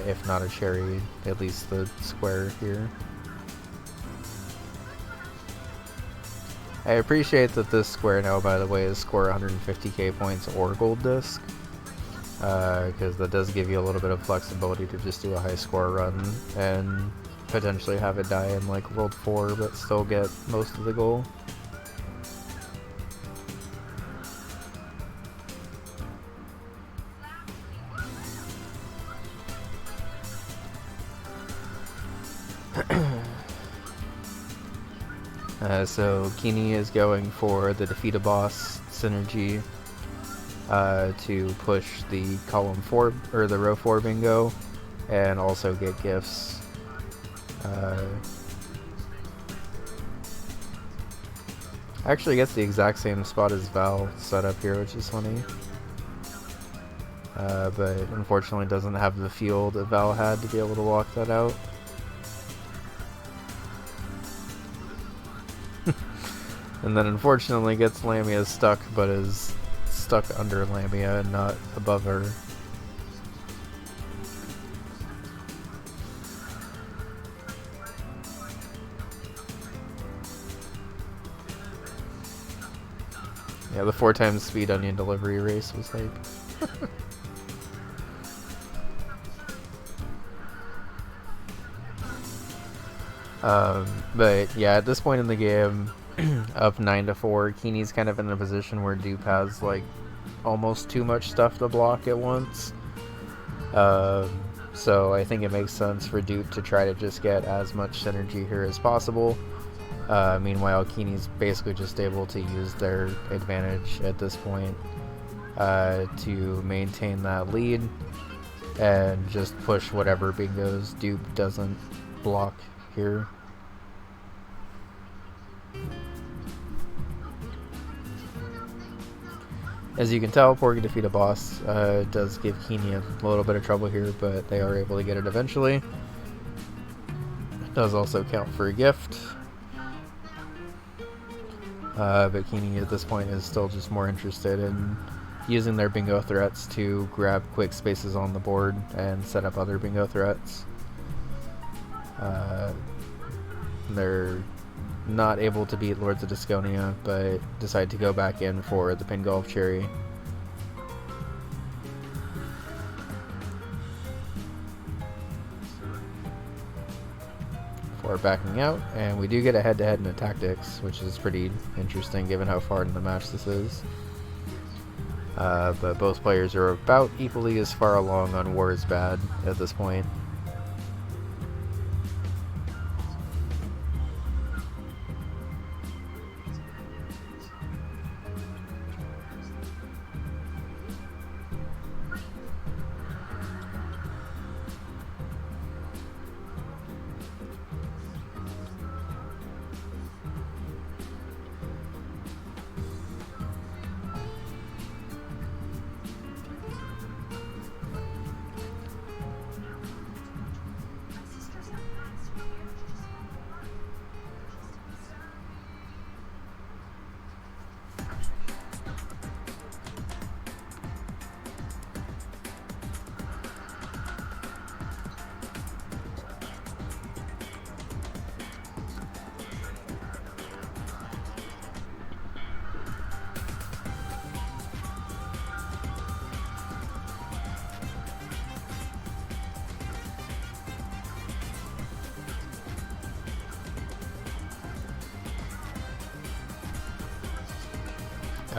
A: if not a cherry, at least the square here. I appreciate that this square now, by the way, is score 150k points or gold disc, because that does give you a little bit of flexibility to just do a high score run and potentially have it die in like World 4 but still get most of the goal. So Keeney is going for the defeat a boss synergy to push the column 4 or the row 4 bingo and also get gifts. Actually gets the exact same spot as Val set up here, which is funny. But unfortunately doesn't have the fuel that Val had to be able to walk that out. And then unfortunately gets Lamia stuck, but is stuck under Lamia and not above her. Yeah, the 4x speed onion delivery race was hype. But yeah, at this point in the game, up 9-4, Keeney's kind of in a position where Dupe has like almost too much stuff to block at once. So I think it makes sense for Dupe to try to just get as much synergy here as possible. Meanwhile, Keeney's basically just able to use their advantage at this point to maintain that lead and just push whatever bingos Dupe doesn't block here. As you can tell, Porgy Defeat a Boss does give Keeney a little bit of trouble here, but they are able to get it eventually. It does also count for a gift. But Keeney at this point is still just more interested in using their bingo threats to grab quick spaces on the board and set up other bingo threats. They're not able to beat Lords of Disconia, but decide to go back in for the Pin Golf Cherry. Before backing out, and we do get a head-to-head in the tactics, which is pretty interesting given how far in the match this is. But both players are about equally as far along on War is Bad at this point.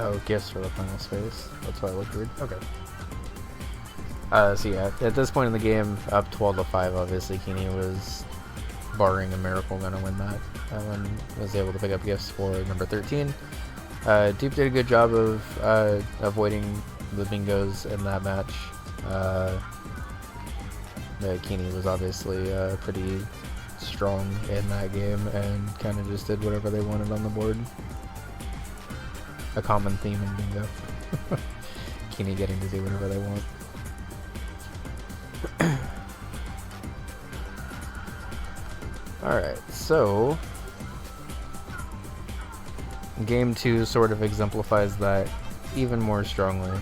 A: Oh, gifts for the final space. That's why I looked weird. Okay. So yeah, at this point in the game, up 12-5, obviously Keeney was, barring a miracle, gonna win that. And was able to pick up gifts for number 13. Dupe did a good job of avoiding the bingos in that match. Keeney was obviously pretty strong in that game and kind of just did whatever they wanted on the board. A common theme in bingo. Keeney getting to do whatever they want. Alright, so game 2 sort of exemplifies that even more strongly,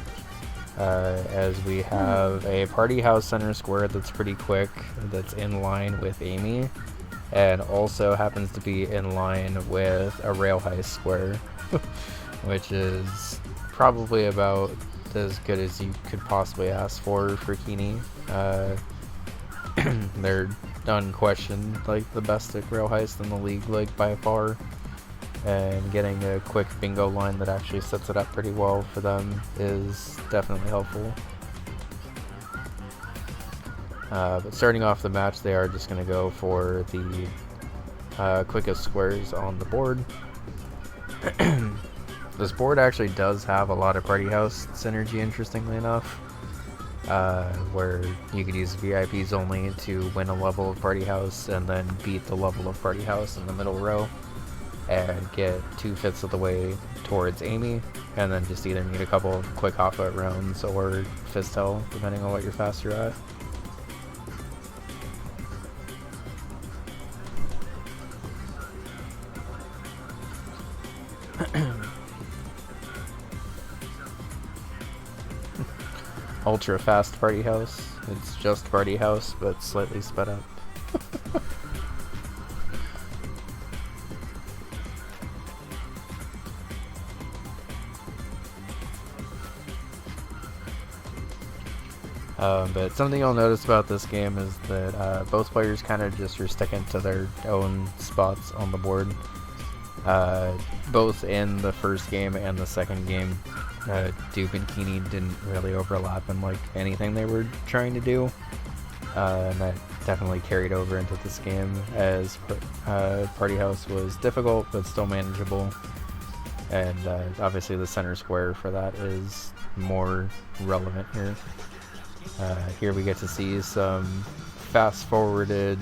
A: as we have a party house center square that's pretty quick, that's in line with Amy, and also happens to be in line with a rail heist square, which is probably about as good as you could possibly ask for Keeney. They're unquestioned like the best at rail heist in the league, like by far, and getting a quick bingo line that actually sets it up pretty well for them is definitely helpful. But starting off the match, they are just going to go for the quickest squares on the board. This board actually does have a lot of party house synergy, interestingly enough, where you could use VIPs only to win a level of party house and then beat the level of party house in the middle row and get 2/5 of the way towards Amy, and then just either need a couple of quick hop-out rounds or Fistel, depending on what you're faster at. Ultra fast party house. It's just party house, but slightly sped up. But something you'll notice about this game is that both players kind of just are sticking to their own spots on the board. Both in the first game and the second game, Dupe and Keeney didn't really overlap in like anything they were trying to do, and that definitely carried over into this game, as Party House was difficult but still manageable, and obviously the center square for that is more relevant here. Here we get to see some fast-forwarded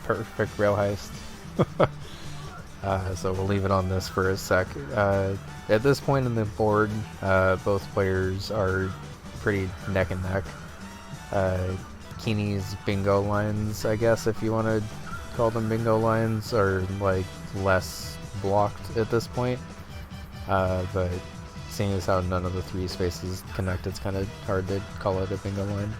A: perfect rail heist. So we'll leave it on this for a sec. At this point in the board, both players are pretty neck and neck. Keeney's bingo lines, I guess if you want to call them bingo lines, are like less blocked at this point. But seeing as how none of the three spaces connect, it's kind of hard to call it a bingo line.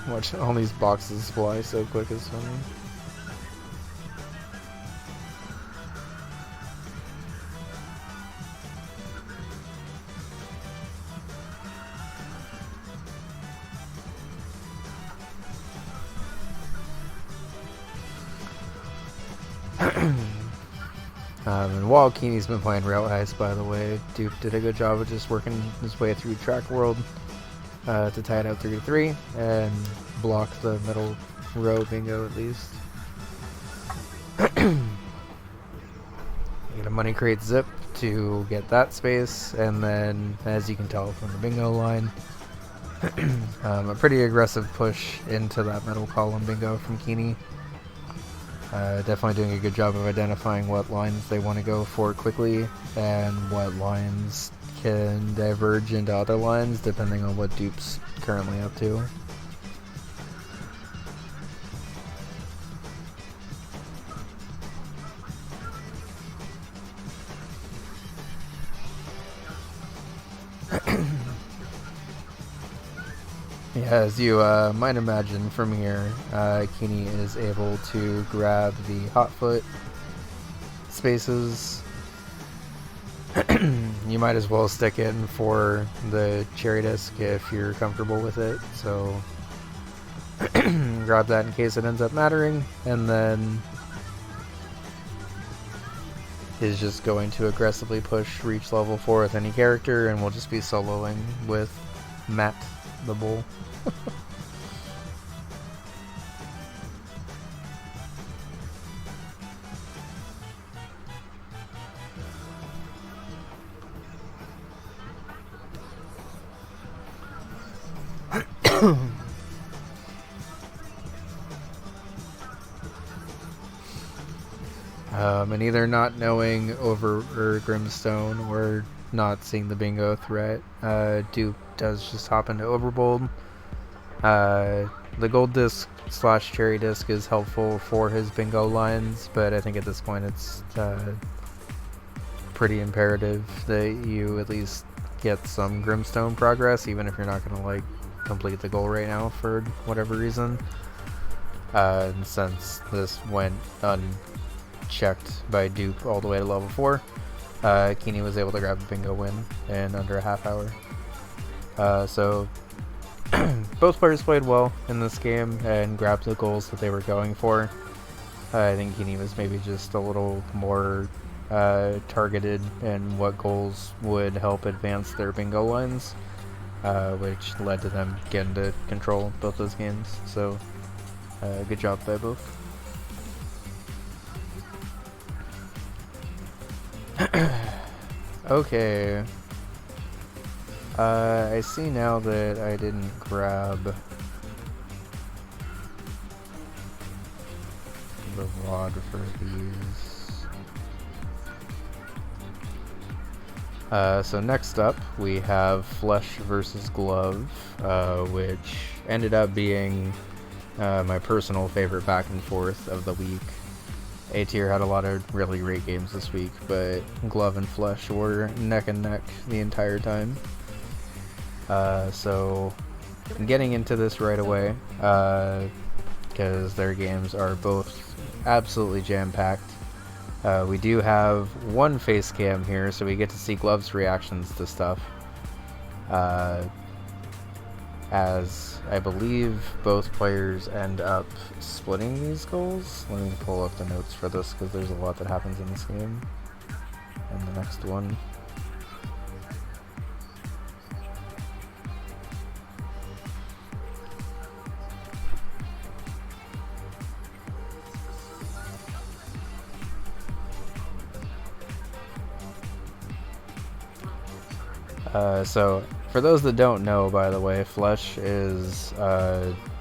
A: Watch all these boxes fly so quick is funny. And while Keeney's been playing Rail Heist, by the way, Dupe did a good job of just working his way through Track World to tie it out 3-3 and block the middle row bingo at least. You get a money crate zip to get that space, and then, as you can tell from the bingo line, a pretty aggressive push into that middle column bingo from Keeney. Definitely doing a good job of identifying what lines they want to go for quickly and what lines can diverge into other lines depending on what Dupe's currently up to. Yeah, as you might imagine from here, Keeney is able to grab the Hotfoot spaces. You might as well stick in for the Cherry Disc if you're comfortable with it, so grab that in case it ends up mattering, and then is just going to aggressively push reach level 4 with any character, and we'll just be soloing with Matt the Bull. And either not knowing over or Grimstone or not seeing the bingo threat, Duke does just hop into Overbold. The gold disc / cherry disc is helpful for his bingo lines, but I think at this point it's pretty imperative that you at least get some Grimstone progress, even if you're not going to like complete the goal right now for whatever reason. And since this went unchecked by Dupe all the way to level 4, Keeney was able to grab a bingo win in under a half hour. So both players played well in this game and grabbed the goals that they were going for. I think Keeney was maybe just a little more targeted in what goals would help advance their bingo lines, which led to them getting to control both those games. So good job by both. Okay. I see now that I didn't grab the VOD for these. So next up we have Flesh versus Glove, which ended up being my personal favorite back and forth of the week. A-tier had a lot of really great games this week, but Glove and Flesh were neck and neck the entire time. So getting into this right away, because their games are both absolutely jam-packed. We do have one face cam here, so we get to see Glove's reactions to stuff. As I believe both players end up splitting these goals. Let me pull up the notes for this, because there's a lot that happens in this game and the next one. So, for those that don't know, by the way, Flesh is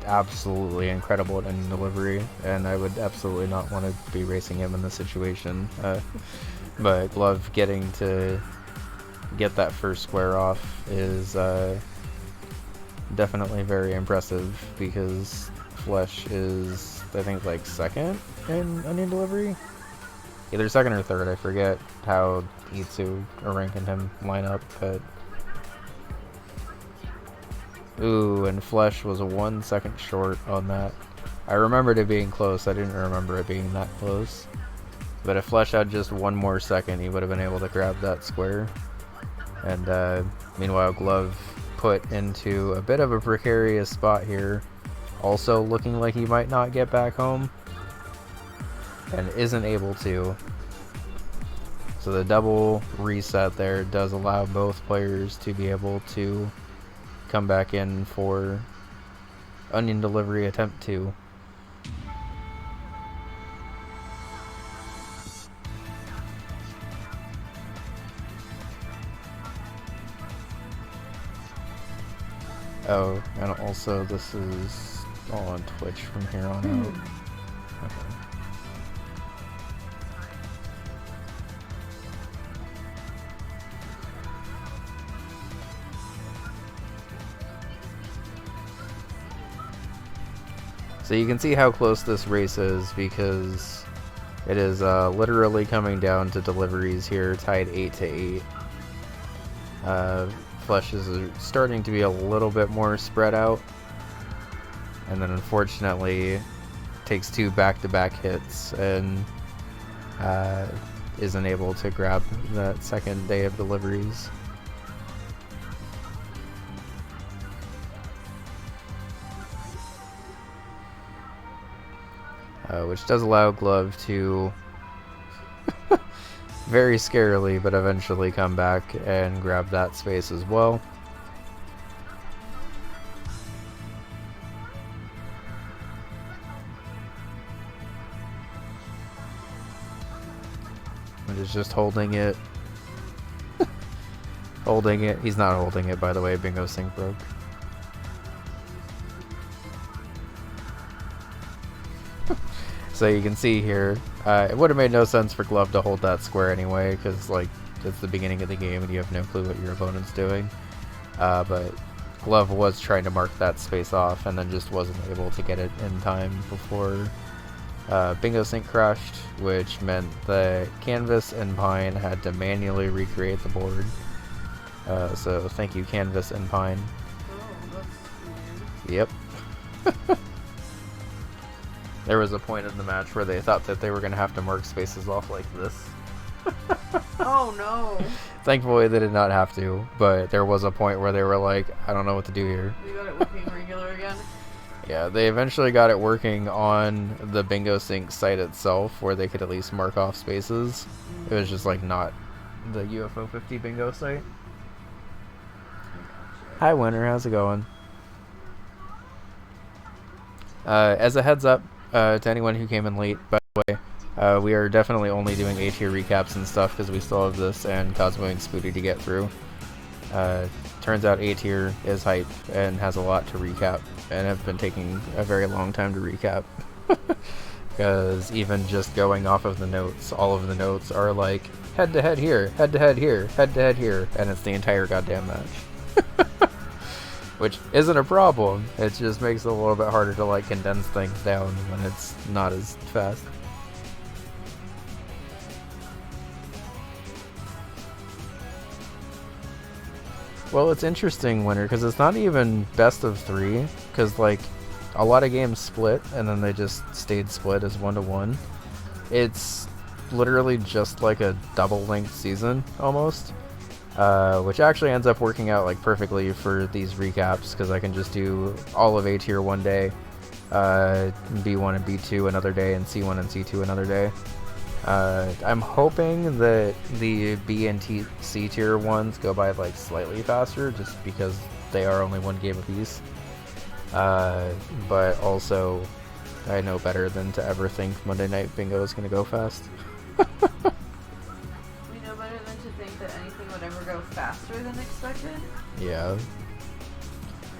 A: absolutely incredible at ending delivery, and I would absolutely not want to be racing him in this situation. But Glove getting to get that first square off is definitely very impressive, because Flesh is, I think, like second in onion delivery? Either second or third, I forget how Itsu, Rank, and him line up, but... Ooh, and Flesh was 1 second short on that. I remembered it being close, I didn't remember it being that close. But if Flesh had just 1 more second, he would have been able to grab that square. And meanwhile, Glove put into a bit of a precarious spot here, also looking like he might not get back home, and isn't able to. So the double reset there does allow both players to be able to come back in for onion delivery attempt 2. Oh, and also this is all on Twitch from here on out. Okay. So you can see how close this race is, because it is literally coming down to deliveries here, tied 8-8. Flesh is starting to be a little bit more spread out, and then unfortunately takes 2 back-to-back hits and isn't able to grab that second day of deliveries. Which does allow Glove to very scarily, but eventually come back and grab that space as well. Which is just holding it. Holding it. He's not holding it, by the way. Bingo Sync broke. So you can see here, it would have made no sense for Glove to hold that square anyway, because like it's the beginning of the game and you have no clue what your opponent's doing. But Glove was trying to mark that space off and then just wasn't able to get it in time before Bingo Sync crashed, which meant that Canvas and Pine had to manually recreate the board. So thank you, Canvas and Pine.
B: Oh, that's weird.
A: Yep. There was a point in the match where they thought that they were going to have to mark spaces off like this.
B: Oh no!
A: Thankfully they did not have to, but there was a point where they were like, I don't know what to do here.
B: We got it working regular again.
A: Yeah, they eventually got it working on the Bingo Sync site itself, where they could at least mark off spaces. It was just like not the UFO 50 bingo site. Hi Winter, how's it going? As a heads up, to anyone who came in late, by the way, we are definitely only doing A-tier recaps and stuff because we still have this and Cosmo and Spooty to get through. Turns out A-tier is hype and has a lot to recap, and have been taking a very long time to recap. Because even just going off of the notes, all of the notes are like, head-to-head here, head-to-head here, head-to-head here, and it's the entire goddamn match. Which isn't a problem, it just makes it a little bit harder to like condense things down when it's not as fast. Well, it's interesting, Winter, because it's not even best of 3, because like a lot of games split and then they just stayed split as 1-1. It's literally just like a double length season almost. Which actually ends up working out like perfectly for these recaps, because I can just do all of A tier one day, B1 and B2 another day, and C1 and C2 another day. I'm hoping that the B and C tier ones go by like slightly faster, just because they are only one game apiece. But also, I know better than to ever think Monday Night Bingo is going to go fast.
B: We know better than to think that anything would ever go faster than expected.
A: Yeah.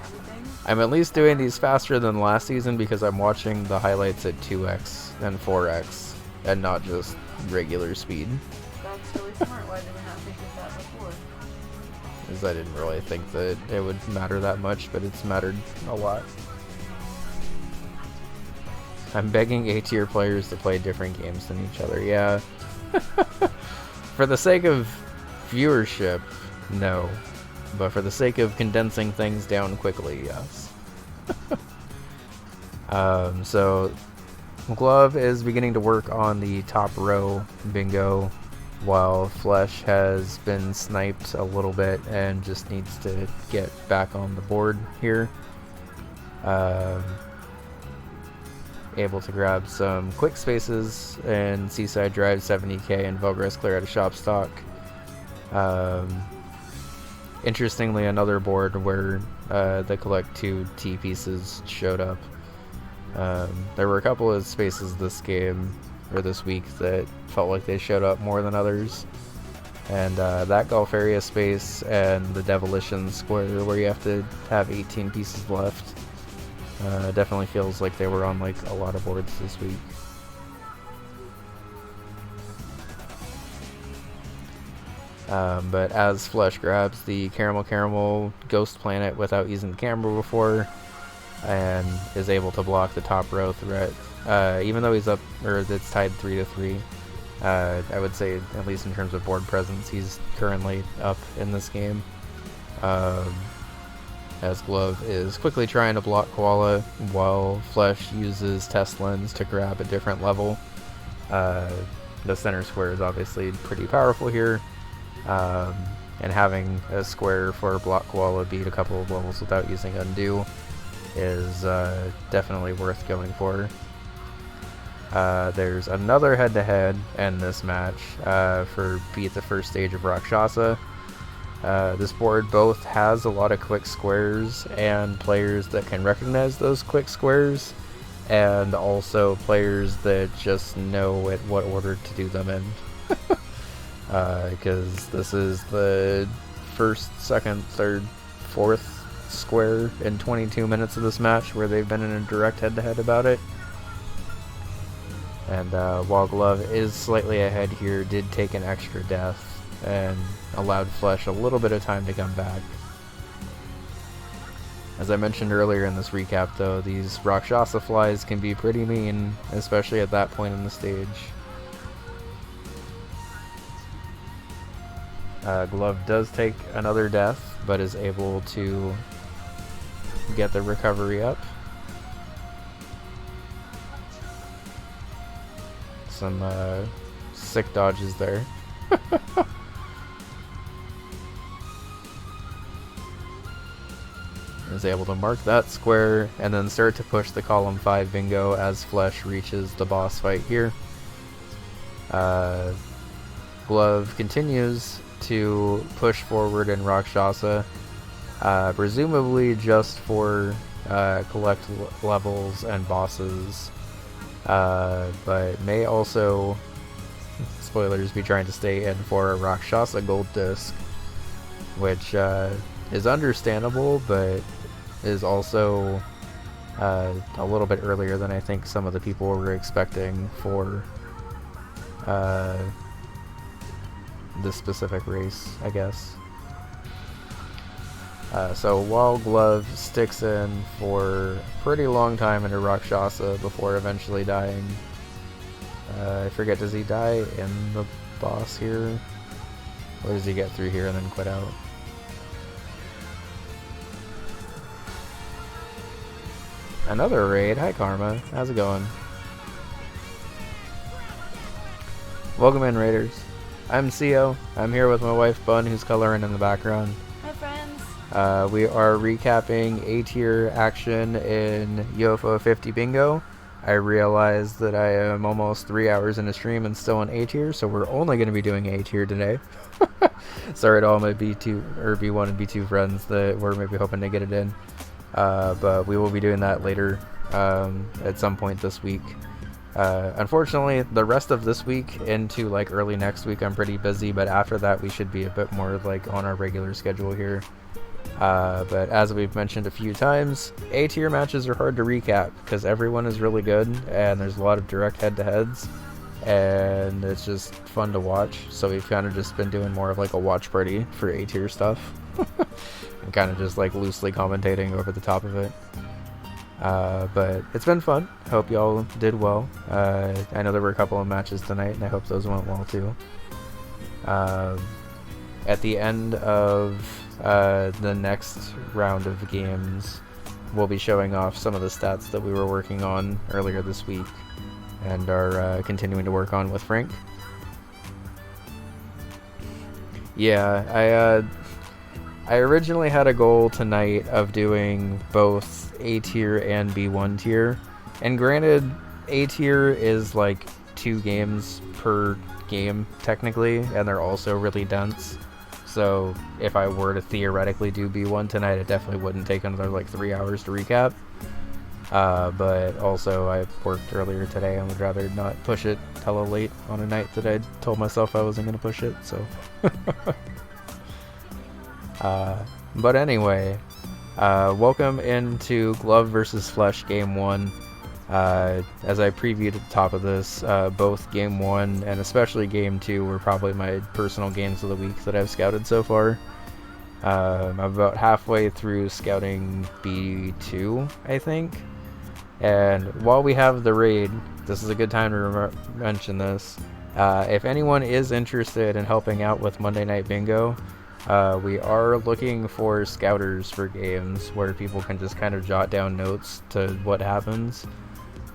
B: Everything.
A: I'm at least doing these faster than last season because I'm watching the highlights at 2x and 4x and not just regular speed.
B: That's really smart. Why did we not think of that before?
A: Because I didn't really think that it would matter that much, but it's mattered a lot. I'm begging A-tier players to play different games than each other. Yeah. For the sake of viewership, no. But for the sake of condensing things down quickly, yes. So Glove is beginning to work on the top row bingo, while Flesh has been sniped a little bit and just needs to get back on the board here. Able to grab some quick spaces and Seaside Drive 70k and Velgress Clear out of shop stock. Interestingly, another board where the Collect 2 T pieces showed up. There were a couple of spaces this game, or this week, that felt like they showed up more than others. And that Golf Area space and the Demolition Square, where you have to have 18 pieces left, definitely feels like they were on like a lot of boards this week. But as Flesh grabs the Caramel Ghost Planet without using the camera before, and is able to block the top row threat, even though he's up, or it's tied 3-3. I would say, at least in terms of board presence, he's currently up in this game. as Glove is quickly trying to block Koala while Flesh uses Test Lens to grab a different level. The center square is obviously pretty powerful here, and having a square for block Koala beat a couple of levels without using Undo is definitely worth going for. There's another head-to-head in this match for beat the first stage of Rakshasa. This board both has a lot of quick squares and players that can recognize those quick squares, and also players that just know what order to do them in. Because this is the first, second, third, fourth square in 22 minutes of this match where they've been in a direct head-to-head about it. And while Glove is slightly ahead here, did take an extra death and allowed Flesh a little bit of time to come back. As I mentioned earlier in this recap though, these Rakshasa flies can be pretty mean, especially at that point in the stage. Glove does take another death, but is able to get the recovery up. Some sick dodges there. Is able to mark that square and then start to push the column 5 bingo as Flesh reaches the boss fight here. Glove continues to push forward in Rakshasa, presumably just for collect levels and bosses, but may also, spoilers, be trying to stay in for a Rakshasa gold disc, which is understandable, but is also a little bit earlier than I think some of the people were expecting for this specific race, I guess. So while Glove sticks in for a pretty long time into Rakshasa before eventually dying, I forget, does he die in the boss here? Or does he get through here and then quit out? Another raid. Hi Karma, how's it going? Welcome in, Raiders. I'm CO. I'm here with my wife Bun, who's coloring in the background.
B: Hi friends.
A: We are recapping A-tier action in UFO 50 Bingo. I realized that I am almost 3 hours in a stream and still in A-tier, so we're only going to be doing A-tier today. Sorry to all my B2 or B1 and B2 friends that were maybe hoping to get it in. But we will be doing that later at some point this week. Unfortunately, the rest of this week into like early next week I'm pretty busy, but after that we should be a bit more like on our regular schedule here. But as we've mentioned a few times, A-tier matches are hard to recap because everyone is really good and there's a lot of direct head-to-heads and it's just fun to watch, so we've kind of just been doing more of like a watch party for A-tier stuff and kind of just like loosely commentating over the top of it. But it's been fun. Hope y'all did well. I know there were a couple of matches tonight and I hope those went well too. At the end of the next round of games, we'll be showing off some of the stats that we were working on earlier this week and are continuing to work on with Frank. Yeah, I originally had a goal tonight of doing both A tier and B1 tier, and granted, A tier is like 2 games per game technically, and they're also really dense. So if I were to theoretically do B1 tonight, it definitely wouldn't take another like 3 hours to recap. But also I worked earlier today and would rather not push it hella late on a night that I told myself I wasn't going to push it, so. But anyway, welcome into Glove vs. Flesh Game 1. As I previewed at the top of this, both Game 1 and especially Game 2 were probably my personal games of the week that I've scouted so far. I'm about halfway through scouting B2, I think. And while we have the raid, this is a good time to mention this. If anyone is interested in helping out with Monday Night Bingo, We are looking for scouters for games where people can just kind of jot down notes to what happens.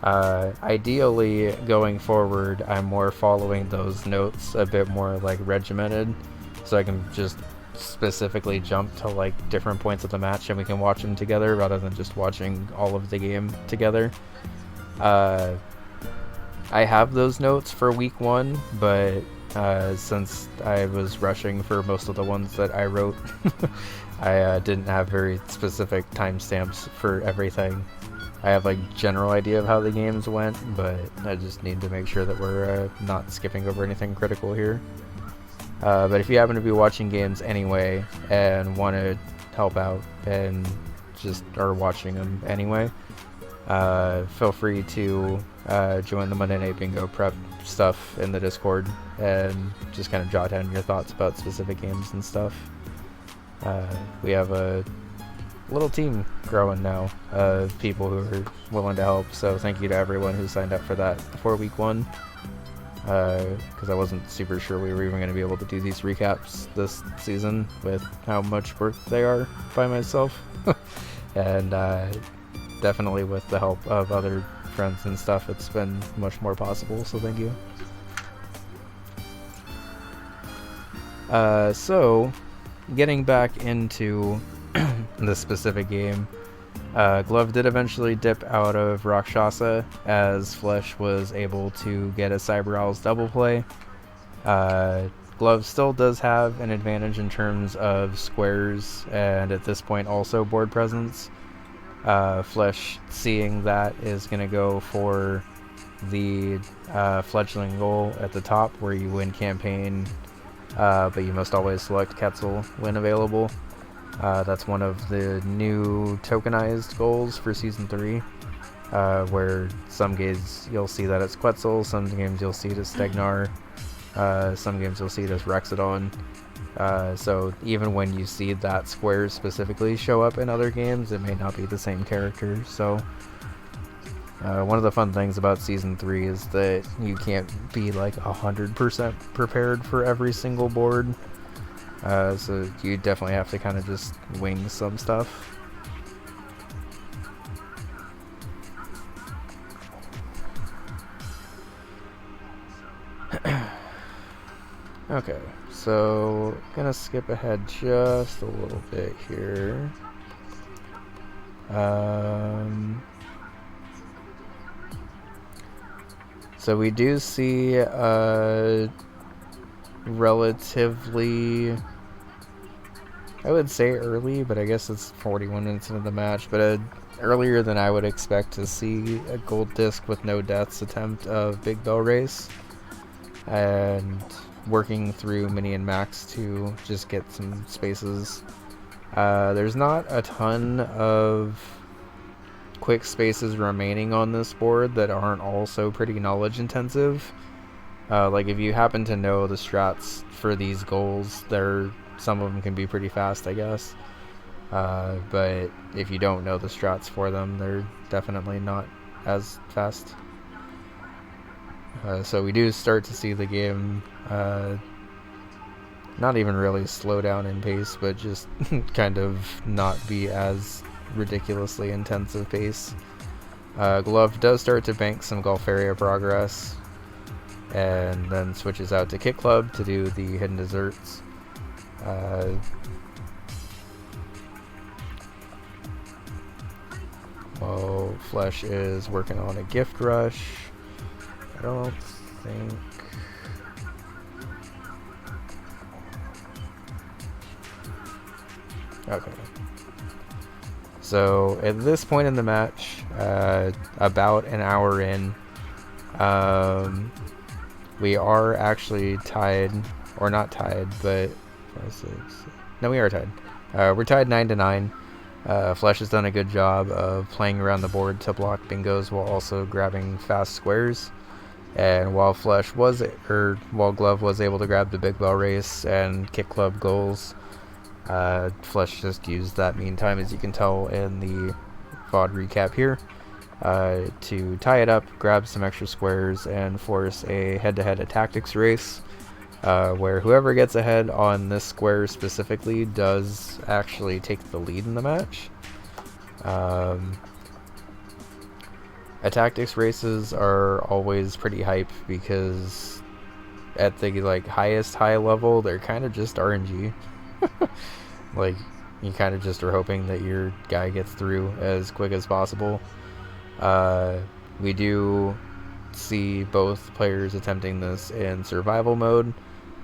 A: Ideally, going forward, I'm more following those notes a bit more like regimented, so I can just specifically jump to like different points of the match and we can watch them together rather than just watching all of the game together. I have those notes for week 1, but since I was rushing for most of the ones that I wrote, I didn't have very specific timestamps for everything. I have like general idea of how the games went, but I just need to make sure that we're not skipping over anything critical here. But if you happen to be watching games anyway and want to help out and just are watching them anyway, feel free to join the Monday Night Bingo prep stuff in the Discord and just kind of jot down your thoughts about specific games and stuff. We have a little team growing now of people who are willing to help, so thank you to everyone who signed up for that before week 1, because I wasn't super sure we were even going to be able to do these recaps this season with how much work they are by myself. And definitely with the help of other friends and stuff, it's been much more possible, so thank you. So getting back into the specific game, Glove did eventually dip out of Rakshasa as Flesh was able to get a Cyber Owls double play. Glove still does have an advantage in terms of squares and at this point also board presence. Flesh, seeing that, is going to go for the fledgling goal at the top where you win campaign, but you must always select Quetzal when available. That's one of the new tokenized goals for Season 3, where some games you'll see that it's Quetzal, some games you'll see it as Stegnar, some games you'll see it as Rexodon. So even when you see that square specifically show up in other games, it may not be the same character. So one of the fun things about Season 3 is that you can't be like 100% prepared for every single board. So you definitely have to kind of just wing some stuff. Okay, so gonna skip ahead just a little bit here. So we do see relatively, I would say early, but I guess it's 41 minutes into the match, but earlier than I would expect to see a gold disc with no deaths attempt of Big Bell Race, and working through Mini and Max to just get some spaces. There's not a ton of quick spaces remaining on this board that aren't also pretty knowledge intensive. Like if you happen to know the strats for these goals, some of them can be pretty fast, I guess. But if you don't know the strats for them, they're definitely not as fast. So we do start to see the game not even really slow down in pace, but just kind of not be as ridiculously intensive pace. Glove does start to bank some Golfaria progress, and then switches out to Kit Club to do the hidden desserts. While Flesh is working on a gift rush. I don't think... Okay. So at this point in the match, about an hour in, we are actually tied, or not tied, but 5, 6, no, we are tied. We're tied 9-9. Flesh has done a good job of playing around the board to block bingos while also grabbing fast squares. And while Glove was able to grab the Big Bell Race and Kit Club goals, Flesh just used that meantime, as you can tell in the VOD recap here, to tie it up, grab some extra squares, and force a head-to-head tactics race. where whoever gets ahead on this square specifically does actually take the lead in the match. Tactics races are always pretty hype because at the like highest high level, they're kind of just RNG. Like, you kind of just are hoping that your guy gets through as quick as possible. We do see both players attempting this in survival mode,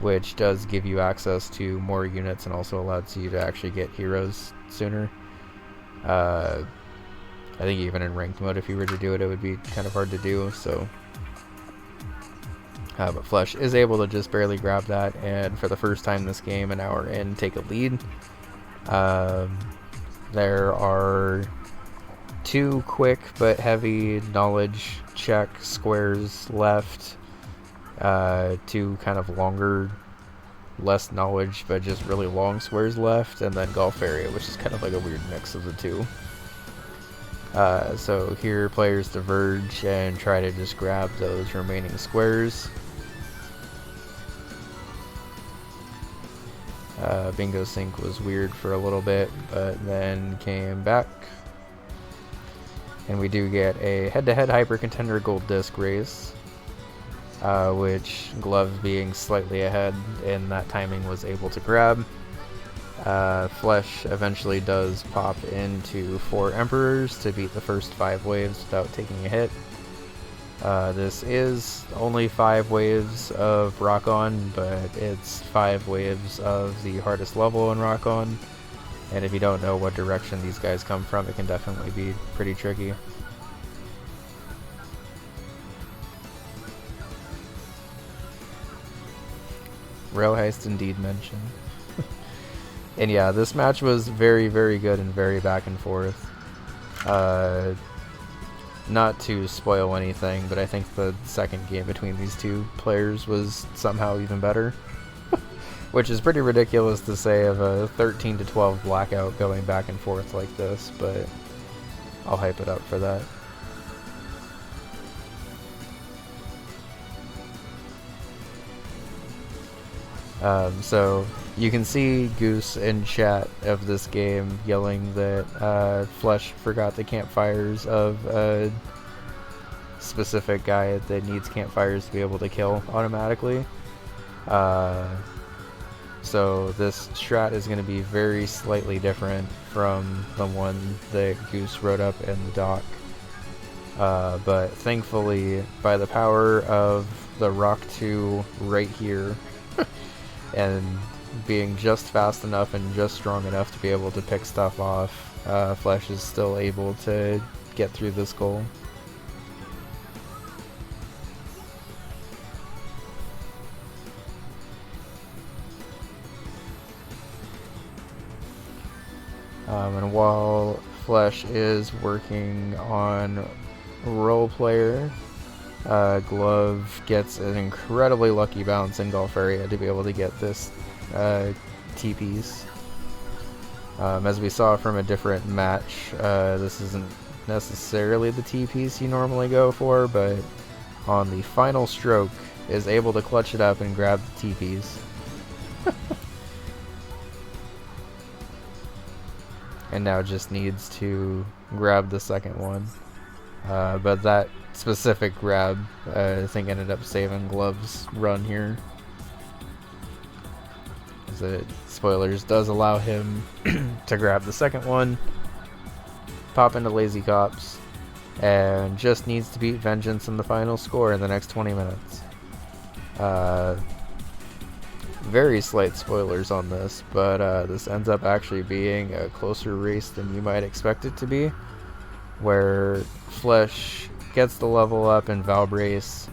A: which does give you access to more units and also allows you to actually get heroes sooner. I think even in ranked mode, if you were to do it, it would be kind of hard to do, so... but Flesh is able to just barely grab that, and for the first time this game, an hour in, take a lead. There are 2 quick but heavy knowledge check squares left. 2 kind of longer, less knowledge but just really long squares left, and then Golf Area, which is kind of like a weird mix of the 2. So here players diverge and try to just grab those remaining squares. Bingo Sync was weird for a little bit, but then came back. And we do get a head-to-head Hyper Contender Gold Disc race, which Glove being slightly ahead in that timing was able to grab. Flesh eventually does pop into 4 Emperors to beat the first 5 waves without taking a hit. This is only 5 waves of Rock On, but it's 5 waves of the hardest level in Rock On. And if you don't know what direction these guys come from, it can definitely be pretty tricky. Rail Heist indeed mentioned. And yeah, this match was very, very good and very back and forth. Not to spoil anything, but I think the second game between these 2 players was somehow even better. Which is pretty ridiculous to say of a 13-12 blackout going back and forth like this, but I'll hype it up for that. So you can see Goose in chat of this game yelling that Flesh forgot the campfires of a specific guy that needs campfires to be able to kill automatically. So this strat is going to be very slightly different from the one that Goose wrote up in the doc. But thankfully, by the power of the Rock 2 right here, and being just fast enough and just strong enough to be able to pick stuff off, Flesh is still able to get through this goal. And while Flesh is working on Role Player, Glove gets an incredibly lucky bounce in Golf Area to be able to get this T-piece. As we saw from a different match, this isn't necessarily the T-piece you normally go for, but on the final stroke is able to clutch it up and grab the T-piece. And now just needs to grab the second one. But that specific grab, I think, ended up saving Glove's run here. As it, spoilers, does allow him to grab the second one, pop into Lazy Cops, and just needs to beat Vengeance in the final score in the next 20 minutes. Very slight spoilers on this, but this ends up actually being a closer race than you might expect it to be, where Flesh gets the level up in Valbrace,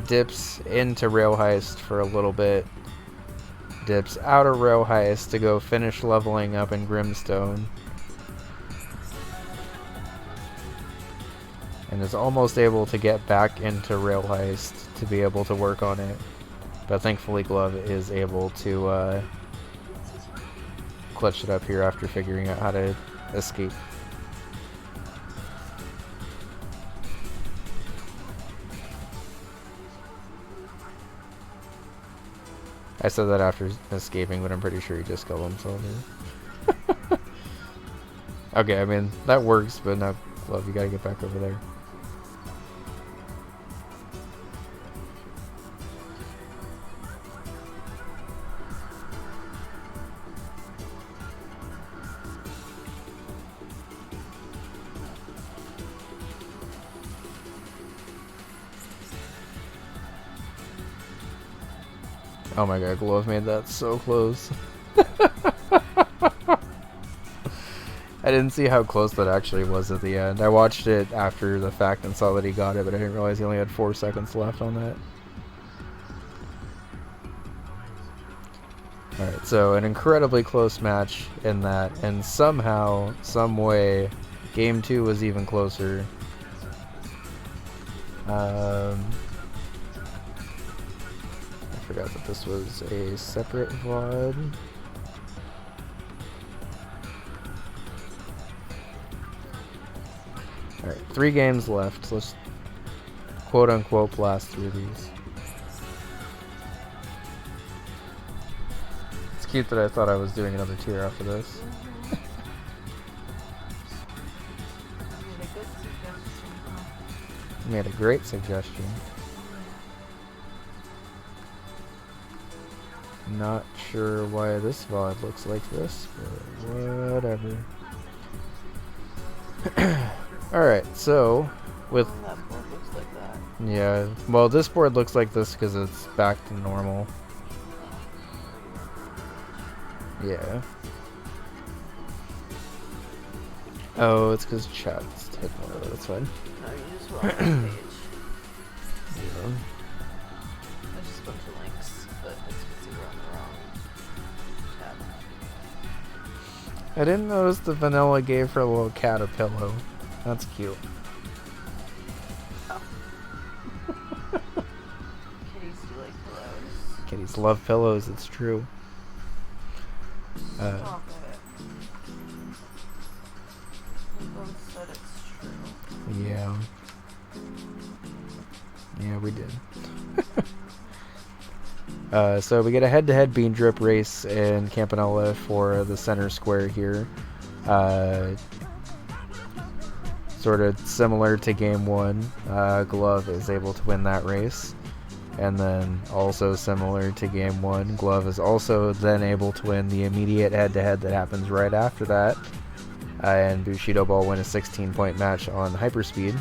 A: dips into Rail Heist for a little bit, dips out of Rail Heist to go finish leveling up in Grimstone, and is almost able to get back into Rail Heist to be able to work on it. But thankfully Glove is able to clutch it up here after figuring out how to escape. I said that after escaping, but I'm pretty sure he just killed himself here. Okay, I mean, that works, but now, Glove, you gotta get back over there. Oh my god, Glove made that so close. I didn't see how close that actually was at the end. I watched it after the fact and saw that he got it, but I didn't realize he only had 4 seconds left on that. Alright, so an incredibly close match in that, and somehow, some way, Game 2 was even closer. I forgot that this was a separate VOD. Alright, 3 games left. Let's quote unquote blast through these. It's cute that I thought I was doing another tier after this. You made a great suggestion. Not sure why this VOD looks like this, but whatever. Alright, so with
B: That board looks like that.
A: yeah, well this board looks like this because it's back to normal. Yeah. Oh, it's because chat's hidden. Whatever, that's fine.
B: No, you just went on the page.
A: Yeah.
B: There's just a bunch of links, but it's because you were on the wrong tab.
A: I didn't notice the vanilla gave her little cat a pillow. That's cute.
B: Oh. Kitties do like pillows.
A: Kitties love pillows, it's true.
B: Stop it. We both said it's true.
A: Yeah. Yeah, we did. So we get a head-to-head bean drip race in Campanella for the center square here. Sort of similar to game 1, Glove is able to win that race. And then also similar to game 1, Glove is also then able to win the immediate head-to-head that happens right after that. And Bushido Ball win a 16-point match on Hyperspeed.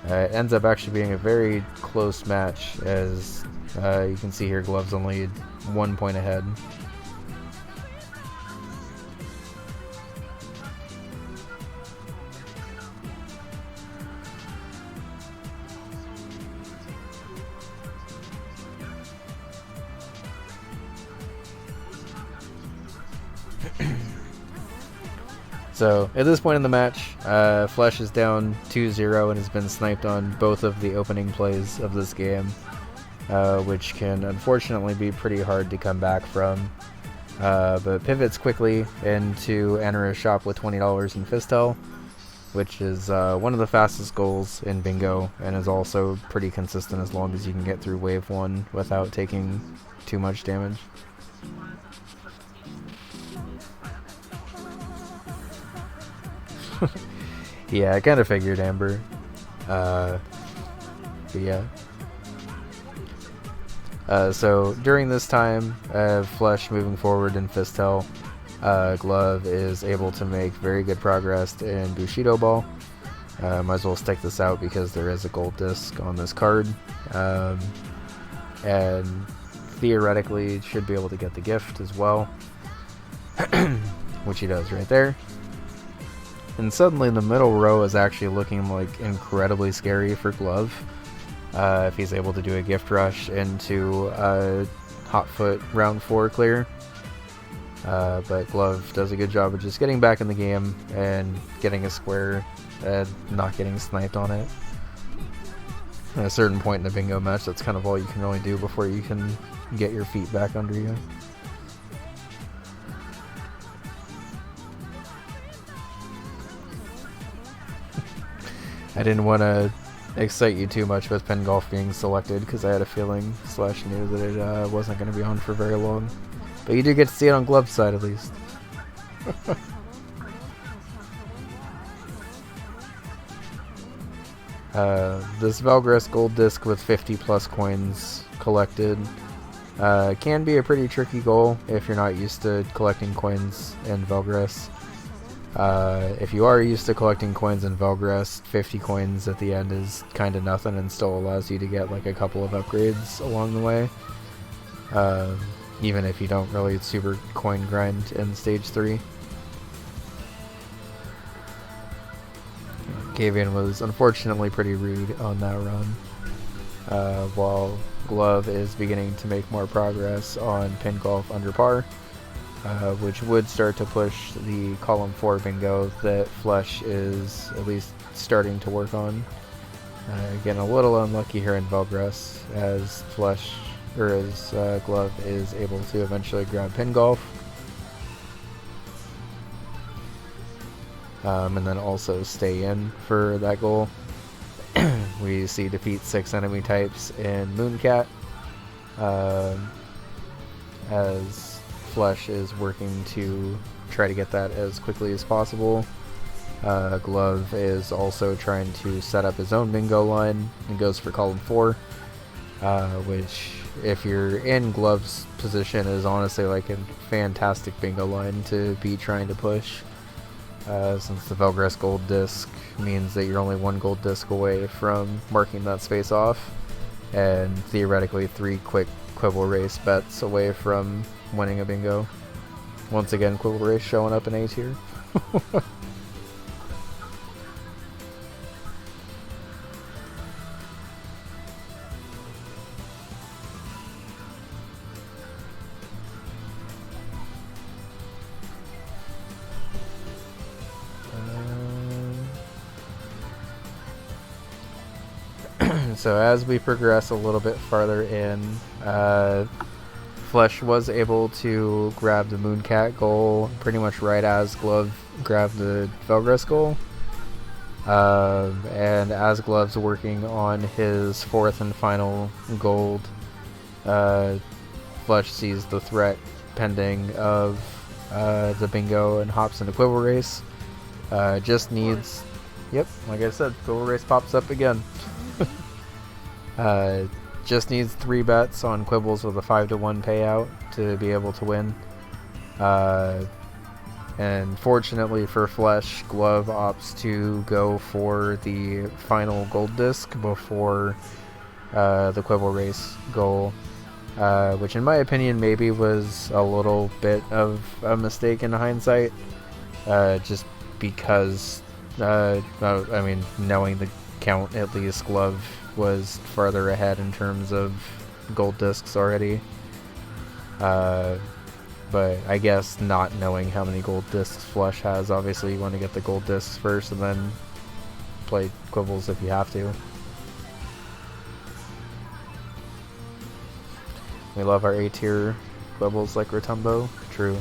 A: It ends up actually being a very close match, as you can see here, Glove's only 1 point ahead. So, at this point in the match, Flesh is down 2-0 and has been sniped on both of the opening plays of this game, which can unfortunately be pretty hard to come back from. But pivots quickly into Anara's shop with $20 in Fistel, which is one of the fastest goals in Bingo, and is also pretty consistent as long as you can get through Wave 1 without taking too much damage. Yeah, I kind of figured, Amber. But yeah. So during this time, Flesh moving forward in Fistel, Glove is able to make very good progress in Bushido Ball. Might as well stick this out because there is a gold disc on this card. And theoretically should be able to get the gift as well. Which he does right there. And suddenly the middle row is actually looking like incredibly scary for Glove. If he's able to do a gift rush into Hotfoot round 4 clear. But Glove does a good job of just getting back in the game and getting a square and not getting sniped on it. At a certain point in the bingo match, that's kind of all you can really do before you can get your feet back under you. I didn't want to excite you too much with Pin Golf being selected, because I had a feeling / knew that it wasn't going to be on for very long. But you do get to see it on Glove side at least. This Velgris gold disc with 50 plus coins collected can be a pretty tricky goal if you're not used to collecting coins in Velgris. If you are used to collecting coins in Velgris, 50 coins at the end is kind of nothing and still allows you to get like a couple of upgrades along the way. Even if you don't really super coin grind in stage 3. Gavian was unfortunately pretty rude on that run, while Glove is beginning to make more progress on Pin Golf under par, which would start to push the column 4 bingo that Flesh is at least starting to work on. Getting a little unlucky here in Velgris as Glove is able to eventually grab Pin Golf. And then also stay in for that goal. We see defeat 6 enemy types in Mooncat, as Flesh is working to try to get that as quickly as possible. Glove is also trying to set up his own bingo line and goes for column 4, which, if you're in Glove's position, is honestly like a fantastic bingo line to be trying to push. Since the Velgris gold disc means that you're only 1 gold disc away from marking that space off, and theoretically 3 quick Quibble Race bets away from winning a bingo. Once again, Quibble Race showing up in A tier. So as we progress a little bit farther in, Flesh was able to grab the Mooncat goal pretty much right as Glove grabbed the Velgris goal. And as Glove's working on his 4th and final gold, Flesh sees the threat pending of the bingo and hops into Quibble Race. Just needs... Yep, like I said, Quibble Race pops up again. Just needs 3 bets on Quibbles with a 5-to-1 payout to be able to win. And fortunately for Flesh, Glove opts to go for the final gold disc before the Quibble Race goal, which in my opinion maybe was a little bit of a mistake in hindsight, just because, I mean, knowing the count, at least Glove was farther ahead in terms of gold discs already. But I guess not knowing how many gold discs Flesh has, obviously you want to get the gold discs first and then play Quibbles if you have to. We love our A tier Quibbles like Rotumbo. True.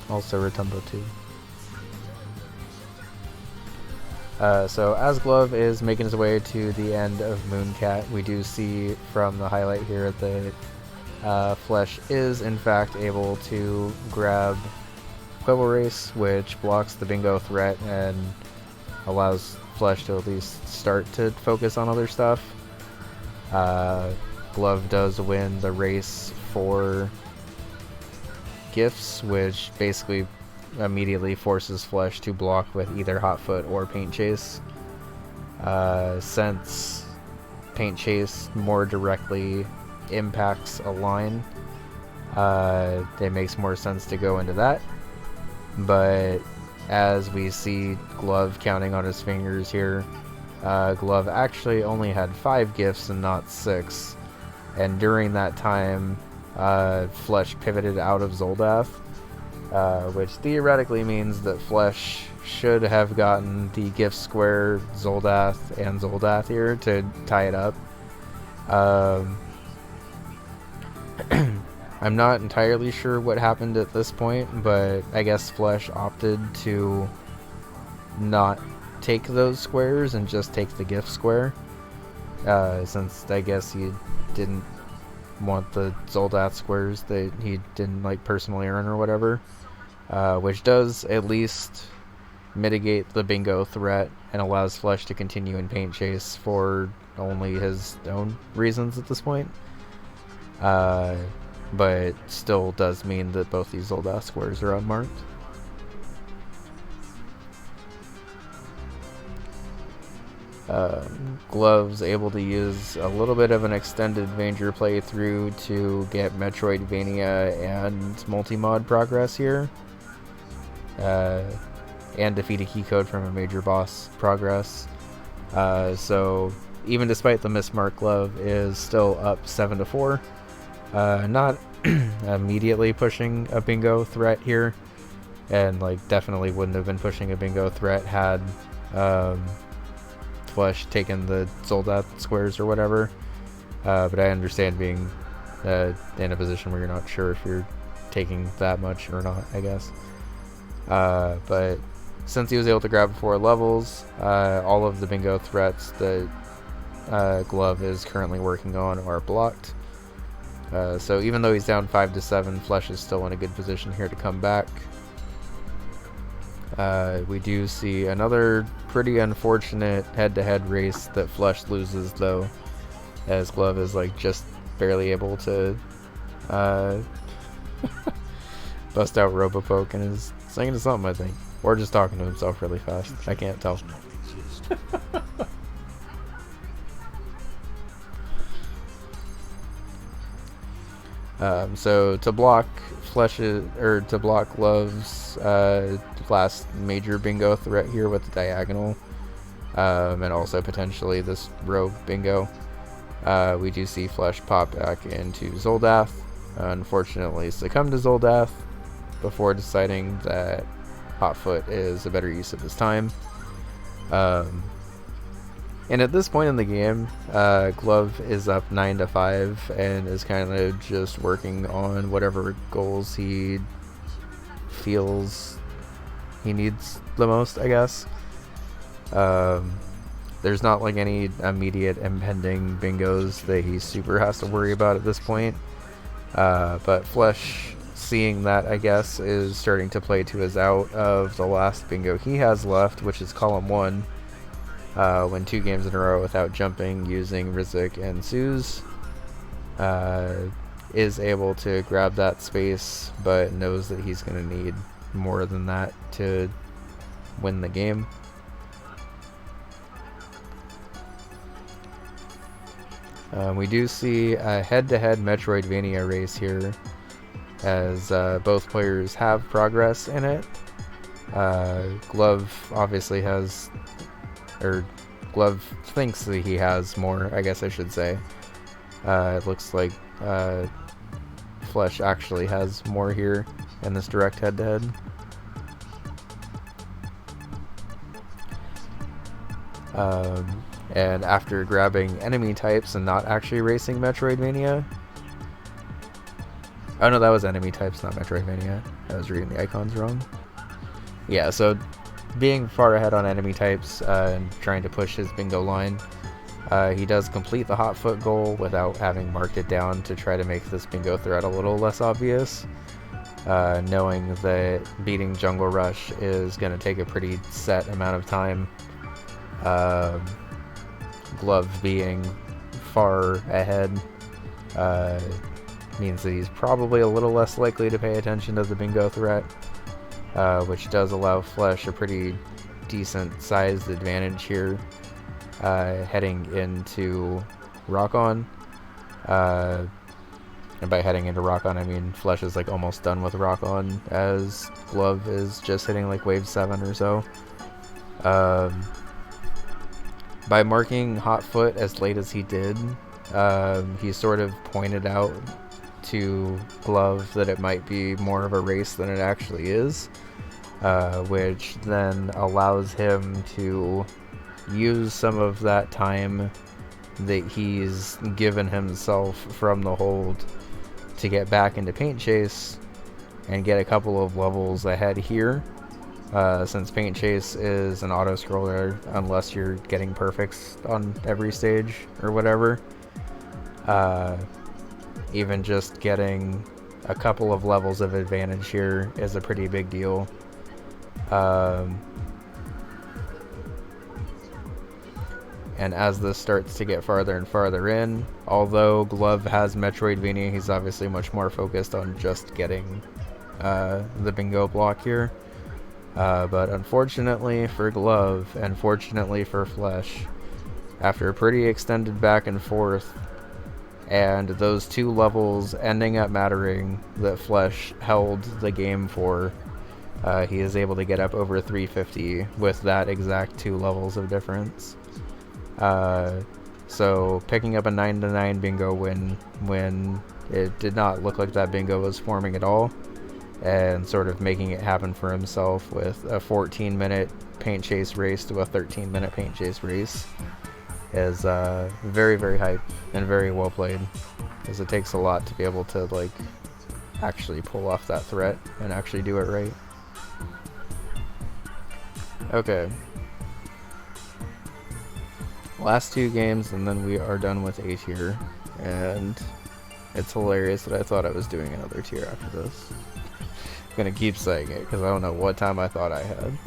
A: Also Rotumbo too. So as Glove is making his way to the end of Mooncat, we do see from the highlight here that Flesh is in fact able to grab Quibble Race, which blocks the bingo threat and allows Flesh to at least start to focus on other stuff. Glove does win the race for gifts, which basically immediately forces Flesh to block with either Hot Foot or Paint Chase. Since Paint Chase more directly impacts a line, it makes more sense to go into that. But as we see Glove counting on his fingers here, Glove actually only had 5 gifts and not 6. And during that time, Flesh pivoted out of Zoldath, which theoretically means that Flesh should have gotten the gift square Zoldath and Zoldath here to tie it up. I'm not entirely sure what happened at this point, but I guess Flesh opted to not take those squares and just take the gift square, since I guess he didn't want the Zoldath squares that he didn't like personally earn or whatever, which does at least mitigate the bingo threat and allows Flesh to continue in Paint Chase for only his own reasons at this point. But still does mean that both these Zoldath squares are unmarked. Glove's able to use a little bit of an extended Vanger playthrough to get Metroidvania and multi-mod progress here. And defeat a key code from a major boss progress. So even despite the mismark, Glove is still up 7-4. Not immediately pushing a bingo threat here, and like definitely wouldn't have been pushing a bingo threat had Flesh taken the Zoldath squares or whatever. But I understand being in a position where you're not sure if you're taking that much or not, I guess. But since he was able to grab 4 levels, all of the bingo threats that Glove is currently working on are blocked. So even though he's down 5-7, Flesh is still in a good position here to come back. We do see another pretty unfortunate head-to-head race that Flesh loses, though, as Glove is like just barely able to bust out Robopoke and is singing to something, I think, or just talking to himself really fast. I can't tell. So to block Glove's last major bingo threat here with the diagonal, and also potentially this rogue bingo, we do see Flesh pop back into Zoldath. Unfortunately, succumb to Zoldath before deciding that Hotfoot is a better use of his time. And at this point in the game, Glove is up 9-5 and is kind of just working on whatever goals he feels he needs the most, I guess. There's not like any immediate impending bingos that he super has to worry about at this point. But Flesh, seeing that, I guess, is starting to play to his out of the last bingo he has left, which is column 1. Win 2 games in a row without jumping using Rizik and Suze, is able to grab that space, but knows that he's going to need more than that to win the game. We do see a head-to-head Metroidvania race here, as both players have progress in it. Glove obviously has, or Glove thinks that he has more, I guess I should say. It looks like Flesh actually has more here in this direct head-to-head. And after grabbing enemy types and not actually racing Metroidvania... Oh no, that was enemy types, not Metroidvania. I was reading the icons wrong. Yeah, so being far ahead on enemy types and trying to push his bingo line, he does complete the Hotfoot goal without having marked it down to try to make this bingo threat a little less obvious, knowing that beating Jungle Rush is going to take a pretty set amount of time. Glove being far ahead means that he's probably a little less likely to pay attention to the bingo threat, which does allow Flesh a pretty decent sized advantage here heading into Rock-On. And by heading into Rock-On, I mean Flesh is like almost done with Rock-On, as Glove is just hitting like wave 7 or so. By marking Hotfoot as late as he did, he sort of pointed out to Glove that it might be more of a race than it actually is, which then allows him to use some of that time that he's given himself from the hold to get back into Paint Chase and get a couple of levels ahead here. Since Paint Chase is an auto-scroller, unless you're getting perfects on every stage or whatever. Even just getting a couple of levels of advantage here is a pretty big deal. And as this starts to get farther and farther in, although Glove has Metroidvania, he's obviously much more focused on just getting the bingo block here. But unfortunately for Glove, and fortunately for Flesh, after a pretty extended back and forth, and those two levels ending up mattering that Flesh held the game for, he is able to get up over 350 with that exact two levels of difference. So picking up a 9-9 bingo win when it did not look like that bingo was forming at all, and sort of making it happen for himself with a 14-minute paint chase race to a 13-minute paint chase race is very, very hype and very well played, because it takes a lot to be able to like actually pull off that threat and actually do it right. Okay. Last two games and then we are done with A tier, and it's hilarious that I thought I was doing another tier after this. I'm gonna keep saying it because I don't know what time I thought I had.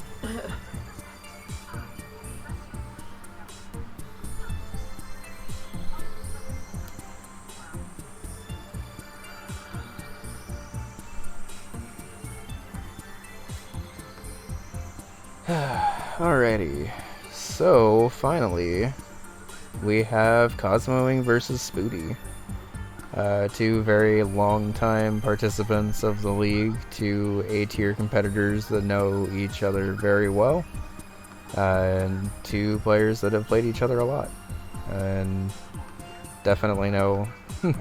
A: Alrighty, so finally we have Cosmoing versus Spooty. Two very long-time participants of the league, two A-tier competitors that know each other very well, and two players that have played each other a lot, and definitely know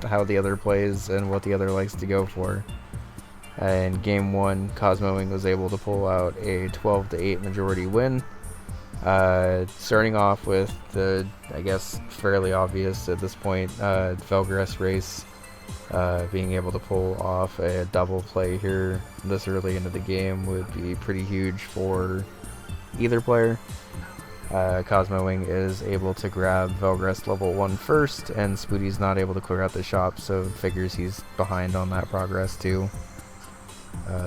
A: how the other plays and what the other likes to go for. In game one, Cosmoing was able to pull out a 12-8 majority win, starting off with the, I guess, fairly obvious at this point, Felgress race, being able to pull off a double play here this early into the game would be pretty huge for either player. Cosmoing is able to grab Felgress level 1 first, and Spooty's not able to clear out the shop, so figures he's behind on that progress too.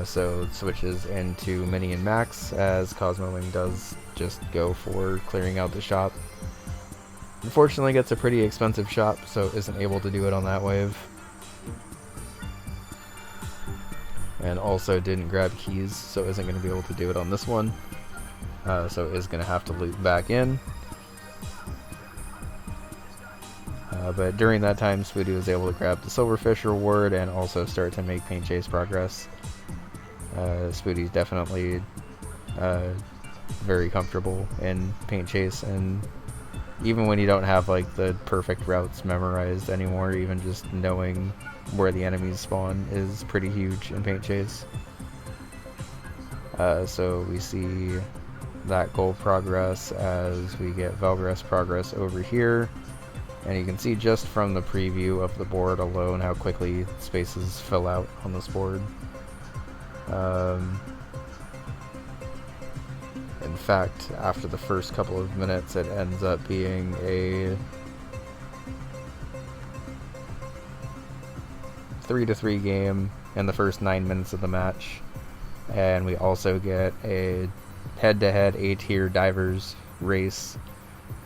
A: So it switches into Mini and Max, as Cosmoing does just go for clearing out the shop. Unfortunately gets a pretty expensive shop, so isn't able to do it on that wave. And also didn't grab keys, so isn't going to be able to do it on this one. So is going to have to loop back in. But during that time, Spooty was able to grab the Silverfish reward and also start to make Paint Chase progress. Spooty's definitely very comfortable in Paint Chase, and even when you don't have like the perfect routes memorized anymore, even just knowing where the enemies spawn is pretty huge in Paint Chase. So we see that goal progress as we get Felgress progress over here. And you can see just from the preview of the board alone how quickly spaces fill out on this board. In fact, after the first couple of minutes, it ends up being a 3-3 game in the first 9 minutes of the match. And we also get a head-to-head A-tier divers race,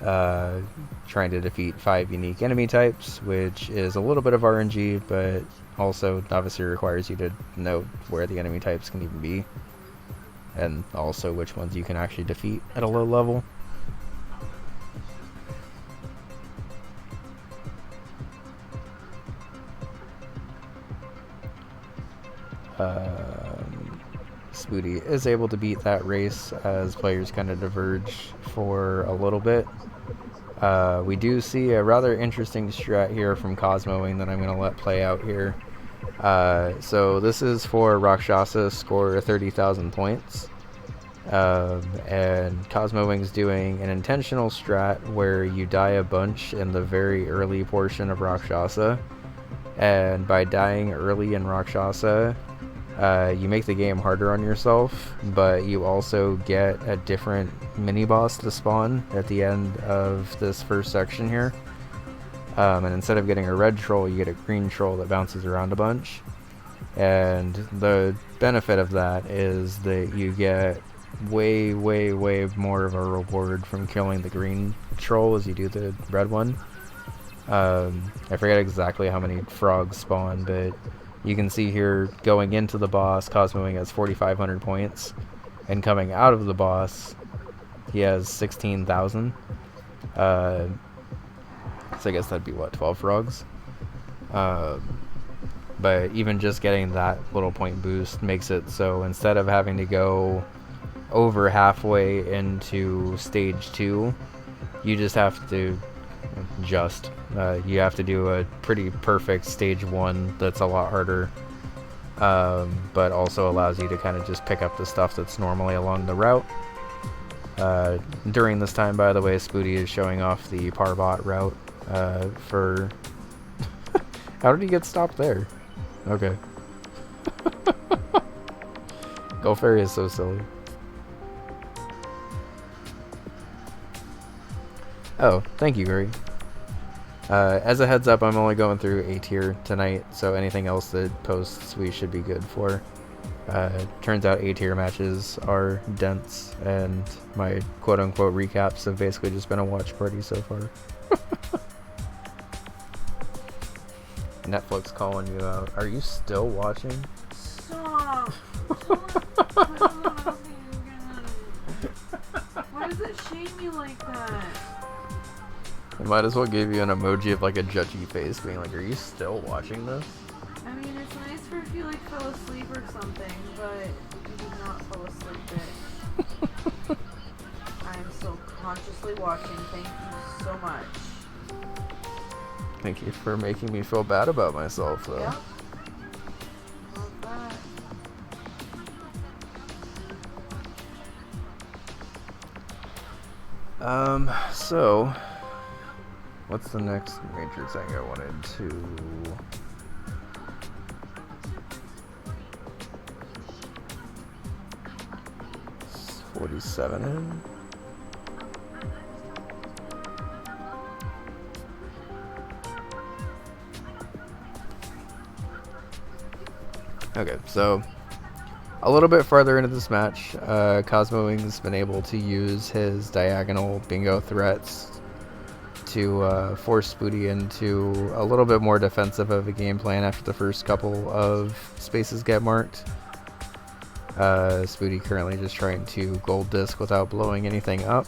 A: trying to defeat 5 unique enemy types, which is a little bit of RNG, but also obviously requires you to know where the enemy types can even be, and also which ones you can actually defeat at a low level. Spooty is able to beat that race as players kind of diverge for a little bit. We do see a rather interesting strat here from Cosmoing that I'm going to let play out here. So this is for Rakshasa score 30,000 points. And Cosmoing's doing an intentional strat where you die a bunch in the very early portion of Rakshasa, and by dying early in Rakshasa, you make the game harder on yourself, but you also get a different mini-boss to spawn at the end of this first section here. And instead of getting a red troll, you get a green troll that bounces around a bunch. And the benefit of that is that you get way more of a reward from killing the green troll as you do the red one. I forget exactly how many frogs spawn, but you can see here going into the boss, Cosmowing has 4,500 points, and coming out of the boss, he has 16,000. So I guess that'd be what, 12 frogs? But even just getting that little point boost makes it so instead of having to go over halfway into stage 2, you just have to you have to do a pretty perfect stage 1 that's a lot harder, but also allows you to kind of just pick up the stuff that's normally along the route. During this time, by the way, Spoody is showing off the Parbat route for... How did he get stopped there? Okay. Golfairy is so silly. Oh, thank you, Gary. As a heads up, I'm only going through A tier tonight, so anything else that posts we should be good for. Turns out A tier matches are dense, and my quote-unquote recaps have basically just been a watch party so far. Netflix calling you out. Are you still watching?
B: Stop. Why does it shame you like that?
A: I might as well give you an emoji of like a judgy face being like, are you still watching this?
B: I mean, it's nice for if you like fell asleep or something, but you did not fall asleep. I am still consciously watching. Thank you so much.
A: Thank you for making me feel bad about myself, though.
B: Yep. Love that.
A: So, what's the next major thing I wanted to... 47 in? Okay, so a little bit farther into this match, Cosmowing's been able to use his diagonal bingo threats to force Spoody into a little bit more defensive of a game plan after the first couple of spaces get marked. Spoody currently just trying to gold disc without blowing anything up,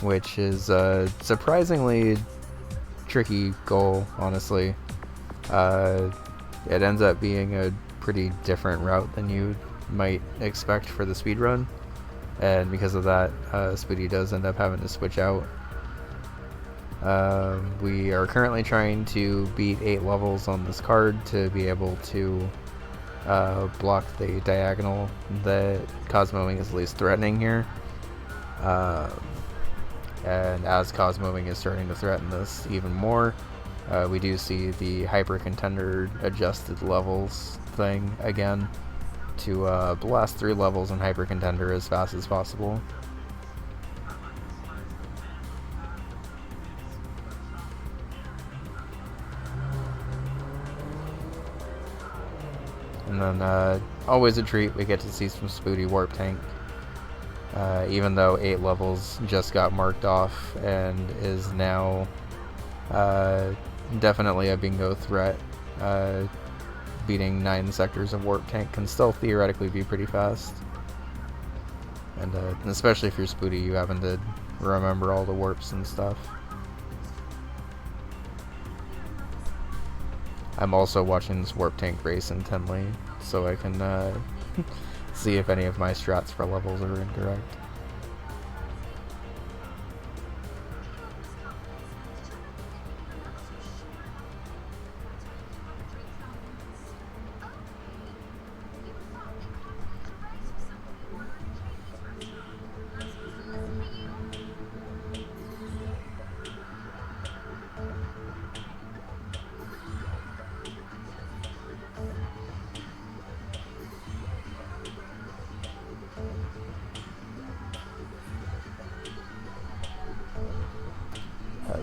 A: which is a surprisingly tricky goal, honestly. It ends up being a pretty different route than you might expect for the speedrun, and because of that, Spoody does end up having to switch out. We are currently trying to beat 8 levels on this card to be able to block the diagonal that Cosmowing is at least threatening here. And as Cosmowing is starting to threaten this even more, we do see the Hyper Contender adjusted levels thing again to blast through levels in Hyper Contender as fast as possible. And then, always a treat, we get to see some Spoody Warp Tank. Even though 8 levels just got marked off and is now definitely a bingo threat, beating 9 sectors of Warp Tank can still theoretically be pretty fast. And especially if you're Spoody, you having to remember all the warps and stuff. I'm also watching this Warp Tank race intently, so I can see if any of my strats for levels are incorrect.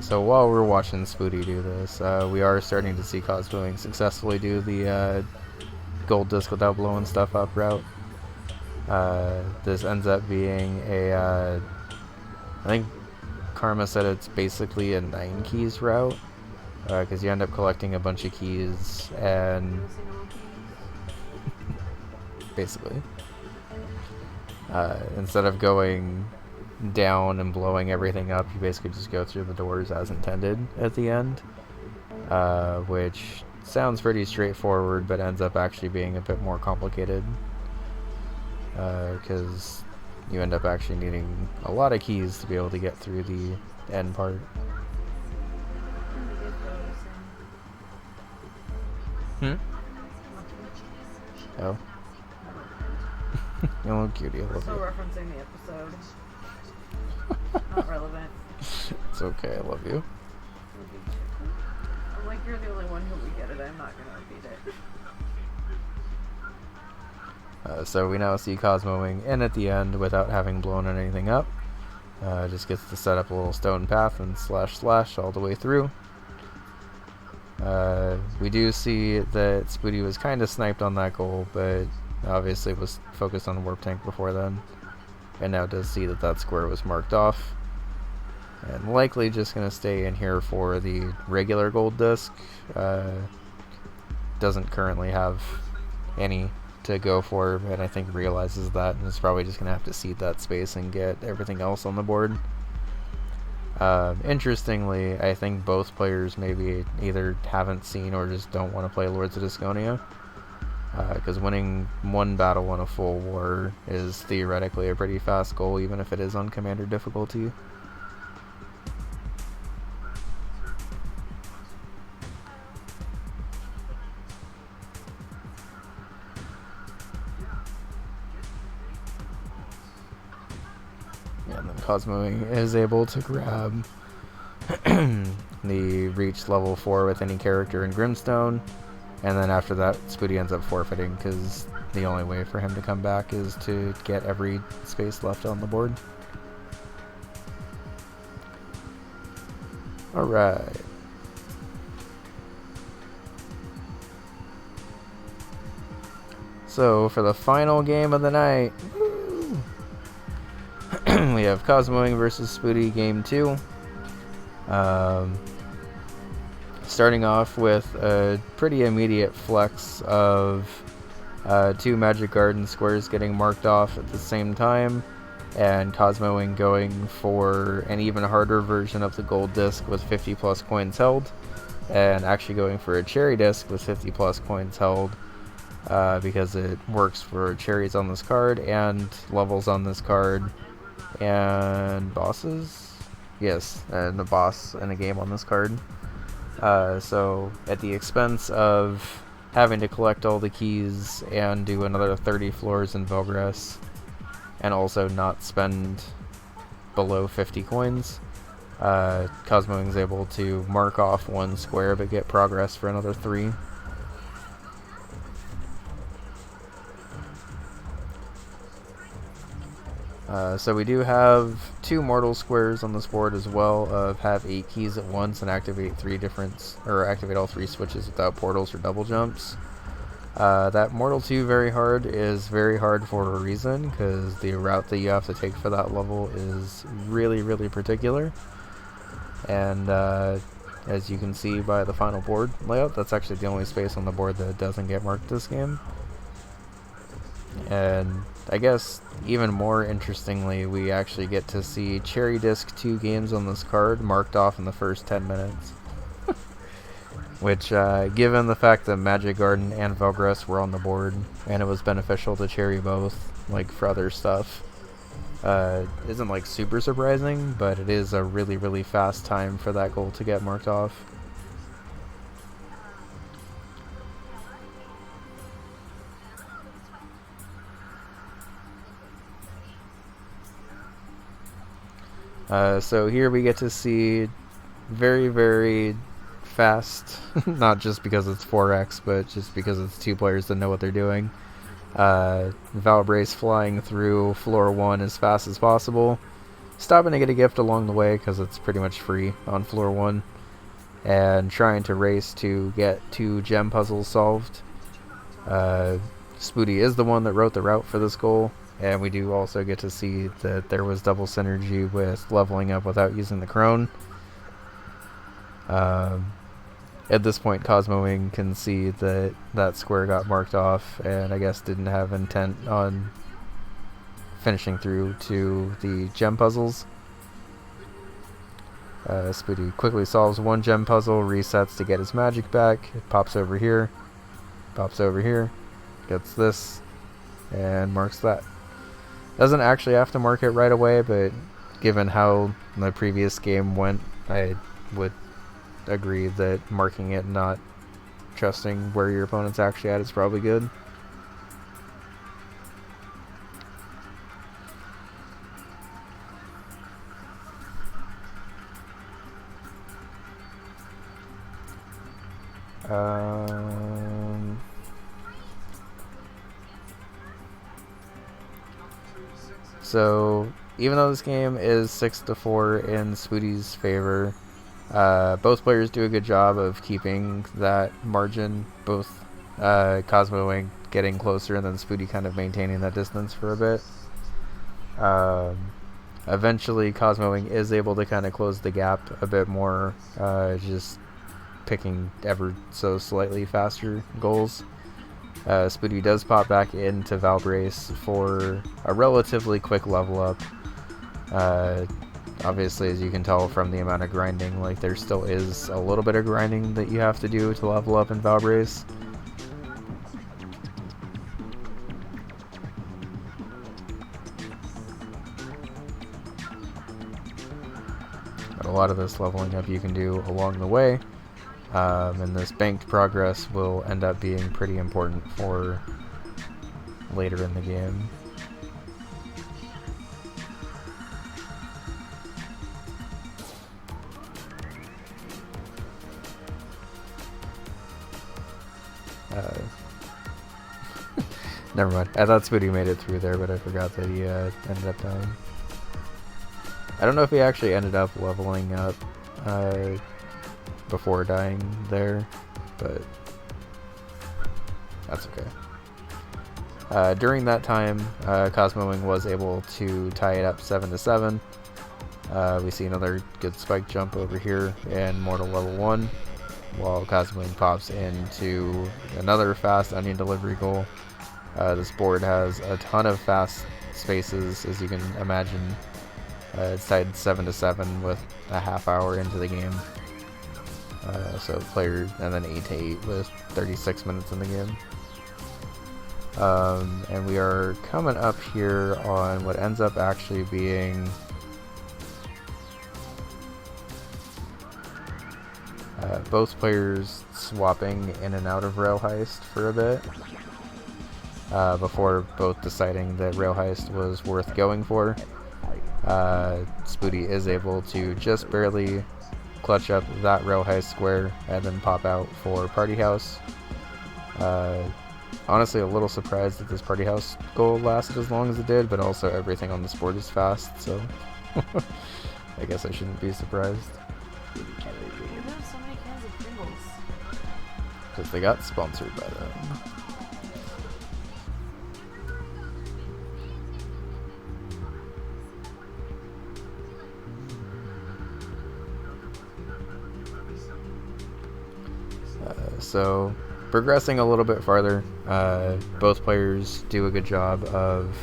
A: So while we're watching Spoody do this, we are starting to see Cosmowing successfully do the gold disc without blowing stuff up route. This ends up being a, I think Karma said it's basically a 9 keys route, because you end up collecting a bunch of keys and basically instead of going down and blowing everything up, you basically just go through the doors as intended at the end, which sounds pretty straightforward but ends up actually being a bit more complicated, because you end up actually needing a lot of keys to be able to get through the end part. Oh. Oh, cutie, I love
B: Still
A: you.
B: referencing the episode. Not relevant.
A: It's okay, I love you.
B: I'm like, you're the only one who would get it. I'm not gonna repeat it.
A: So we now see Cosmowing in at the end without having blown anything up. Just gets to set up a little stone path and slash slash all the way through. We do see that Spoody was kind of sniped on that goal, but obviously was focused on the warp tank before then. And now does see that that square was marked off. And likely just going to stay in here for the regular gold disc. Doesn't currently have any to go for, but I think realizes that and is probably just going to have to cede that space and get everything else on the board. Interestingly, I think both players maybe either haven't seen or just don't want to play Lords of Disconia, because winning one battle in a full war is theoretically a pretty fast goal, even if it is on commander difficulty. And then Cosmowing is able to grab the reach level 4 with any character in Grimstone, and then after that Spoody ends up forfeiting because the only way for him to come back is to get every space left on the board. Alright. So for the final game of the night, we have Cosmowing versus Spoody Game 2. Starting off with a pretty immediate flex of 2 Magic Garden squares getting marked off at the same time, and Cosmowing going for an even harder version of the gold disc with 50 plus coins held, and actually going for a cherry disc with 50 plus coins held, because it works for cherries on this card and levels on this card and bosses. Yes, and a boss in a game on this card. So at the expense of having to collect all the keys and do another 30 floors in Velgress, and also not spend below 50 coins, Cosmowing is able to mark off 1 square but get progress for another 3. So we do have 2 mortal squares on this board as well, of have 8 keys at once and activate activate all 3 switches without portals or double jumps. That Mortal 2 very hard is very hard for a reason, because the route that you have to take for that level is really, really particular. And as you can see by the final board layout, that's actually the only space on the board that doesn't get marked this game. And I guess even more interestingly, we actually get to see Cherry Disc 2 games on this card marked off in the first 10 minutes. Which, given the fact that Magic Garden and Velgress were on the board, and it was beneficial to Cherry both, like for other stuff, isn't like super surprising, but it is a really, really fast time for that goal to get marked off. So here we get to see very, very fast, not just because it's 4x, but just because it's 2 players that know what they're doing. Valbrace flying through floor 1 as fast as possible, stopping to get a gift along the way because it's pretty much free on floor 1, and trying to race to get 2 gem puzzles solved. Spoody is the one that wrote the route for this goal, and we do also get to see that there was double synergy with leveling up without using the crone. At this point, Cosmowing can see that that square got marked off, and I guess didn't have intent on finishing through to the gem puzzles. Spoody quickly solves 1 gem puzzle, resets to get his magic back. It pops over here, gets this, and marks that. Doesn't actually have to mark it right away, but given how the previous game went, I would agree that marking it, not trusting where your opponent's actually at, is probably good. So even though this game is 6-4 in Spoody's favor, both players do a good job of keeping that margin, both Cosmowing getting closer and then Spoody kind of maintaining that distance for a bit. Eventually Cosmowing is able to kind of close the gap a bit more, just picking ever so slightly faster goals. Spoody does pop back into Valbrace for a relatively quick level up. Obviously, as you can tell from the amount of grinding, like there still is a little bit of grinding that you have to do to level up in Valbrace. But a lot of this leveling up you can do along the way. And this banked progress will end up being pretty important for later in the game. Never mind. I thought Spoody made it through there, but I forgot that he ended up dying. I don't know if he actually ended up leveling up before dying there, but that's okay. During that time, Cosmowing was able to tie it up 7-7. We see another good spike jump over here in Mortal Level 1, while Cosmowing pops into another fast onion delivery goal. This board has a ton of fast spaces, as you can imagine. It's tied 7-7 with a half hour into the game. So player, and then 8-8 with 36 minutes in the game. And we are coming up here on what ends up actually being both players swapping in and out of Rail Heist for a bit, before both deciding that Rail Heist was worth going for. Spoody is able to just barely clutch up that Rail Heist square and then pop out for Party House. Honestly, a little surprised that this Party House goal lasted as long as it did, but also everything on this board is fast, so I guess I shouldn't be surprised.
B: You have so many cans of Pringles.
A: Because they got sponsored by them. So, progressing a little bit farther, both players do a good job of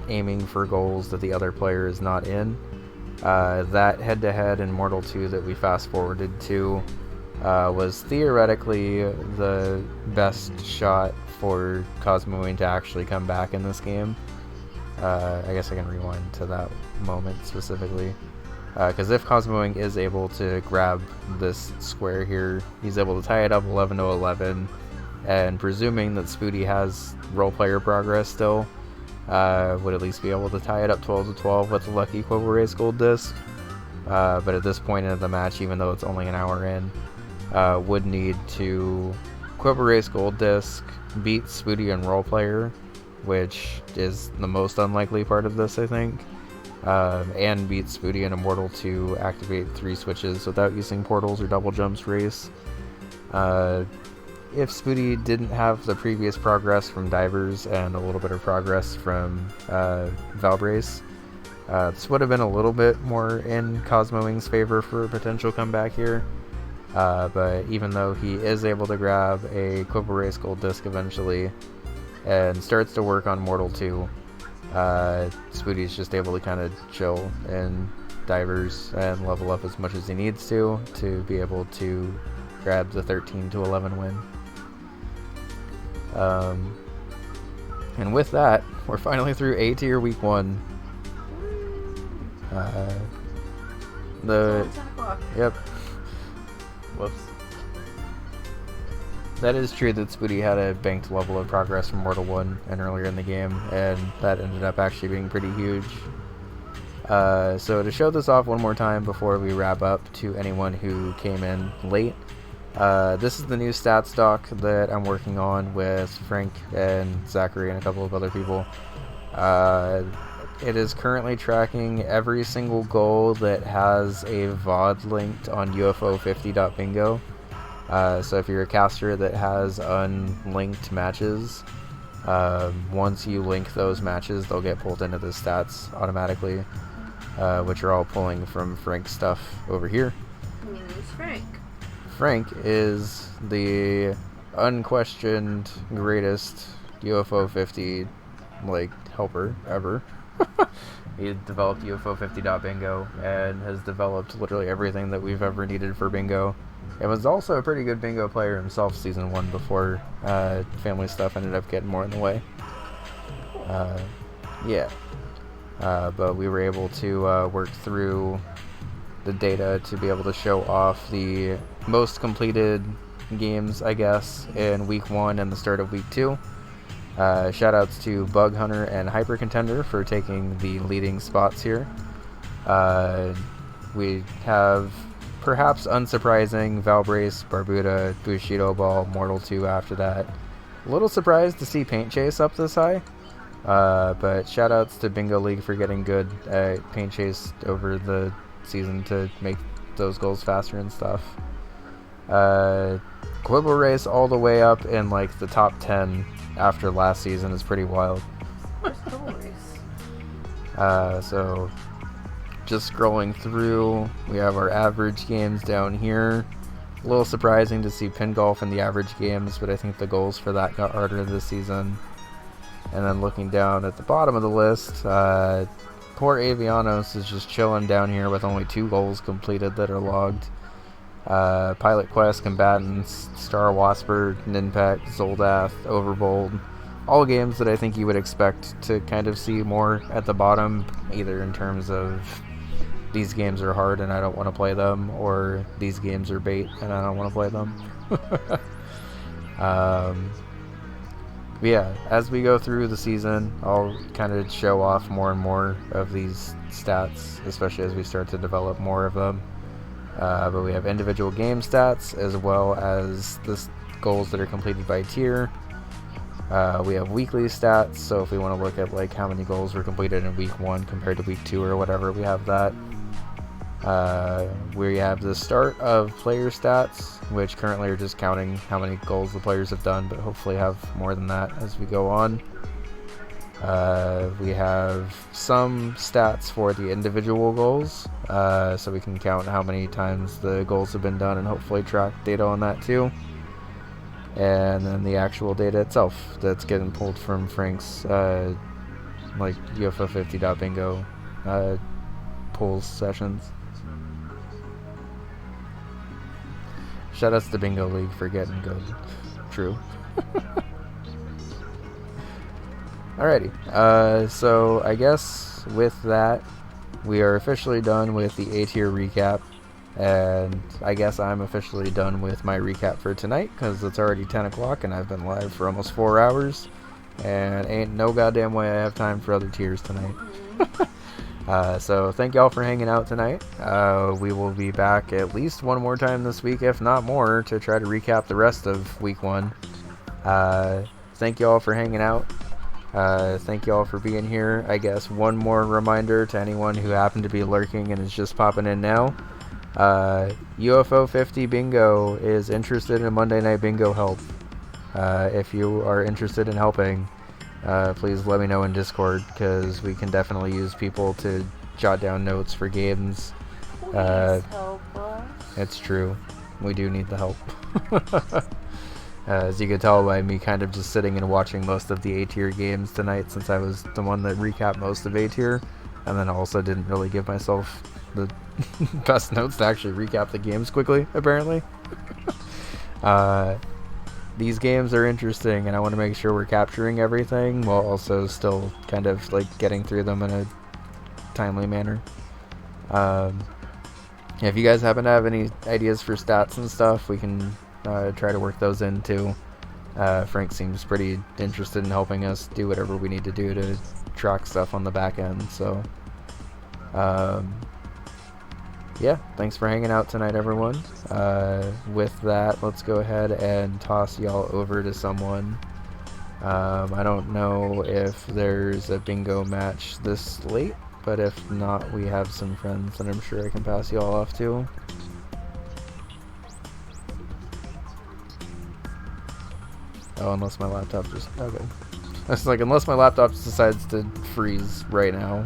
A: aiming for goals that the other player is not in. That head-to-head in Mortal 2 that we fast-forwarded to was theoretically the best shot for Cosmowing to actually come back in this game. I guess I can rewind to that moment specifically. Because if Cosmowing is able to grab this square here, he's able to tie it up 11-11, and presuming that Spoody has role player progress still, would at least be able to tie it up 12-12 with the lucky Quiver Race Gold Disc. But at this point in the match, even though it's only an hour in, would need to Quiver Race Gold Disc, beat Spoody and role player, which is the most unlikely part of this, I think. and beat Spoody in Immortal to activate 3 switches without using portals or double jumps race. If Spoody didn't have the previous progress from Divers and a little bit of progress from Valbrace, this would have been a little bit more in Cosmo Wing's favor for a potential comeback here. But even though he is able to grab a Quibble Race Gold Disc eventually and starts to work on Mortal 2, Spoody's just able to kind of chill in Divers and level up as much as he needs to be able to grab the 13-11 win. And with that, we're finally through A tier week 1.
B: It's 10 o'clock.
A: Yep. Whoops. That is true that Spoody had a banked level of progress from Mortal 1 and earlier in the game, and that ended up actually being pretty huge. So to show this off one more time before we wrap up to anyone who came in late, this is the new stats doc that I'm working on with Frank and Zachary and a couple of other people. It is currently tracking every single goal that has a VOD linked on UFO50.bingo. So if you're a caster that has unlinked matches, once you link those matches, they'll get pulled into the stats automatically, which are all pulling from Frank's stuff over here.
B: Who's Frank?
A: Frank is the unquestioned greatest UFO 50 helper ever. He developed UFO50.bingo and has developed literally everything that we've ever needed for bingo. And was also a pretty good bingo player himself season 1 before family stuff ended up getting more in the way. But we were able to work through the data to be able to show off the most completed games, I guess, in week 1 and the start of week 2. Shoutouts to Bug Hunter and Hyper Contender for taking the leading spots here. We have, perhaps unsurprising, Valbrace, Barbuda, Bushido Ball, Mortal 2 after that. A little surprised to see Paint Chase up this high, but shoutouts to Bingo League for getting good at Paint Chase over the season to make those goals faster and stuff. Quibble Race all the way up in the top 10 after last season is pretty wild.
B: Where's Quibble Race?
A: So just scrolling through, we have our average games down here. A little surprising to see Pin Golf in the average games, but I think the goals for that got harder this season. And then looking down at the bottom of the list, poor Avianos is just chilling down here with only 2 goals completed that are logged. Pilot Quest, Combatants, Star Wasper, Ninpek, Zoldath, Overbold. All games that I think you would expect to kind of see more at the bottom, either in terms of these games are hard and I don't want to play them, or these games are bait and I don't want to play them. But yeah, as we go through the season, I'll kind of show off more and more of these stats, especially as we start to develop more of them. But we have individual game stats as well as the goals that are completed by tier. We have weekly stats, so if we want to look at how many goals were completed in week 1 compared to week 2 or whatever, we have that. We have the start of player stats, which currently are just counting how many goals the players have done, but hopefully have more than that as we go on. We have some stats for the individual goals, so we can count how many times the goals have been done and hopefully track data on that too. And then the actual data itself that's getting pulled from Frank's UFO50.bingo polls sessions. Shoutouts to Bingo League for getting good. True. Alrighty, so I guess with that, we are officially done with the A tier recap, and I guess I'm officially done with my recap for tonight, because it's already 10 o'clock and I've been live for almost 4 hours, and ain't no goddamn way I have time for other tiers tonight. So thank y'all for hanging out tonight. We will be back at least one more time this week, if not more, to try to recap the rest of week 1. Thank y'all for hanging out. Thank you all for being here. I guess one more reminder to anyone who happened to be lurking and is just popping in now. UFO 50 Bingo is interested in Monday Night Bingo help. If you are interested in helping, please let me know in Discord, because we can definitely use people to jot down notes for games.
B: Please help us.
A: It's true. We do need the help. As you can tell by me kind of just sitting and watching most of the A-tier games tonight, since I was the one that recapped most of A-tier, and then also didn't really give myself the best notes to actually recap the games quickly, apparently. These games are interesting, and I want to make sure we're capturing everything while also still kind of like getting through them in a timely manner. If you guys happen to have any ideas for stats and stuff, we can try to work those in too. Frank seems pretty interested in helping us do whatever we need to do to track stuff on the back end, so yeah, thanks for hanging out tonight, everyone. With that, let's go ahead and toss y'all over to someone. I don't know if there's a bingo match this late, but if not, we have some friends that I'm sure I can pass y'all off to. Oh, unless my laptop just... okay. I was like, unless my laptop decides to freeze right now.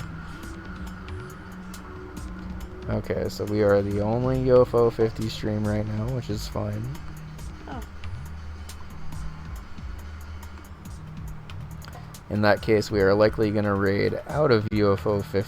A: Okay, so we are the only UFO 50 stream right now, which is fine.
B: Oh.
A: In that case, we are likely going to raid out of UFO 50